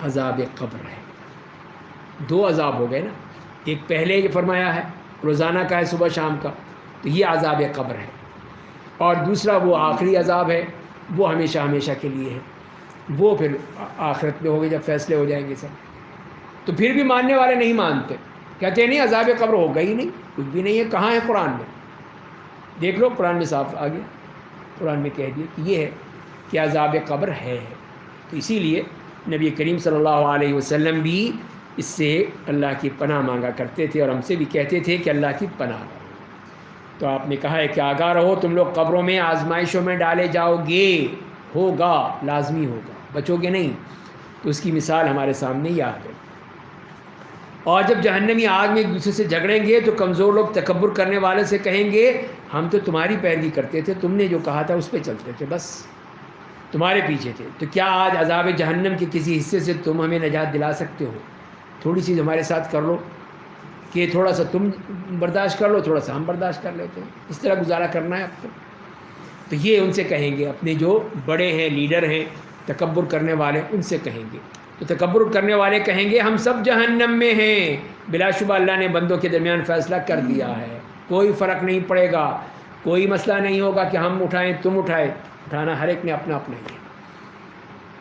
A: عذاب قبر ہے۔ دو عذاب ہو گئے نا، ایک پہلے یہ فرمایا ہے روزانہ کا ہے صبح شام کا، تو یہ عذاب قبر ہے، اور دوسرا وہ آخری عذاب ہے وہ ہمیشہ ہمیشہ کے لیے ہے، وہ پھر آخرت میں ہوگے جب فیصلے ہو جائیں گے سب۔ تو پھر بھی ماننے والے نہیں مانتے، کہتے ہیں نہیں عذاب قبر ہوگا ہی نہیں، کچھ بھی نہیں ہے، کہاں ہے قرآن میں؟ دیکھ لو قرآن میں صاف آ گیا، قرآن میں کہہ دیا کہ یہ ہے کہ عذاب قبر ہے۔ تو اسی لیے نبی کریم صلی اللہ علیہ وسلم بھی اس سے اللہ کی پناہ مانگا کرتے تھے اور ہم سے بھی کہتے تھے کہ اللہ کی پناہ لو۔ تو آپ نے کہا ہے کہ آگاہ رہو، تم لوگ قبروں میں آزمائشوں میں ڈالے جاؤ گے، ہوگا، لازمی ہوگا، بچو گے نہیں۔ تو اس کی مثال ہمارے سامنے ہی آ گئی۔ اور جب جہنمی آگ میں ایک دوسرے سے جھگڑیں گے تو کمزور لوگ تکبر کرنے والے سے کہیں گے ہم تو تمہاری پیروی کرتے تھے، تم نے جو کہا تھا اس پہ چلتے تھے، بس تمہارے پیچھے تھے، تو کیا آج عذاب جہنم کے کسی حصے سے تم ہمیں نجات دلا سکتے ہو؟ تھوڑی سی ہمارے ساتھ کر لو کہ تھوڑا سا تم برداشت کر لو، تھوڑا سا ہم برداشت کر لیتے ہیں، اس طرح گزارا کرنا ہے اب تو یہ ان سے کہیں گے، اپنے جو بڑے ہیں، لیڈر ہیں، تکبر کرنے والے، ان سے کہیں گے۔ تو تکبر کرنے والے کہیں گے ہم سب جہنم میں ہیں، بلا شبہ اللہ نے بندوں کے درمیان فیصلہ کر دیا ہے، کوئی فرق نہیں پڑے گا، کوئی مسئلہ نہیں ہوگا کہ ہم اٹھائیں تم اٹھائے، اٹھانا ہر ایک نے اپنا اپنا ہی ہے۔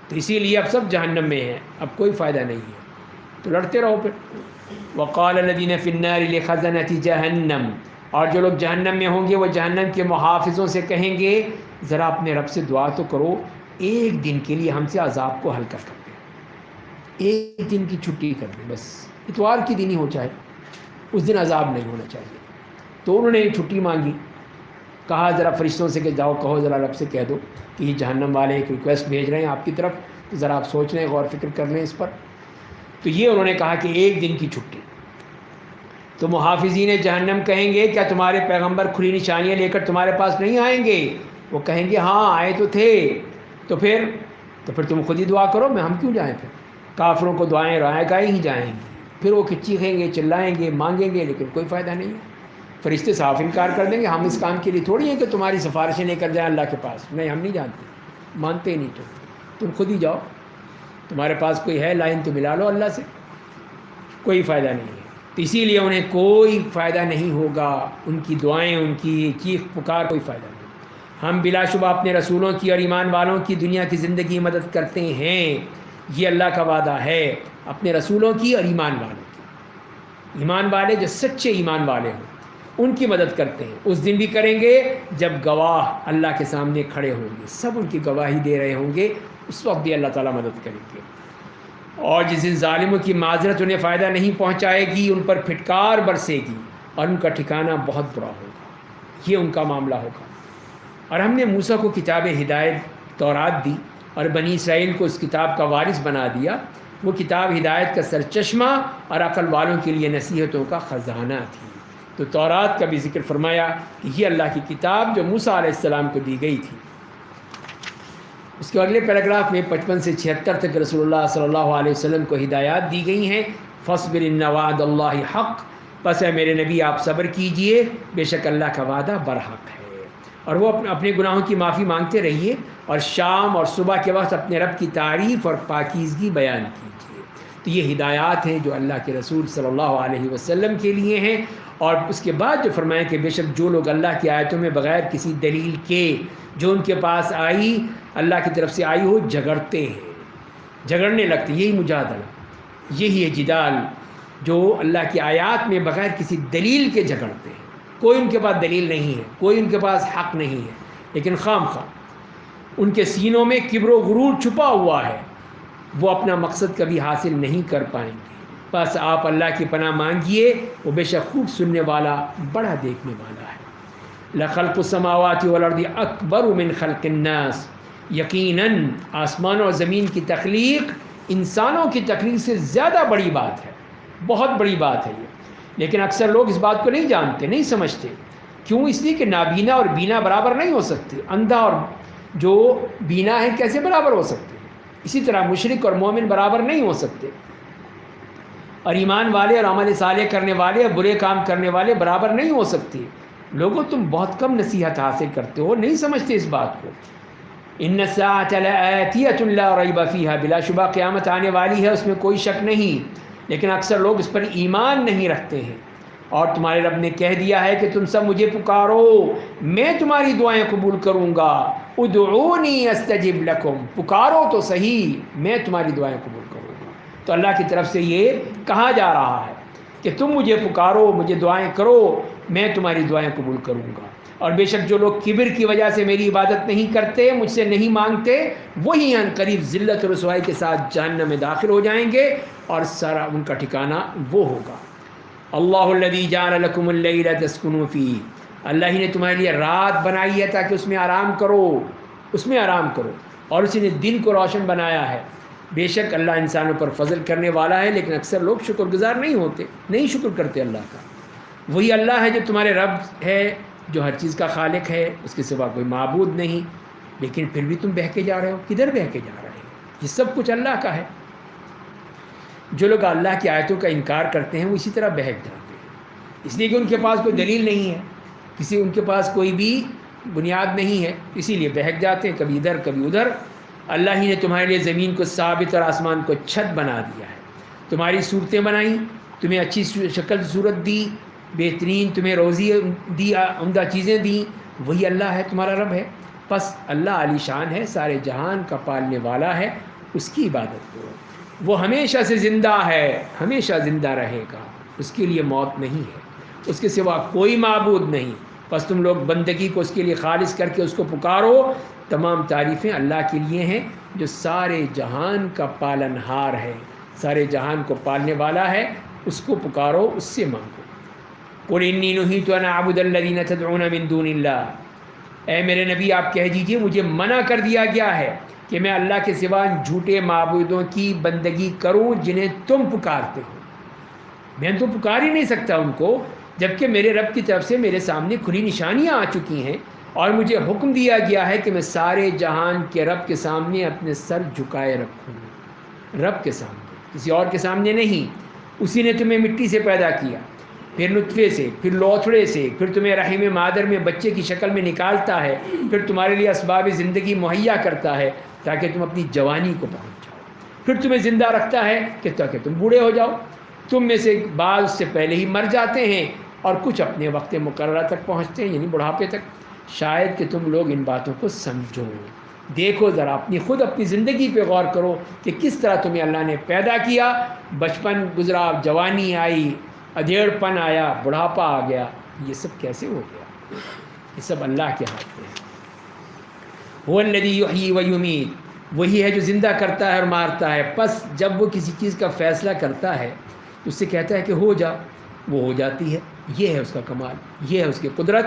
A: تو اسی لیے اب سب جہنم میں ہیں، اب کوئی فائدہ نہیں ہے، تو لڑتے رہو پھر۔ وقال الذین فی النار لخزنۃ جہنم، اور جو لوگ جہنم میں ہوں گے وہ جہنم کے محافظوں سے کہیں گے ذرا اپنے رب سے دعا تو کرو ایک دن کے لیے ہم سے عذاب کو ہلکا کر دیں، ایک دن کی چھٹی کر دیں، بس اتوار کی دن ہی ہو چاہے، اس دن عذاب نہیں ہونا چاہیے۔ تو انہوں نے چھٹی مانگی، کہا ذرا فرشتوں سے کہ جاؤ کہو ذرا رب سے کہہ دو کہ یہ جہنم والے ایک ریکویسٹ بھیج رہے ہیں آپ کی طرف، تو ذرا آپ سوچ لیں، غور فکر کر لیں اس پر۔ تو یہ انہوں نے کہا کہ ایک دن کی چھٹی۔ تو محافظین جہنم کہیں گے کیا تمہارے پیغمبر کھلی نشانیاں لے کر تمہارے پاس نہیں آئیں گے؟ وہ کہیں گے ہاں آئے تو تھے، تو پھر تم خود ہی دعا کرو، میں ہم کیوں جائیں؟ پھر کافروں کو دعائیں رائے گاہیں ہی جائیں گے، پھر وہ چیخیں گے، چلائیں گے، مانگیں گے، لیکن کوئی فائدہ نہیں ہے۔ فرشتے صاف انکار کر دیں گے، ہم اس کام کے لیے تھوڑی ہیں کہ تمہاری سفارشیں لے کر جائیں اللہ کے پاس، نہیں ہم نہیں جانتے، مانتے ہی نہیں، تم خود ہی جاؤ، تمہارے پاس کوئی ہے لائن تو ملا لو اللہ سے، کوئی فائدہ نہیں ہے۔ تو اسی لیے انہیں کوئی فائدہ نہیں ہوگا، ان کی دعائیں، ان کی چیخ پکار کوئی فائدہ نہیں۔ ہم بلا شبہ اپنے رسولوں کی اور ایمان والوں کی دنیا کی زندگی مدد کرتے ہیں، یہ اللہ کا وعدہ ہے، اپنے رسولوں کی اور ایمان والوں کی۔ ایمان والے جو سچے ایمان والے ہوں ان کی مدد کرتے ہیں، اس دن بھی کریں گے جب گواہ اللہ کے سامنے کھڑے ہوں گے، سب ان کی گواہی دے رہے ہوں گے، اس وقت بھی اللہ تعالیٰ مدد کریں گے۔ اور جس دن ظالموں کی معذرت انہیں فائدہ نہیں پہنچائے گی، ان پر پھٹکار برسے گی اور ان کا ٹھکانہ بہت برا ہوگا، یہ ان کا معاملہ ہوگا۔ اور ہم نے موسیٰ کو کتاب ہدایت تورات دی اور بنی اسرائیل کو اس کتاب کا وارث بنا دیا، وہ کتاب ہدایت کا سرچشمہ اور عقل والوں کے لیے نصیحتوں کا خزانہ تھی۔ تو تورات کا بھی ذکر فرمایا کہ یہ اللہ کی کتاب جو موسیٰ علیہ السلام کو دی گئی تھی۔ اس کے اگلے پیراگراف میں 55 سے 76 تک رسول اللہ صلی اللہ علیہ وسلم کو ہدایات دی گئی ہیں۔ فاصبر ان وعد اللہ حق، پس اے میرے نبی آپ صبر کیجئے، بے شک اللہ کا وعدہ برحق ہے۔ اور وہ اپنے گناہوں کی معافی مانگتے رہیے اور شام اور صبح کے وقت اپنے رب کی تعریف اور پاکیزگی بیان کیجیے۔ تو یہ ہدایات ہیں جو اللہ کے رسول صلی اللہ علیہ وسلم کے لیے ہیں۔ اور اس کے بعد جو فرمایا کہ بے شک جو لوگ اللہ کی آیتوں میں بغیر کسی دلیل کے جو ان کے پاس آئی، اللہ کی طرف سے آئی ہو، جھگڑتے ہیں، جھگڑنے لگتے، یہی مجادلہ، یہی ہے جدال، جو اللہ کی آیات میں بغیر کسی دلیل کے جھگڑتے ہیں۔ کوئی ان کے پاس دلیل نہیں ہے، کوئی ان کے پاس حق نہیں ہے، لیکن خام خواہ ان کے سینوں میں کبر و غرور چھپا ہوا ہے، وہ اپنا مقصد کبھی حاصل نہیں کر پائیں گے۔ بس آپ اللہ کی پناہ مانگیے، وہ بے شک خوب سننے والا، بڑا دیکھنے والا ہے۔ لخلق السماوات والارض اکبر من خلق الناس، یقیناً آسمان اور زمین کی تخلیق انسانوں کی تخلیق سے زیادہ بڑی بات ہے، بہت بڑی بات ہے یہ، لیکن اکثر لوگ اس بات کو نہیں جانتے، نہیں سمجھتے۔ کیوں؟ اس لیے کہ نابینا اور بینا برابر نہیں ہو سکتے، اندھا اور جو بینا ہے کیسے برابر ہو سکتے ہیں؟ اسی طرح مشرک اور مومن برابر نہیں ہو سکتے، اور ایمان والے اور عمل صالح کرنے والے اور برے کام کرنے والے برابر نہیں ہو سکتے۔ لوگوں تم بہت کم نصیحت حاصل کرتے ہو، نہیں سمجھتے اس بات کو۔ ان الساعۃ لآتیۃ لا ریب فیہا، بلا شبہ قیامت آنے والی ہے، اس میں کوئی شک نہیں، لیکن اکثر لوگ اس پر ایمان نہیں رکھتے ہیں۔ اور تمہارے رب نے کہہ دیا ہے کہ تم سب مجھے پکارو، میں تمہاری دعائیں قبول کروں گا۔ ادعونی استجب لکم، پکارو تو صحیح، میں تمہاری دعائیں قبول کروں گا۔ تو اللہ کی طرف سے یہ کہا جا رہا ہے کہ تم مجھے پکارو، مجھے دعائیں کرو، میں تمہاری دعائیں قبول کروں گا۔ اور بے شک جو لوگ کبر کی وجہ سے میری عبادت نہیں کرتے، مجھ سے نہیں مانگتے، وہی ان قریب ذلت و رسوائی کے ساتھ جہنم میں داخل ہو جائیں گے، اور سارا ان کا ٹھکانہ وہ ہوگا۔ اللہ الذی جعل لکم اللیل تسکنوا فیہ، اللہ ہی نے تمہارے لیے رات بنائی ہے تاکہ اس میں آرام کرو، اس میں آرام کرو، اور اسی نے دن کو روشن بنایا ہے۔ بے شک اللہ انسانوں پر فضل کرنے والا ہے، لیکن اکثر لوگ شکر گزار نہیں ہوتے، نہیں شکر کرتے اللہ کا۔ وہی اللہ ہے جو تمہارے رب ہے، جو ہر چیز کا خالق ہے، اس کے سوا کوئی معبود نہیں، لیکن پھر بھی تم بہکے جا رہے ہو۔ کدھر بہکے جا رہے ہو؟ یہ سب کچھ اللہ کا ہے۔ جو لوگ اللہ کی آیتوں کا انکار کرتے ہیں وہ اسی طرح بہک جاتے ہیں، اس لیے کہ ان کے پاس کوئی دلیل نہیں ہے، ان کے پاس کوئی بھی بنیاد نہیں ہے، اسی لیے بہک جاتے ہیں، کبھی ادھر کبھی ادھر۔ اللہ ہی نے تمہارے لیے زمین کو ثابت اور آسمان کو چھت بنا دیا ہے، تمہاری صورتیں بنائیں، تمہیں اچھی شکل صورت دی، بہترین تمہیں روزی دی، عمدہ چیزیں دیں۔ وہی اللہ ہے، تمہارا رب ہے۔ پس اللہ علی شان ہے، سارے جہان کا پالنے والا ہے، اس کی عبادت کرو۔ وہ ہمیشہ سے زندہ ہے، ہمیشہ زندہ رہے گا، اس کے لیے موت نہیں ہے، اس کے سوا کوئی معبود نہیں۔ پس تم لوگ بندگی کو اس کے لیے خالص کر کے اس کو پکارو۔ تمام تعریفیں اللہ کے لیے ہیں جو سارے جہان کا پالنہار ہے، سارے جہان کو پالنے والا ہے، اس کو پکارو، اس سے مانگو۔ قُلْ إِنِّي نُهِيتُ أَنْ أَعْبُدَ الَّذِينَ تَدْعُونَ مِن دُونِ اللَّهِ، اے میرے نبی آپ کہہ دیجئے مجھے منع کر دیا گیا ہے کہ میں اللہ کے سوا جھوٹے معبودوں کی بندگی کروں جنہیں تم پکارتے ہو۔ میں تو پکار ہی نہیں سکتا ان کو، جبکہ میرے رب کی طرف سے میرے سامنے کھلی نشانیاں آ چکی ہیں، اور مجھے حکم دیا گیا ہے کہ میں سارے جہان کے رب کے سامنے اپنے سر جھکائے رکھوں، رب کے سامنے، کسی اور کے سامنے نہیں۔ اسی نے تمہیں مٹی سے پیدا کیا، پھر نطفے سے، پھر لوتھڑے سے، پھر تمہیں رحم مادر میں بچے کی شکل میں نکالتا ہے، پھر تمہارے لیے اسباب زندگی مہیا کرتا ہے تاکہ تم اپنی جوانی کو پہنچ جاؤ، پھر تمہیں زندہ رکھتا ہے کہ تاکہ تم بوڑھے ہو جاؤ۔ تم میں سے بعض اس سے پہلے ہی مر جاتے ہیں، اور کچھ اپنے وقت مقررہ تک پہنچتے ہیں، یعنی بڑھاپے تک۔ شاید کہ تم لوگ ان باتوں کو سمجھو۔ دیکھو ذرا اپنی زندگی پہ غور کرو کہ کس طرح تمہیں اللہ نے پیدا کیا، بچپن گزرا، جوانی آئی، ادھیڑ پن آیا، بڑھاپا آ گیا، یہ سب کیسے ہو گیا؟ یہ سب اللہ کے ہاتھ میں ہے۔ هو الذی یحیی و یمیت، وہی ہے جو زندہ کرتا ہے اور مارتا ہے۔ پس جب وہ کسی چیز کا فیصلہ کرتا ہے تو اس سے کہتا ہے کہ ہو جا، وہ ہو جاتی ہے۔ یہ ہے اس کا کمال، یہ ہے اس کی قدرت۔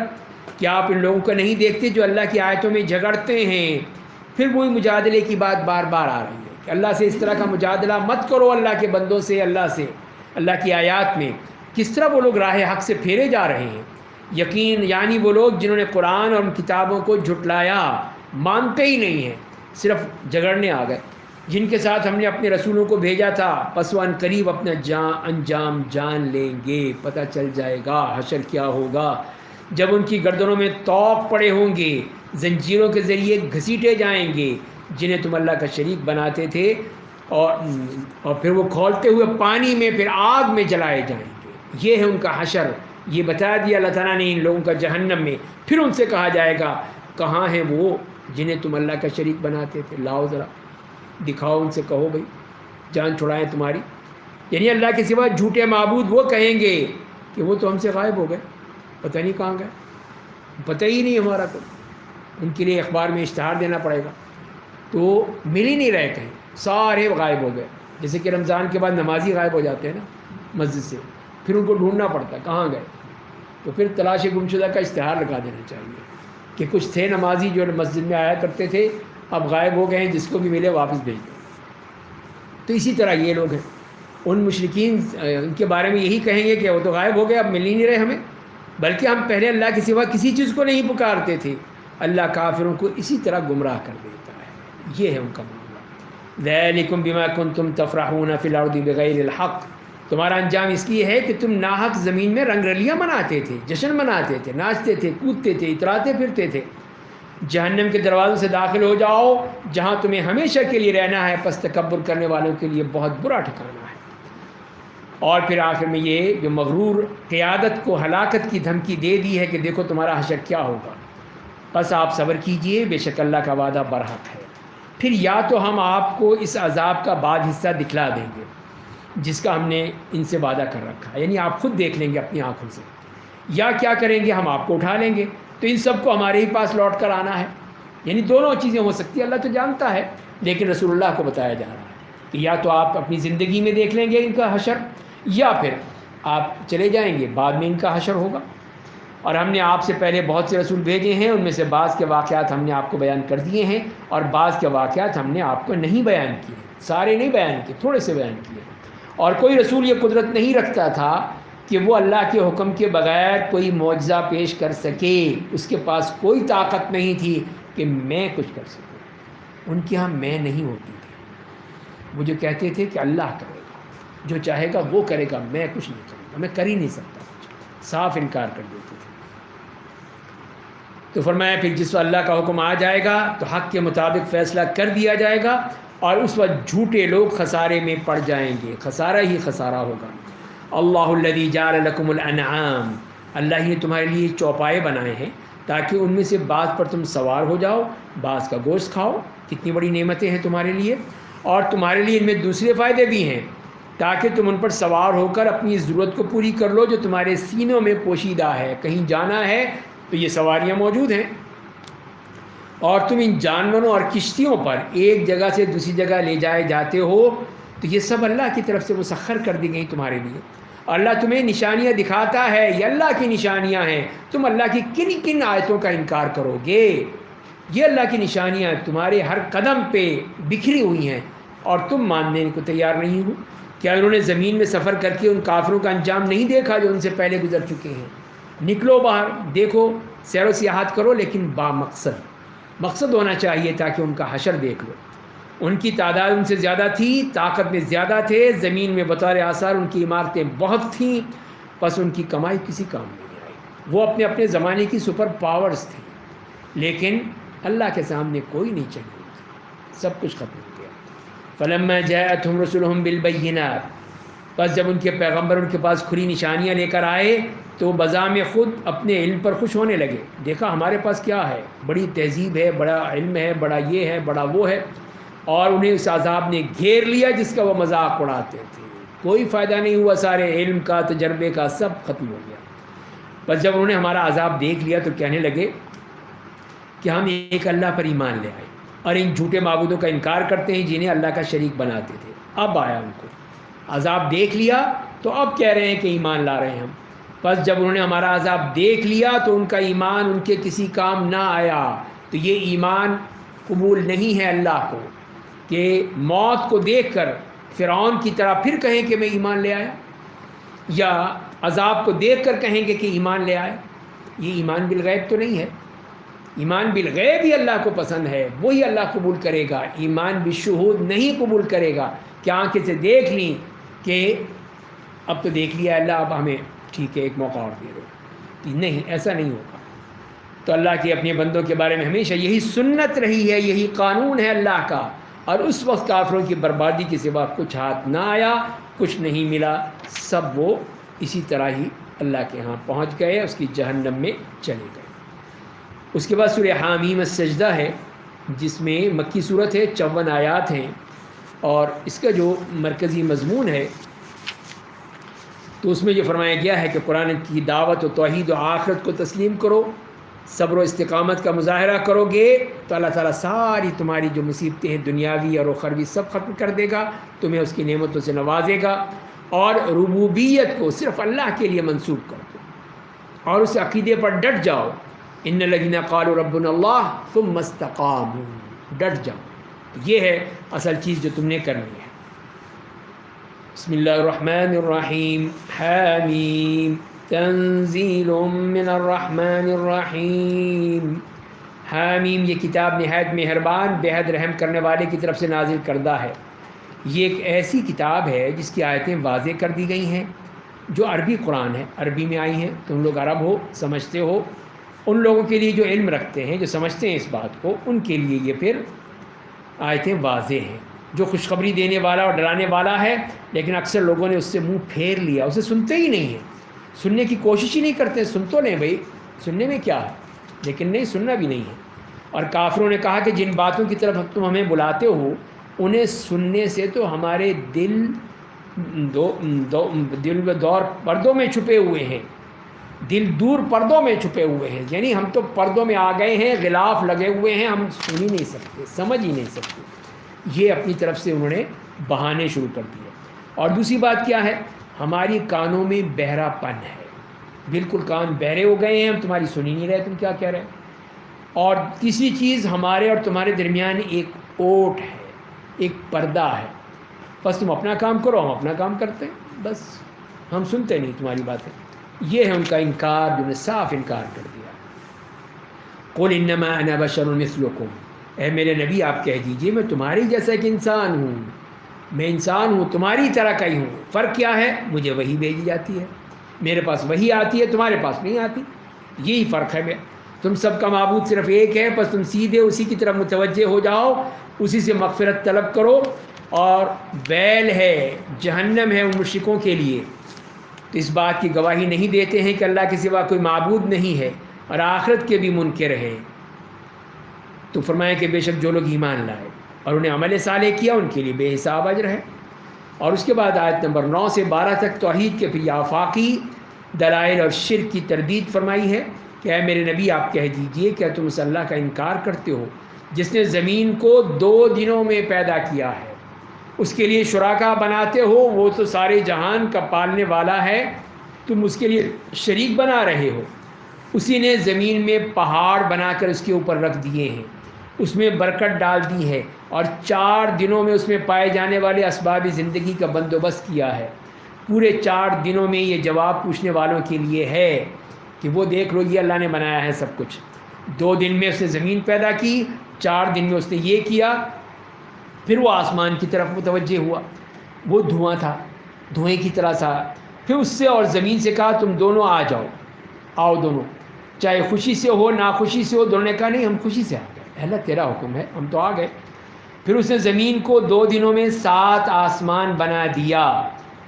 A: کیا آپ ان لوگوں کو نہیں دیکھتے جو اللہ کی آیتوں میں جھگڑتے ہیں؟ پھر وہی مجادلے کی بات بار بار آ رہی ہے کہ اللہ سے اس طرح کا مجادلہ مت کرو، اللہ کے بندوں سے، اللہ کی آیات میں۔ کس طرح وہ لوگ راہ حق سے پھیرے جا رہے ہیں۔ یقین یعنی وہ لوگ جنہوں نے قرآن اور ان کتابوں کو جھٹلایا، مانتے ہی نہیں ہیں، صرف جھگڑنے آ گئے، جن کے ساتھ ہم نے اپنے رسولوں کو بھیجا تھا، پس وہ عنقریب اپنا انجام جان لیں گے، پتہ چل جائے گا حشر کیا ہوگا۔ جب ان کی گردنوں میں طوق پڑے ہوں گے، زنجیروں کے ذریعے گھسیٹے جائیں گے، جنہیں تم اللہ کا شریک بناتے تھے، اور پھر وہ کھولتے ہوئے پانی میں، پھر آگ میں جلائے جائیں گے۔ یہ ہے ان کا حشر۔ یہ بتا دیا اللہ تعالیٰ نے ان لوگوں کا جہنم میں۔ پھر ان سے کہا جائے گا کہاں ہیں وہ جنہیں تم اللہ کا شریک بناتے تھے؟ لاؤ ذرا دکھاؤ، ان سے کہو بھائی جان چھڑائیں تمہاری۔ یعنی اللہ کے سوا جھوٹے معبود وہ کہیں گے کہ وہ تو ہم سے غائب ہو گئے، پتہ نہیں کہاں گئے، پتہ ہی نہیں ہمارا کو۔ ان کے لیے اخبار میں اشتہار دینا پڑے گا، تو مل ہی نہیں رہے، کہیں سارے غائب ہو گئے۔ جیسے کہ رمضان کے بعد نمازی غائب ہو جاتے ہیں نا مسجد سے، پھر ان کو ڈھونڈنا پڑتا ہے کہاں گئے، تو پھر تلاش گمشدہ کا اشتہار لگا دینا چاہیے کہ کچھ تھے نمازی جو مسجد میں آیا کرتے تھے، اب غائب ہو گئے ہیں، جس کو بھی ملے واپس بھیج دیں۔ تو اسی طرح یہ لوگ ہیں، ان مشرکین ان کے بارے میں یہی کہیں گے کہ وہ تو غائب ہو گئے، اب مل ہی نہیں رہے ہمیں، بلکہ ہم پہلے اللہ کے سوا کسی چیز کو نہیں پکارتے تھے۔ اللہ کافروں کو اسی طرح گمراہ کر دیتا ہے۔ یہ ہے ان کا معاملہ۔ ذَلِكُمْ بِمَا كُنْتُمْ تَفْرَحُونَ فِي الْأَرْضِ بِغَيْرِ الْحَقِّ، تمہارا انجام اس لیے ہے کہ تم ناحق زمین میں رنگ رلیاں مناتے تھے، جشن مناتے تھے، ناچتے تھے، کودتے تھے، اتراتے پھرتے تھے۔ جہنم کے دروازوں سے داخل ہو جاؤ جہاں تمہیں ہمیشہ کے لیے رہنا ہے، پس تکبر کرنے والوں کے لیے بہت برا ٹھکانہ ہے۔ اور پھر آخر میں یہ جو مغرور قیادت کو ہلاکت کی دھمکی دے دی ہے کہ دیکھو تمہارا حشر کیا ہوگا، بس آپ صبر کیجئے، بے شک اللہ کا وعدہ برحق ہے۔ پھر یا تو ہم آپ کو اس عذاب کا بعد حصہ دکھلا دیں گے جس کا ہم نے ان سے وعدہ کر رکھا ہے، یعنی آپ خود دیکھ لیں گے اپنی آنکھوں سے، یا کیا کریں گے، ہم آپ کو اٹھا لیں گے تو ان سب کو ہمارے ہی پاس لوٹ کر آنا ہے. یعنی دونوں چیزیں ہو سکتی ہیں، اللہ تو جانتا ہے، لیکن رسول اللہ کو بتایا جا رہا ہے کہ یا تو آپ اپنی زندگی میں دیکھ لیں گے ان کا حشر، یا پھر آپ چلے جائیں گے، بعد میں ان کا حشر ہوگا. اور ہم نے آپ سے پہلے بہت سے رسول بھیجے ہیں، ان میں سے بعض کے واقعات ہم نے آپ کو بیان کر دیے ہیں، اور بعض کے واقعات ہم نے آپ کو نہیں بیان کیے، سارے نہیں بیان کیے، تھوڑے سے بیان کیے. اور کوئی رسول یہ قدرت نہیں رکھتا تھا کہ وہ اللہ کے حکم کے بغیر کوئی معجزہ پیش کر سکے، اس کے پاس کوئی طاقت نہیں تھی کہ میں کچھ کر سکوں. ان کے ہاں میں نہیں ہوتی تھی، وہ جو کہتے تھے کہ اللہ کرے گا، جو چاہے گا وہ کرے گا، میں کچھ نہیں کروں گا، میں کر ہی نہیں سکتا کچھ، صاف انکار کر دیتے تھے. تو فرمایا پھر جس وقت اللہ کا حکم آ جائے گا تو حق کے مطابق فیصلہ کر دیا جائے گا، اور اس وقت جھوٹے لوگ خسارے میں پڑ جائیں گے، خسارہ ہی خسارہ ہوگا. اللہ الذی جعل لکم الانعام، اللہ ہی نے تمہارے لیے چوپائے بنائے ہیں تاکہ ان میں سے بعض پر تم سوار ہو جاؤ، بعض کا گوشت کھاؤ. کتنی بڑی نعمتیں ہیں تمہارے لیے. اور تمہارے لیے ان میں دوسرے فائدے بھی ہیں تاکہ تم ان پر سوار ہو کر اپنی ضرورت کو پوری کر لو جو تمہارے سینوں میں پوشیدہ ہے. کہیں جانا ہے تو یہ سواریاں موجود ہیں، اور تم ان جانوروں اور کشتیوں پر ایک جگہ سے دوسری جگہ لے جائے جاتے ہو، تو یہ سب اللہ کی طرف سے مسخر کر دی گئی تمہارے لیے. اللہ تمہیں نشانیاں دکھاتا ہے، یہ اللہ کی نشانیاں ہیں. تم اللہ کی کن کن آیتوں کا انکار کرو گے؟ یہ اللہ کی نشانیاں تمہارے ہر قدم پہ بکھری ہوئی ہیں، اور تم ماننے کو تیار نہیں ہو. کیا انہوں نے زمین میں سفر کر کے ان کافروں کا انجام نہیں دیکھا جو ان سے پہلے گزر چکے ہیں؟ نکلو باہر، دیکھو، سیر و سیاحت کرو، لیکن با مقصد ہونا چاہیے تاکہ ان کا حشر دیکھ لو. ان کی تعداد ان سے زیادہ تھی، طاقت میں زیادہ تھے، زمین میں بطور آثار ان کی عمارتیں بہت تھیں، بس ان کی کمائی کسی کام نہیں آئی. وہ اپنے اپنے زمانے کی سپر پاورز تھیں، لیکن اللہ کے سامنے کوئی نہیں چلی، سب کچھ ختم ہو گیا. فلما جاءتهم رسلهم بالبينات، بس جب ان کے پیغمبر ان کے پاس کھلی نشانیاں لے کر آئے تو بذام خود اپنے علم پر خوش ہونے لگے. دیکھا ہمارے پاس کیا ہے، بڑی تہذیب ہے، بڑا علم ہے، بڑا یہ ہے، بڑا وہ ہے. اور انہیں اس عذاب نے گھیر لیا جس کا وہ مذاق اڑاتے تھے. کوئی فائدہ نہیں ہوا، سارے علم کا، تجربے کا سب ختم ہو گیا. بس جب انہوں نے ہمارا عذاب دیکھ لیا تو کہنے لگے کہ ہم ایک اللہ پر ایمان لے آئے اور ان جھوٹے معبودوں کا انکار کرتے ہیں جنہیں اللہ کا شریک بناتے تھے. اب آیا ان کو عذاب دیکھ لیا تو اب کہہ رہے ہیں کہ ایمان لا رہے ہیں ہم. بس جب انہوں نے ہمارا عذاب دیکھ لیا تو ان کا ایمان ان کے کسی کام نہ آیا. تو یہ ایمان قبول نہیں ہے اللہ کو کہ موت کو دیکھ کر فرعون کی طرح پھر کہیں کہ میں ایمان لے آیا، یا عذاب کو دیکھ کر کہیں گے کہ ایمان لے آئے. یہ ایمان بالغیب تو نہیں ہے. ایمان بالغیب ہی اللہ کو پسند ہے، وہی اللہ قبول کرے گا. ایمان بالشہود نہیں قبول کرے گا کہ آنکھیں سے دیکھ لیں کہ اب تو دیکھ لیا اللہ، اب ہمیں ٹھیک ہے ایک موقع اور دے دو. نہیں، ایسا نہیں ہوگا. تو اللہ کے اپنے بندوں کے بارے میں ہمیشہ یہی سنت رہی ہے، یہی قانون ہے اللہ کا. اور اس وقت کافروں کی بربادی کے سوا کچھ ہاتھ نہ آیا، کچھ نہیں ملا، سب وہ اسی طرح ہی اللہ کے ہاں پہنچ گئے، اس کی جہنم میں چلے گئے. اس کے بعد سورہ حامیم السجدہ ہے، جس میں مکی صورت ہے، 54 آیات ہیں. اور اس کا جو مرکزی مضمون ہے تو اس میں یہ فرمایا گیا ہے کہ قرآن کی دعوت و توحید و آخرت کو تسلیم کرو، صبر و استقامت کا مظاہرہ کرو گے تو اللہ تعالیٰ ساری تمہاری جو مصیبتیں ہیں دنیاوی اور اخروی سب ختم کر دے گا، تمہیں اس کی نعمتوں سے نوازے گا. اور ربوبیت کو صرف اللہ کے لیے منسوب کر دو اور اس عقیدے پر ڈٹ جاؤ. ان الذین قالوا ربنا اللہ ثم استقاموا، ڈٹ جاؤ. یہ ہے اصل چیز جو تم نے کرنی ہے. بسم اللہ الرحمن الرحیم. حامیم تنزیل من الرحمن الرحیم. حامیم، یہ کتاب نہایت مہربان بے حد رحم کرنے والے کی طرف سے نازل کردہ ہے. یہ ایک ایسی کتاب ہے جس کی آیتیں واضح کر دی گئی ہیں، جو عربی قرآن ہے، عربی میں آئی ہیں. تم لوگ عرب ہو، سمجھتے ہو. ان لوگوں کے لیے جو علم رکھتے ہیں، جو سمجھتے ہیں اس بات کو، ان کے لیے یہ پھر آیتیں واضح ہیں، جو خوشخبری دینے والا اور ڈرانے والا ہے. لیکن اکثر لوگوں نے اس سے منہ پھیر لیا، اسے سنتے ہی نہیں ہیں، سننے کی کوشش ہی نہیں کرتے. سن تو لیں بھائی، سننے میں کیا ہے، لیکن نہیں، سننا بھی نہیں ہے. اور کافروں نے کہا کہ جن باتوں کی طرف تم ہمیں بلاتے ہو انہیں سننے سے تو ہمارے دل میں دور پردوں میں چھپے ہوئے ہیں. دل دور پردوں میں چھپے ہوئے ہیں، یعنی ہم تو پردوں میں آ گئے ہیں، غلاف لگے ہوئے ہیں، ہم سن ہی نہیں سکتے، سمجھ ہی نہیں سکتے. یہ اپنی طرف سے انہوں نے بہانے شروع کر دیے. اور دوسری بات کیا ہے، ہماری کانوں میں بہرا پن ہے، بالکل کان بہرے ہو گئے ہیں، ہم تمہاری سن ہی نہیں رہے تم کیا کہہ رہے. اور تیسری چیز، ہمارے اور تمہارے درمیان ایک اوٹ ہے، ایک پردہ ہے، بس تم اپنا کام کرو، ہم اپنا کام کرتے ہیں، بس ہم سنتے نہیں تمہاری باتیں. یہ ہے ان کا انکار، جو نے صاف انکار کر دیا. قل انما انا بشر مثلکم، اے میرے نبی آپ کہہ دیجئے میں تمہاری جیسا ایک انسان ہوں، میں انسان ہوں، تمہاری طرح کا ہی ہوں. فرق کیا ہے، مجھے وحی بھیجی جاتی ہے، میرے پاس وحی آتی ہے، تمہارے پاس نہیں آتی، یہی فرق ہے. تم سب کا معبود صرف ایک ہے، بس تم سیدھے اسی کی طرف متوجہ ہو جاؤ، اسی سے مغفرت طلب کرو. اور ویل ہے، جہنم ہے ان مشرکوں کے لیے تو اس بات کی گواہی نہیں دیتے ہیں کہ اللہ کے سوا کوئی معبود نہیں ہے اور آخرت کے بھی منکر ہیں. تو فرمایا کہ بے شک جو لوگ ایمان لائے اور انہیں عمل صالح کیا ان کے لیے بے حساب اجر ہے. اور اس کے بعد آیت نمبر 9 سے 12 تک توحید کے پھر آفاقی دلائل اور شرک کی تردید فرمائی ہے کہ اے میرے نبی آپ کہہ دیجئے کیا تم اس اللہ کا انکار کرتے ہو جس نے زمین کو 2 دنوں میں پیدا کیا ہے، اس کے لیے شراکا بناتے ہو، وہ تو سارے جہان کا پالنے والا ہے، تم اس کے لیے شریک بنا رہے ہو. اسی نے زمین میں پہاڑ بنا کر اس کے اوپر رکھ دیے ہیں، اس میں برکت ڈال دی ہے، اور 4 دنوں میں اس میں پائے جانے والے اسباب زندگی کا بندوبست کیا ہے. پورے 4 دنوں میں یہ جواب پوچھنے والوں کے لیے ہے کہ وہ دیکھ لو یہ اللہ نے بنایا ہے سب کچھ. 2 دن میں اس نے زمین پیدا کی، 4 دن میں اس نے یہ کیا. پھر وہ آسمان کی طرف متوجہ ہوا، وہ دھواں تھا، دھوئیں کی طرح سا. پھر اس سے اور زمین سے کہا تم دونوں آ جاؤ، آؤ دونوں، چاہے خوشی سے ہو ناخوشی سے ہو. دونوں نے کہا نہیں ہم خوشی سے آ گئے، اللہ تیرا حکم ہے ہم تو آ گئے. پھر اس نے زمین کو 2 دنوں میں 7 آسمان بنا دیا،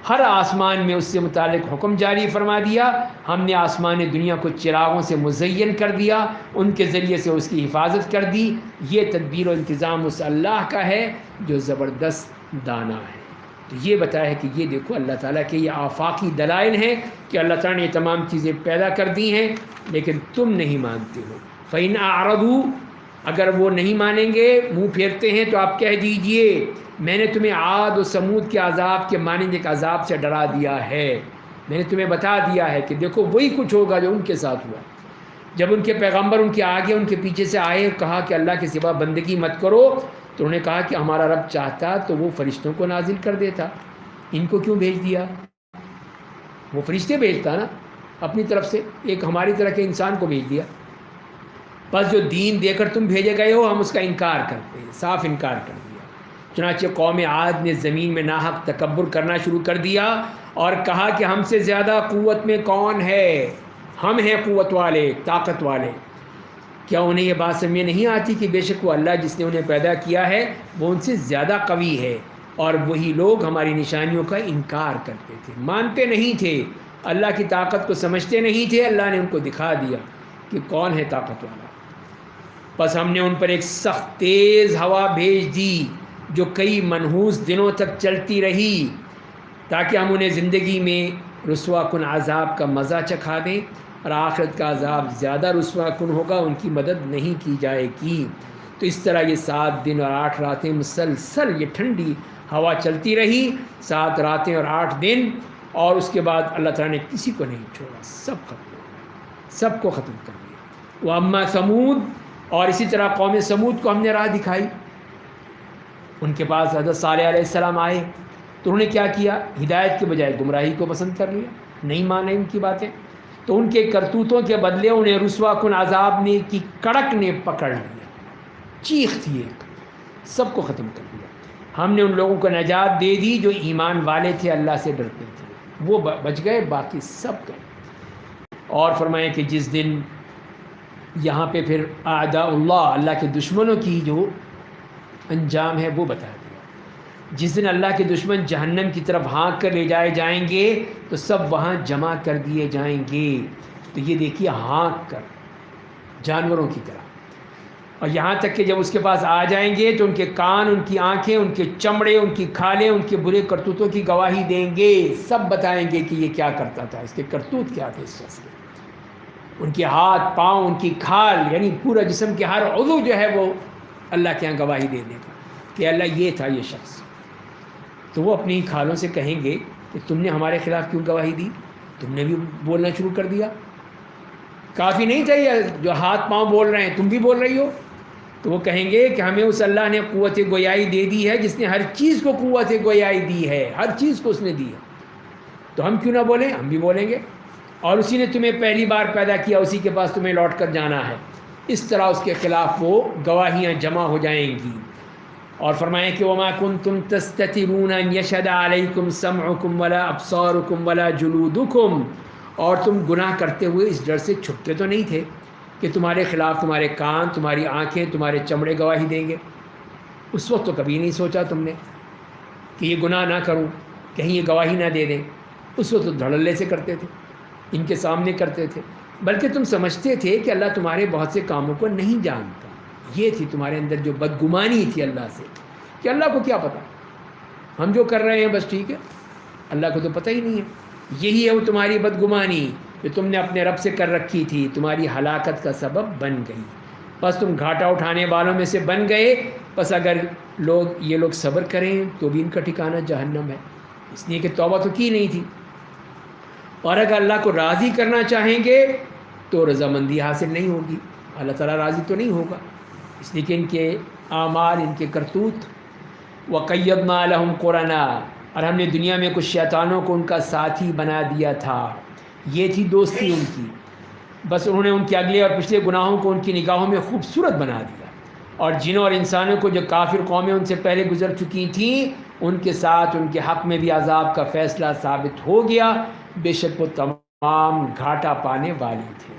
A: ہر آسمان میں اس سے متعلق حکم جاری فرما دیا. ہم نے آسمان دنیا کو چراغوں سے مزین کر دیا، ان کے ذریعے سے اس کی حفاظت کر دی. یہ تدبیر و انتظام اس اللہ کا ہے جو زبردست دانا ہے. تو یہ بتایا ہے کہ یہ دیکھو اللہ تعالیٰ کے یہ آفاقی دلائل ہیں کہ اللہ تعالیٰ نے یہ تمام چیزیں پیدا کر دی ہیں، لیکن تم نہیں مانتے ہو. فَإِنْ أَعْرَضُوا، اگر وہ نہیں مانیں گے، منہ پھیرتے ہیں، تو آپ کہہ دیجئے میں نے تمہیں عاد و سمود کے عذاب کے مانند ایک عذاب سے ڈرا دیا ہے. میں نے تمہیں بتا دیا ہے کہ دیکھو وہی کچھ ہوگا جو ان کے ساتھ ہوا. جب ان کے پیغمبر ان کے آگے ان کے پیچھے سے آئے، کہا کہ اللہ کے سوا بندگی مت کرو، تو انہوں نے کہا کہ ہمارا رب چاہتا تو وہ فرشتوں کو نازل کر دیتا، ان کو کیوں بھیج دیا؟ وہ فرشتے بھیجتا نا اپنی طرف سے، ایک ہماری طرح کے انسان کو بھیج دیا. بس جو دین دے کر تم بھیجے گئے ہو ہم اس کا انکار کرتے ہیں، صاف انکار کر دیا. چنانچہ قوم عاد نے زمین میں ناحق تکبر کرنا شروع کر دیا اور کہا کہ ہم سے زیادہ قوت میں کون ہے، ہم ہیں قوت والے، طاقت والے. کیا انہیں یہ بات سمجھ نہیں آتی کہ بے شک وہ اللہ جس نے انہیں پیدا کیا ہے وہ ان سے زیادہ قوی ہے، اور وہی لوگ ہماری نشانیوں کا انکار کرتے تھے، مانتے نہیں تھے، اللہ کی طاقت کو سمجھتے نہیں تھے. اللہ نے ان کو دکھا دیا کہ کون ہے طاقت والا. بس ہم نے ان پر ایک سخت تیز ہوا بھیج دی جو کئی منحوس دنوں تک چلتی رہی، تاکہ ہم انہیں زندگی میں رسوا کن عذاب کا مزہ چکھا دیں، اور آخرت کا عذاب زیادہ رسوا کن ہوگا، ان کی مدد نہیں کی جائے گی. تو اس طرح یہ 7 دن اور 8 راتیں مسلسل یہ ٹھنڈی ہوا چلتی رہی، 7 راتیں اور 8 دن، اور اس کے بعد اللہ تعالیٰ نے کسی کو نہیں چھوڑا، سب ختم ہو گئے، سب کو ختم کر دیا. وَأَمَّا ثَمُودَ، اور اسی طرح قوم سمود کو ہم نے راہ دکھائی. ان کے پاس حضرت صالح علیہ السلام آئے تو انہوں نے کیا کیا، ہدایت کے بجائے گمراہی کو پسند کر لیا، نہیں مانے ان کی باتیں. تو ان کے کرتوتوں کے بدلے انہیں رسوا کن عذاب نے کی کڑک نے پکڑ لیا، چیخ تھی ایک، سب کو ختم کر دیا. ہم نے ان لوگوں کو نجات دے دی جو ایمان والے تھے، اللہ سے ڈرتے تھے، وہ بچ گئے، باقی سب گئے. اور فرمائے کہ جس دن یہاں پہ پھر اعداء اللہ، اللہ کے دشمنوں کی جو انجام ہے وہ بتا دیا. جس دن اللہ کے دشمن جہنم کی طرف ہانک کر لے جائے جائیں گے تو سب وہاں جمع کر دیے جائیں گے. تو یہ دیکھیے ہانک کر، جانوروں کی طرح. اور یہاں تک کہ جب اس کے پاس آ جائیں گے تو ان کے کان، ان کی آنکھیں، ان کے چمڑے، ان کی کھالیں ان کے برے کرتوتوں کی گواہی دیں گے. سب بتائیں گے کہ یہ کیا کرتا تھا، اس کے کرتوت کیا تھے اس شخص کے. ان کے ہاتھ پاؤں ان کی کھال یعنی پورا جسم کے ہر عضو جو ہے وہ اللہ کے یہاں گواہی دے دے گا کہ اللہ یہ تھا یہ شخص. تو وہ اپنی کھالوں سے کہیں گے کہ تم نے ہمارے خلاف کیوں گواہی دی, تم نے بھی بولنا شروع کر دیا, کافی نہیں تھا یہ جو ہاتھ پاؤں بول رہے ہیں تم بھی بول رہی ہو. تو وہ کہیں گے کہ ہمیں اس اللہ نے قوت گویائی دے دی ہے جس نے ہر چیز کو قوت گویائی دی ہے, ہر چیز کو اس نے دی ہے, تو ہم کیوں نہ بولیں, ہم بھی بولیں گے. اور اسی نے تمہیں پہلی بار پیدا کیا, اسی کے پاس تمہیں لوٹ کر جانا ہے. اس طرح اس کے خلاف وہ گواہیاں جمع ہو جائیں گی. اور فرمائیں کہ وما کنتم تستترون ان یشهد علیکم سمعکم ولا ابصارکم ولا جلودکم, اور تم گناہ کرتے ہوئے اس ڈر سے چھپتے تو نہیں تھے کہ تمہارے خلاف تمہارے کان, تمہاری آنکھیں, تمہارے چمڑے گواہی دیں گے. اس وقت تو کبھی نہیں سوچا تم نے کہ یہ گناہ نہ کروں, کہیں یہ گواہی نہ دے دیں. اس وقت تو دھڑلے سے کرتے تھے, ان کے سامنے کرتے تھے, بلکہ تم سمجھتے تھے کہ اللہ تمہارے بہت سے کاموں کو نہیں جانتا. یہ تھی تمہارے اندر جو بدگمانی تھی اللہ سے کہ اللہ کو کیا پتہ, ہم جو کر رہے ہیں بس ٹھیک ہے, اللہ کو تو پتہ ہی نہیں ہے. یہی ہے وہ تمہاری بدگمانی جو تم نے اپنے رب سے کر رکھی تھی, تمہاری ہلاکت کا سبب بن گئی. بس تم گھاٹا اٹھانے والوں میں سے بن گئے. بس اگر یہ لوگ صبر کریں تو بھی ان کا ٹھکانہ جہنم ہے, اس لیے کہ توبہ تو کی نہیں تھی. اور اگر اللہ کو راضی کرنا چاہیں گے تو رضامندی حاصل نہیں ہوگی, اللہ تعالیٰ راضی تو نہیں ہوگا, اس لیے کہ ان کے اعمال, ان کے کرتوت. وَقَيَّضْنَا لَهُمْ قُرَنَا, اور ہم نے دنیا میں کچھ شیطانوں کو ان کا ساتھی بنا دیا تھا. یہ تھی دوستی ان کی, بس انہوں نے ان کے اگلے اور پچھلے گناہوں کو ان کی نگاہوں میں خوبصورت بنا دیا. اور جنوں اور انسانوں کو جو کافر قومیں ان سے پہلے گزر چکی تھیں ان کے ساتھ ان کے حق میں بھی عذاب کا فیصلہ ثابت ہو گیا. بے شک وہ تمام گھاٹا پانے والی تھے.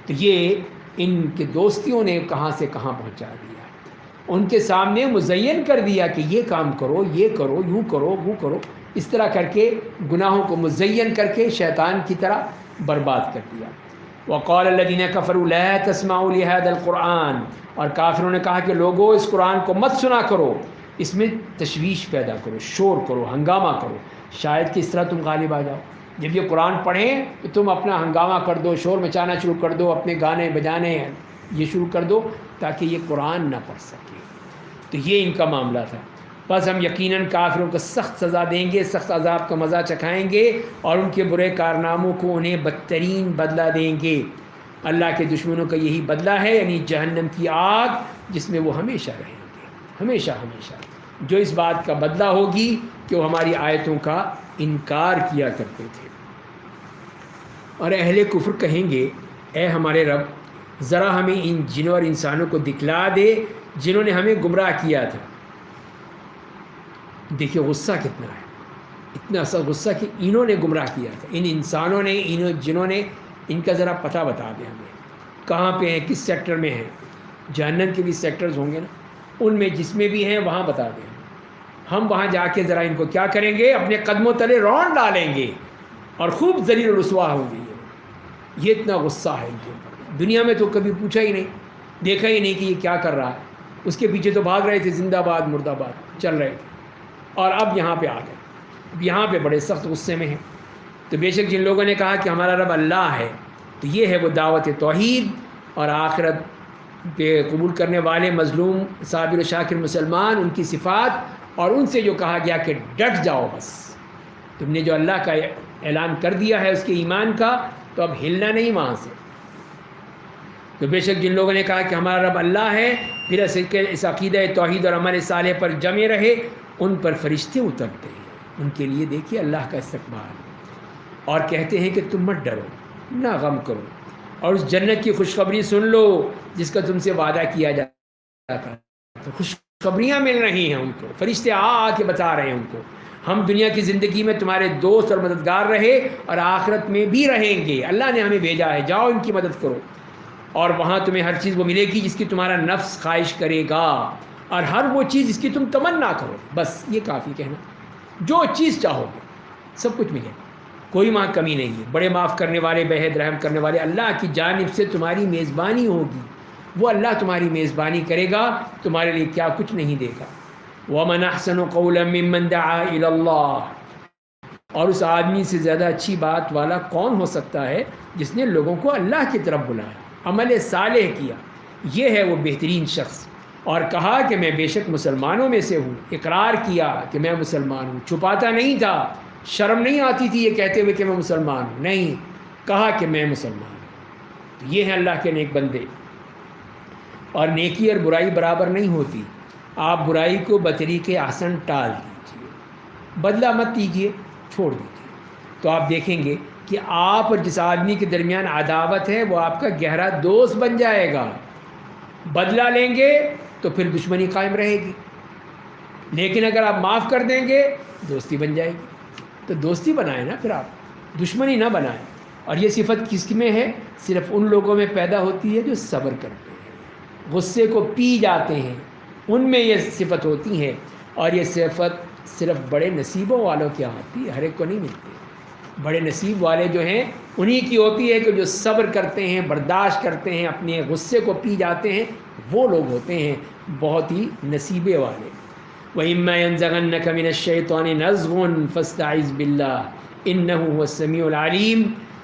A: تو یہ ان کے دوستیوں نے کہاں سے کہاں پہنچا دیا, ان کے سامنے مزین کر دیا کہ یہ کام کرو, یہ کرو, یوں کرو, وہ کرو. اس طرح کر کے گناہوں کو مزین کر کے شیطان کی طرح برباد کر دیا. وقال الذين كفروا لا تسمعوا لهذا القرآن, اور کافروں نے کہا کہ لوگوں اس قرآن کو مت سنا کرو, اس میں تشویش پیدا کرو, شور کرو, ہنگامہ کرو, شاید کہ اس طرح تم غالب آ جاؤ. جب یہ قرآن پڑھیں تو تم اپنا ہنگامہ کر دو, شور مچانا شروع کر دو, اپنے گانے بجانے یہ شروع کر دو تاکہ یہ قرآن نہ پڑھ سکے. تو یہ ان کا معاملہ تھا. بس ہم یقیناً کافروں کو سخت سزا دیں گے, سخت عذاب کا مزہ چکھائیں گے, اور ان کے برے کارناموں کو انہیں بدترین بدلہ دیں گے. اللہ کے دشمنوں کا یہی بدلہ ہے, یعنی جہنم کی آگ جس میں وہ ہمیشہ رہیں گے, ہمیشہ ہمیشہ, جو اس بات کا بدلہ ہوگی کہ وہ ہماری آیتوں کا انکار کیا کرتے تھے. اور اہل کفر کہیں گے اے ہمارے رب ذرا ہمیں ان جنوں اور انسانوں کو دکھلا دے جنہوں نے ہمیں گمراہ کیا تھا. دیکھیے غصہ کتنا ہے, اتنا سا غصہ کہ انہوں نے گمراہ کیا تھا, ان انسانوں نے, جنہوں نے, ان کا ذرا پتہ بتا دیں ہمیں کہاں پہ ہیں, کس سیکٹر میں ہیں. جہنم کے بھی سیکٹرز ہوں گے نا, ان میں جس میں بھی ہیں وہاں بتا دیں. ہم وہاں جا کے ذرا ان کو کیا کریں گے, اپنے قدموں تلے رون ڈالیں گے اور خوب ذلیل و رسوا ہوں گے. یہ اتنا غصہ ہے ان کے اوپر. دنیا میں تو کبھی پوچھا ہی نہیں, دیکھا ہی نہیں کہ یہ کیا کر رہا ہے, اس کے پیچھے تو بھاگ رہے تھے, زندہ باد مرد آباد چل رہے تھے, اور اب یہاں پہ آ گئے, اب یہاں پہ بڑے سخت غصے میں ہیں. تو بے شک جن لوگوں نے کہا کہ ہمارا رب اللہ ہے, تو یہ ہے وہ دعوت توحید اور آخرت پہ قبول کرنے والے مظلوم صابر و شاکر مسلمان, ان کی صفات, اور ان سے جو کہا گیا کہ ڈٹ جاؤ, بس تم نے جو اللہ کا اعلان کر دیا ہے اس کے ایمان کا, تو اب ہلنا نہیں وہاں سے. تو بے شک جن لوگوں نے کہا کہ ہمارا رب اللہ ہے, پھر اس عقیدہ توحید اور عمل صالح پر جمے رہے, ان پر فرشتے اترتے ہیں, ان کے لیے دیکھیے اللہ کا استقبال, اور کہتے ہیں کہ تم مت ڈرو, نہ غم کرو, اور اس جنت کی خوشخبری سن لو جس کا تم سے وعدہ کیا جاتا تھا. تو خوشخبریاں مل رہی ہیں ان کو, فرشتے آ کے بتا رہے ہیں ان کو, ہم دنیا کی زندگی میں تمہارے دوست اور مددگار رہے اور آخرت میں بھی رہیں گے, اللہ نے ہمیں بھیجا ہے, جاؤ ان کی مدد کرو, اور وہاں تمہیں ہر چیز وہ ملے گی جس کی تمہارا نفس خواہش کرے گا, اور ہر وہ چیز جس کی تم تمنا کرو. بس یہ کافی کہنا, جو چیز چاہو گے سب کچھ ملے گا, کوئی وہاں کمی نہیں ہے. بڑے معاف کرنے والے, بہت رحم کرنے والے اللہ کی جانب سے تمہاری میزبانی ہوگی, وہ اللہ تمہاری میزبانی کرے گا, تمہارے لیے کیا کچھ نہیں دے گا. وَمَنْ أَحْسَنُ قَوْلًا مِّمَّنْ دَعَا إِلَى اللَّهِ, اور اس آدمی سے زیادہ اچھی بات والا کون ہو سکتا ہے جس نے لوگوں کو اللہ کی طرف بلایا، عمل صالح کیا، یہ ہے وہ بہترین شخص۔ اور کہا کہ میں بے شک مسلمانوں میں سے ہوں، اقرار کیا کہ میں مسلمان ہوں، چھپاتا نہیں تھا، شرم نہیں آتی تھی یہ کہتے ہوئے کہ میں مسلمان ہوں، نہیں، کہا کہ میں مسلمان ہوں۔ تو یہ ہیں اللہ کے نیک بندے۔ اور نیکی اور برائی برابر نہیں ہوتی، آپ برائی کو بطریق احسن ٹال دیجیے، بدلہ مت دیجیے، چھوڑ دیجیے، تو آپ دیکھیں گے کہ آپ اور جس آدمی کے درمیان عداوت ہے وہ آپ کا گہرا دوست بن جائے گا۔ بدلہ لیں گے تو پھر دشمنی قائم رہے گی، لیکن اگر آپ معاف کر دیں گے دوستی بن جائے گی۔ تو دوستی بنائیں نا، پھر آپ دشمنی نہ بنائیں۔ اور یہ صفت کس میں ہے؟ صرف ان لوگوں میں پیدا ہوتی ہے جو صبر کرتے ہیں، غصے کو پی جاتے ہیں، ان میں یہ صفت ہوتی ہے۔ اور یہ صفت صرف بڑے نصیبوں والوں کے یہاں آتی ہے، ہر ایک کو نہیں ملتی۔ بڑے نصیب والے جو ہیں انہی کی ہوتی ہے کہ جو صبر کرتے ہیں، برداشت کرتے ہیں، اپنے غصے کو پی جاتے ہیں، وہ لوگ ہوتے ہیں بہت ہی نصیبے والے۔ وَإِمَّا يَنزَغَنَّكَ مِنَ الشَّيْطَانِ نَزْغٌ فَاسْتَعِذْ بِاللَّهِ إِنَّهُ هُوَ السَّمِيعُ الْعَلِيمُ۔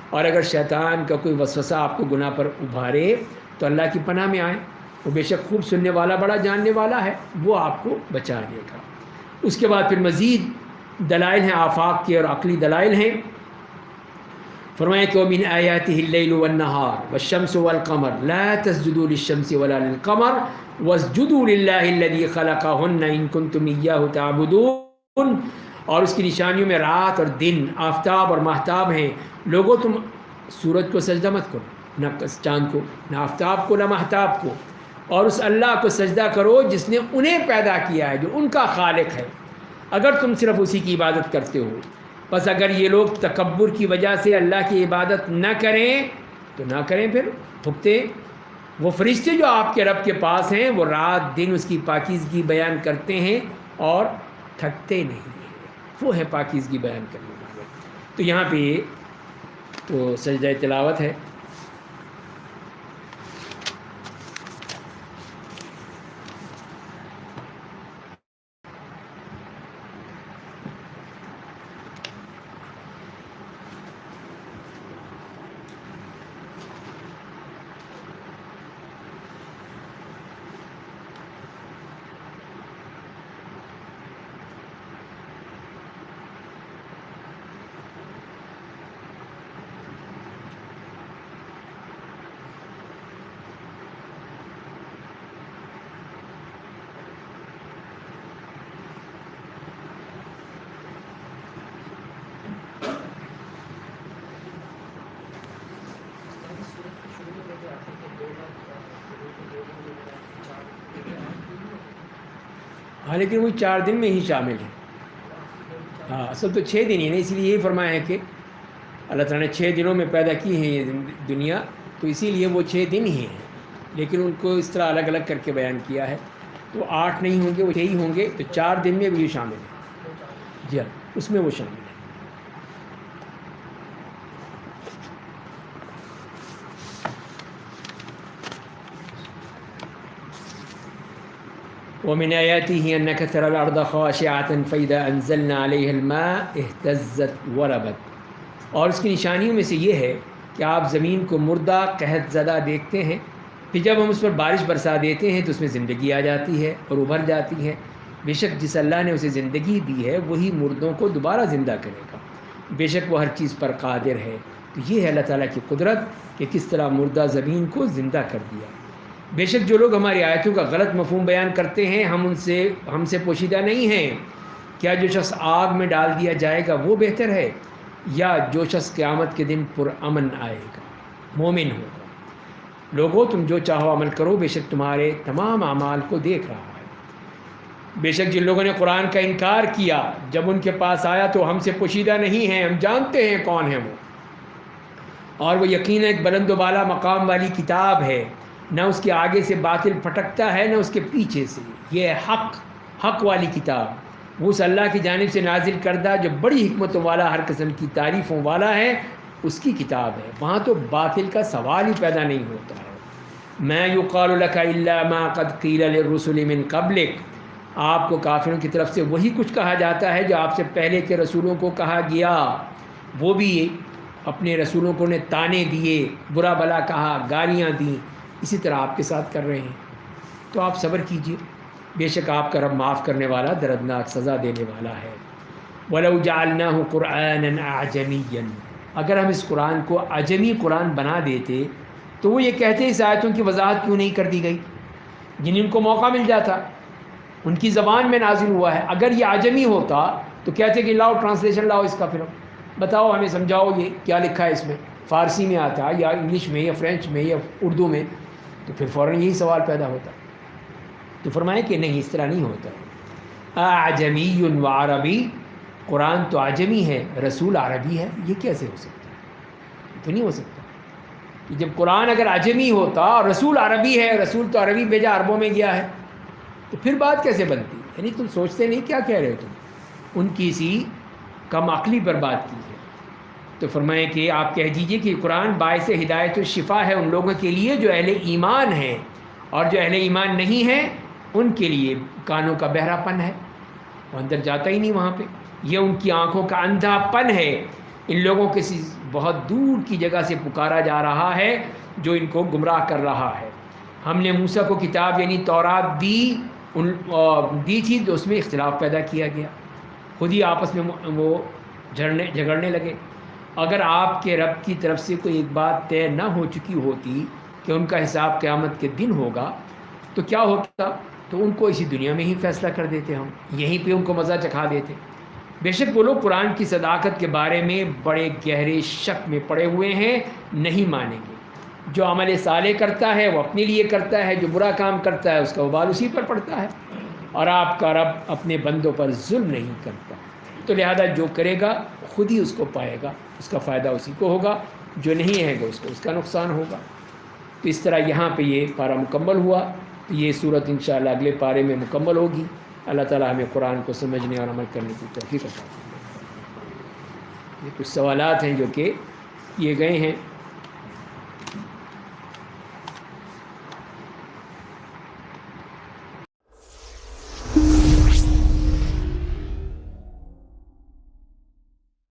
A: اور اگر شیطان کا کوئی وسوسہ آپ کو گناہ پر ابھارے تو اللہ کی پناہ میں آئیں، وہ بے شک خوب سننے والا، بڑا جاننے والا ہے، وہ آپ کو بچا لے گا۔ اس کے بعد پھر مزید دلائل ہیں، آفاق کے اور عقلی دلائل ہیں۔ فرمایا کہ وَمِنْ آيَاتِهِ اللَّيْلُ وَالنَّهَارُ وَالشَّمْسُ وَالْقَمَرُ لَا تَسْجُدُوا لِلشَّمْسِ وَلَا لِلْقَمَرِ وَاسْجُدُوا لِلَّهِ الَّذِي خَلَقَهُنَّ إِن كُنتُمْ إِيَّاهُ تَعْبُدُونَ۔ اور اس کی نشانیوں میں رات اور دن، آفتاب اور ماہتاب ہیں۔ لوگوں تم سورج کو سجدہ مت کرو، نہ چاند کو، نہ آفتاب کو، نہ ماہتاب کو، اور اس اللہ کو سجدہ کرو جس نے انہیں پیدا کیا ہے، جو ان کا خالق ہے، اگر تم صرف اسی کی عبادت کرتے ہو۔ بس اگر یہ لوگ تکبر کی وجہ سے اللہ کی عبادت نہ کریں تو نہ کریں، پھر بھگتے۔ وہ فرشتے جو آپ کے رب کے پاس ہیں وہ رات دن اس کی پاکیزگی بیان کرتے ہیں اور تھکتے نہیں ہیں، وہ ہے پاکیزگی بیان کرنے والے۔ تو یہاں پہ تو سجدہ تلاوت ہے۔ ہاں لیکن وہ 4 دن میں ہی شامل ہے۔ ہاں اصل تو 6 دن ہی ہے، اسی لیے یہی فرمایا ہے کہ اللہ تعالیٰ نے 6 دنوں میں پیدا کی ہے یہ دنیا، تو اسی لیے وہ 6 دن ہی ہیں، لیکن ان کو اس طرح الگ الگ کر کے بیان کیا ہے۔ تو 8 نہیں ہوں گے، وہ 6 ہی ہوں گے، تو 4 دن میں بھی یہ شامل ہے۔ جی ہاں، اس میں وہ شامل ہے۔ وَمِنْ آيَاتِهِ أَنَّكَ تَرَى الْأَرْضَ خَاشِعَةً فَإِذَا أَنزَلْنَا عَلَيْهَا الْمَاءَ اهْتَزَّتْ وَرَبَتْ۔ اور اس کی نشانیوں میں سے یہ ہے کہ آپ زمین کو مردہ، قحط زدہ دیکھتے ہیں، پھر جب ہم اس پر بارش برسا دیتے ہیں تو اس میں زندگی آ جاتی ہے اور ابھر جاتی ہے۔ بے شک جس اللہ نے اسے زندگی دی ہے وہی مردوں کو دوبارہ زندہ کرے گا، بے شک وہ ہر چیز پر قادر ہے۔ تو یہ ہے اللہ تعالیٰ کی قدرت کہ کس طرح مردہ زمین کو زندہ کر دیا۔ بے شک جو لوگ ہماری آیتوں کا غلط مفہوم بیان کرتے ہیں ہم سے پوشیدہ نہیں ہیں۔ کیا جو شخص آگ میں ڈال دیا جائے گا وہ بہتر ہے، یا جو شخص قیامت کے دن پرامن آئے گا، مومن ہوگا؟ لوگوں تم جو چاہو عمل کرو، بے شک تمہارے تمام اعمال کو دیکھ رہا ہے۔ بے شک جن لوگوں نے قرآن کا انکار کیا جب ان کے پاس آیا تو ہم سے پوشیدہ نہیں ہیں، ہم جانتے ہیں کون ہے وہ، اور وہ یقیناً ایک بلند و بالا مقام والی کتاب ہے، نہ اس کے آگے سے باطل پھٹکتا ہے نہ اس کے پیچھے سے۔ یہ حق والی کتاب، وہ اس اللہ کی جانب سے نازل کردہ جو بڑی حکمتوں والا، ہر قسم کی تعریفوں والا ہے، اس کی کتاب ہے۔ وہاں تو باطل کا سوال ہی پیدا نہیں ہوتا ہے۔ مَا يُقَالُ لَكَ إِلَّا مَا قَدْ قِيلَ لِلرُّسُلِ مِن قَبْلِكَ آپ کو کافروں کی طرف سے وہی کچھ کہا جاتا ہے جو آپ سے پہلے کے رسولوں کو کہا گیا، وہ بھی اپنے رسولوں کو نے تانے دیے، برا بھلا کہا، گالیاں دیں، اسی طرح آپ کے ساتھ کر رہے ہیں۔ تو آپ صبر کیجئے، بے شک آپ کا رب معاف کرنے والا، دردناک سزا دینے والا ہے۔ وَلَوْ جَعَلْنَاهُ قُرْآنًا أَعْجَمِيًّا، اگر ہم اس قرآن کو عجمی قرآن بنا دیتے تو وہ یہ کہتے اس آیتوں کی وضاحت کیوں نہیں کر دی گئی، جن ان کو موقع مل جاتا، ان کی زبان میں نازل ہوا ہے۔ اگر یہ عجمی ہوتا تو کہتے کہ لاؤ ٹرانسلیشن لاؤ اس کا، پھر بتاؤ ہمیں سمجھاؤ یہ کیا لکھا ہے اس میں، فارسی میں آتا یا انگلش میں یا فرینچ میں یا اردو میں، تو پھر فوراً یہی سوال پیدا ہوتا۔ تو فرمائے کہ نہیں، اس طرح نہیں ہوتا۔ اعجمی و عربی، قرآن تو عجمی ہے، رسول عربی ہے، یہ کیسے ہو سکتا ہے؟ یہ تو نہیں ہو سکتا کہ جب قرآن اگر عجمی ہوتا اور رسول عربی ہے، رسول تو عربی بھیجا عربوں میں گیا ہے، تو پھر بات کیسے بنتی؟ یعنی تم سوچتے نہیں کیا کہہ رہے ہو تم، ان کی سی کم عقلی پر بات کی ہے۔ تو فرمائے کہ آپ کہہ دیجئے کہ قرآن باعث ہدایت و شفا ہے ان لوگوں کے لیے جو اہل ایمان ہیں، اور جو اہل ایمان نہیں ہیں ان کے لیے کانوں کا بہرا پن ہے، وہ اندر جاتا ہی نہیں وہاں پہ، یہ ان کی آنکھوں کا اندھا پن ہے۔ ان لوگوں کے بہت دور کی جگہ سے پکارا جا رہا ہے جو ان کو گمراہ کر رہا ہے۔ ہم نے موسیٰ کو کتاب یعنی تورات دی تھی، تو اس میں اختلاف پیدا کیا گیا، خود ہی آپس میں وہ جھگڑنے لگے۔ اگر آپ کے رب کی طرف سے کوئی ایک بات طے نہ ہو چکی ہوتی کہ ان کا حساب قیامت کے دن ہوگا تو کیا ہوتا؟ تو ان کو اسی دنیا میں ہی فیصلہ کر دیتے، ہم یہیں پہ ان کو مزہ چکھا دیتے۔ بے شک وہ لوگ قرآن کی صداقت کے بارے میں بڑے گہرے شک میں پڑے ہوئے ہیں، نہیں مانیں گے۔ جو عمل صالح کرتا ہے وہ اپنے لیے کرتا ہے، جو برا کام کرتا ہے اس کا وبال اسی پر پڑتا ہے، اور آپ کا رب اپنے بندوں پر ظلم نہیں کرتا۔ تو لہذا جو کرے گا خود ہی اس کو پائے گا، اس کا فائدہ اسی کو ہوگا، جو نہیں ہے گا اس کو اس کا نقصان ہوگا۔ تو اس طرح یہاں پہ یہ پارہ مکمل ہوا، تو یہ صورت انشاءاللہ اگلے پارے میں مکمل ہوگی۔ اللہ تعالیٰ ہمیں قرآن کو سمجھنے اور عمل کرنے کی توفیق عطا فرمائے۔ یہ کچھ سوالات ہیں جو کہ کیے گئے ہیں۔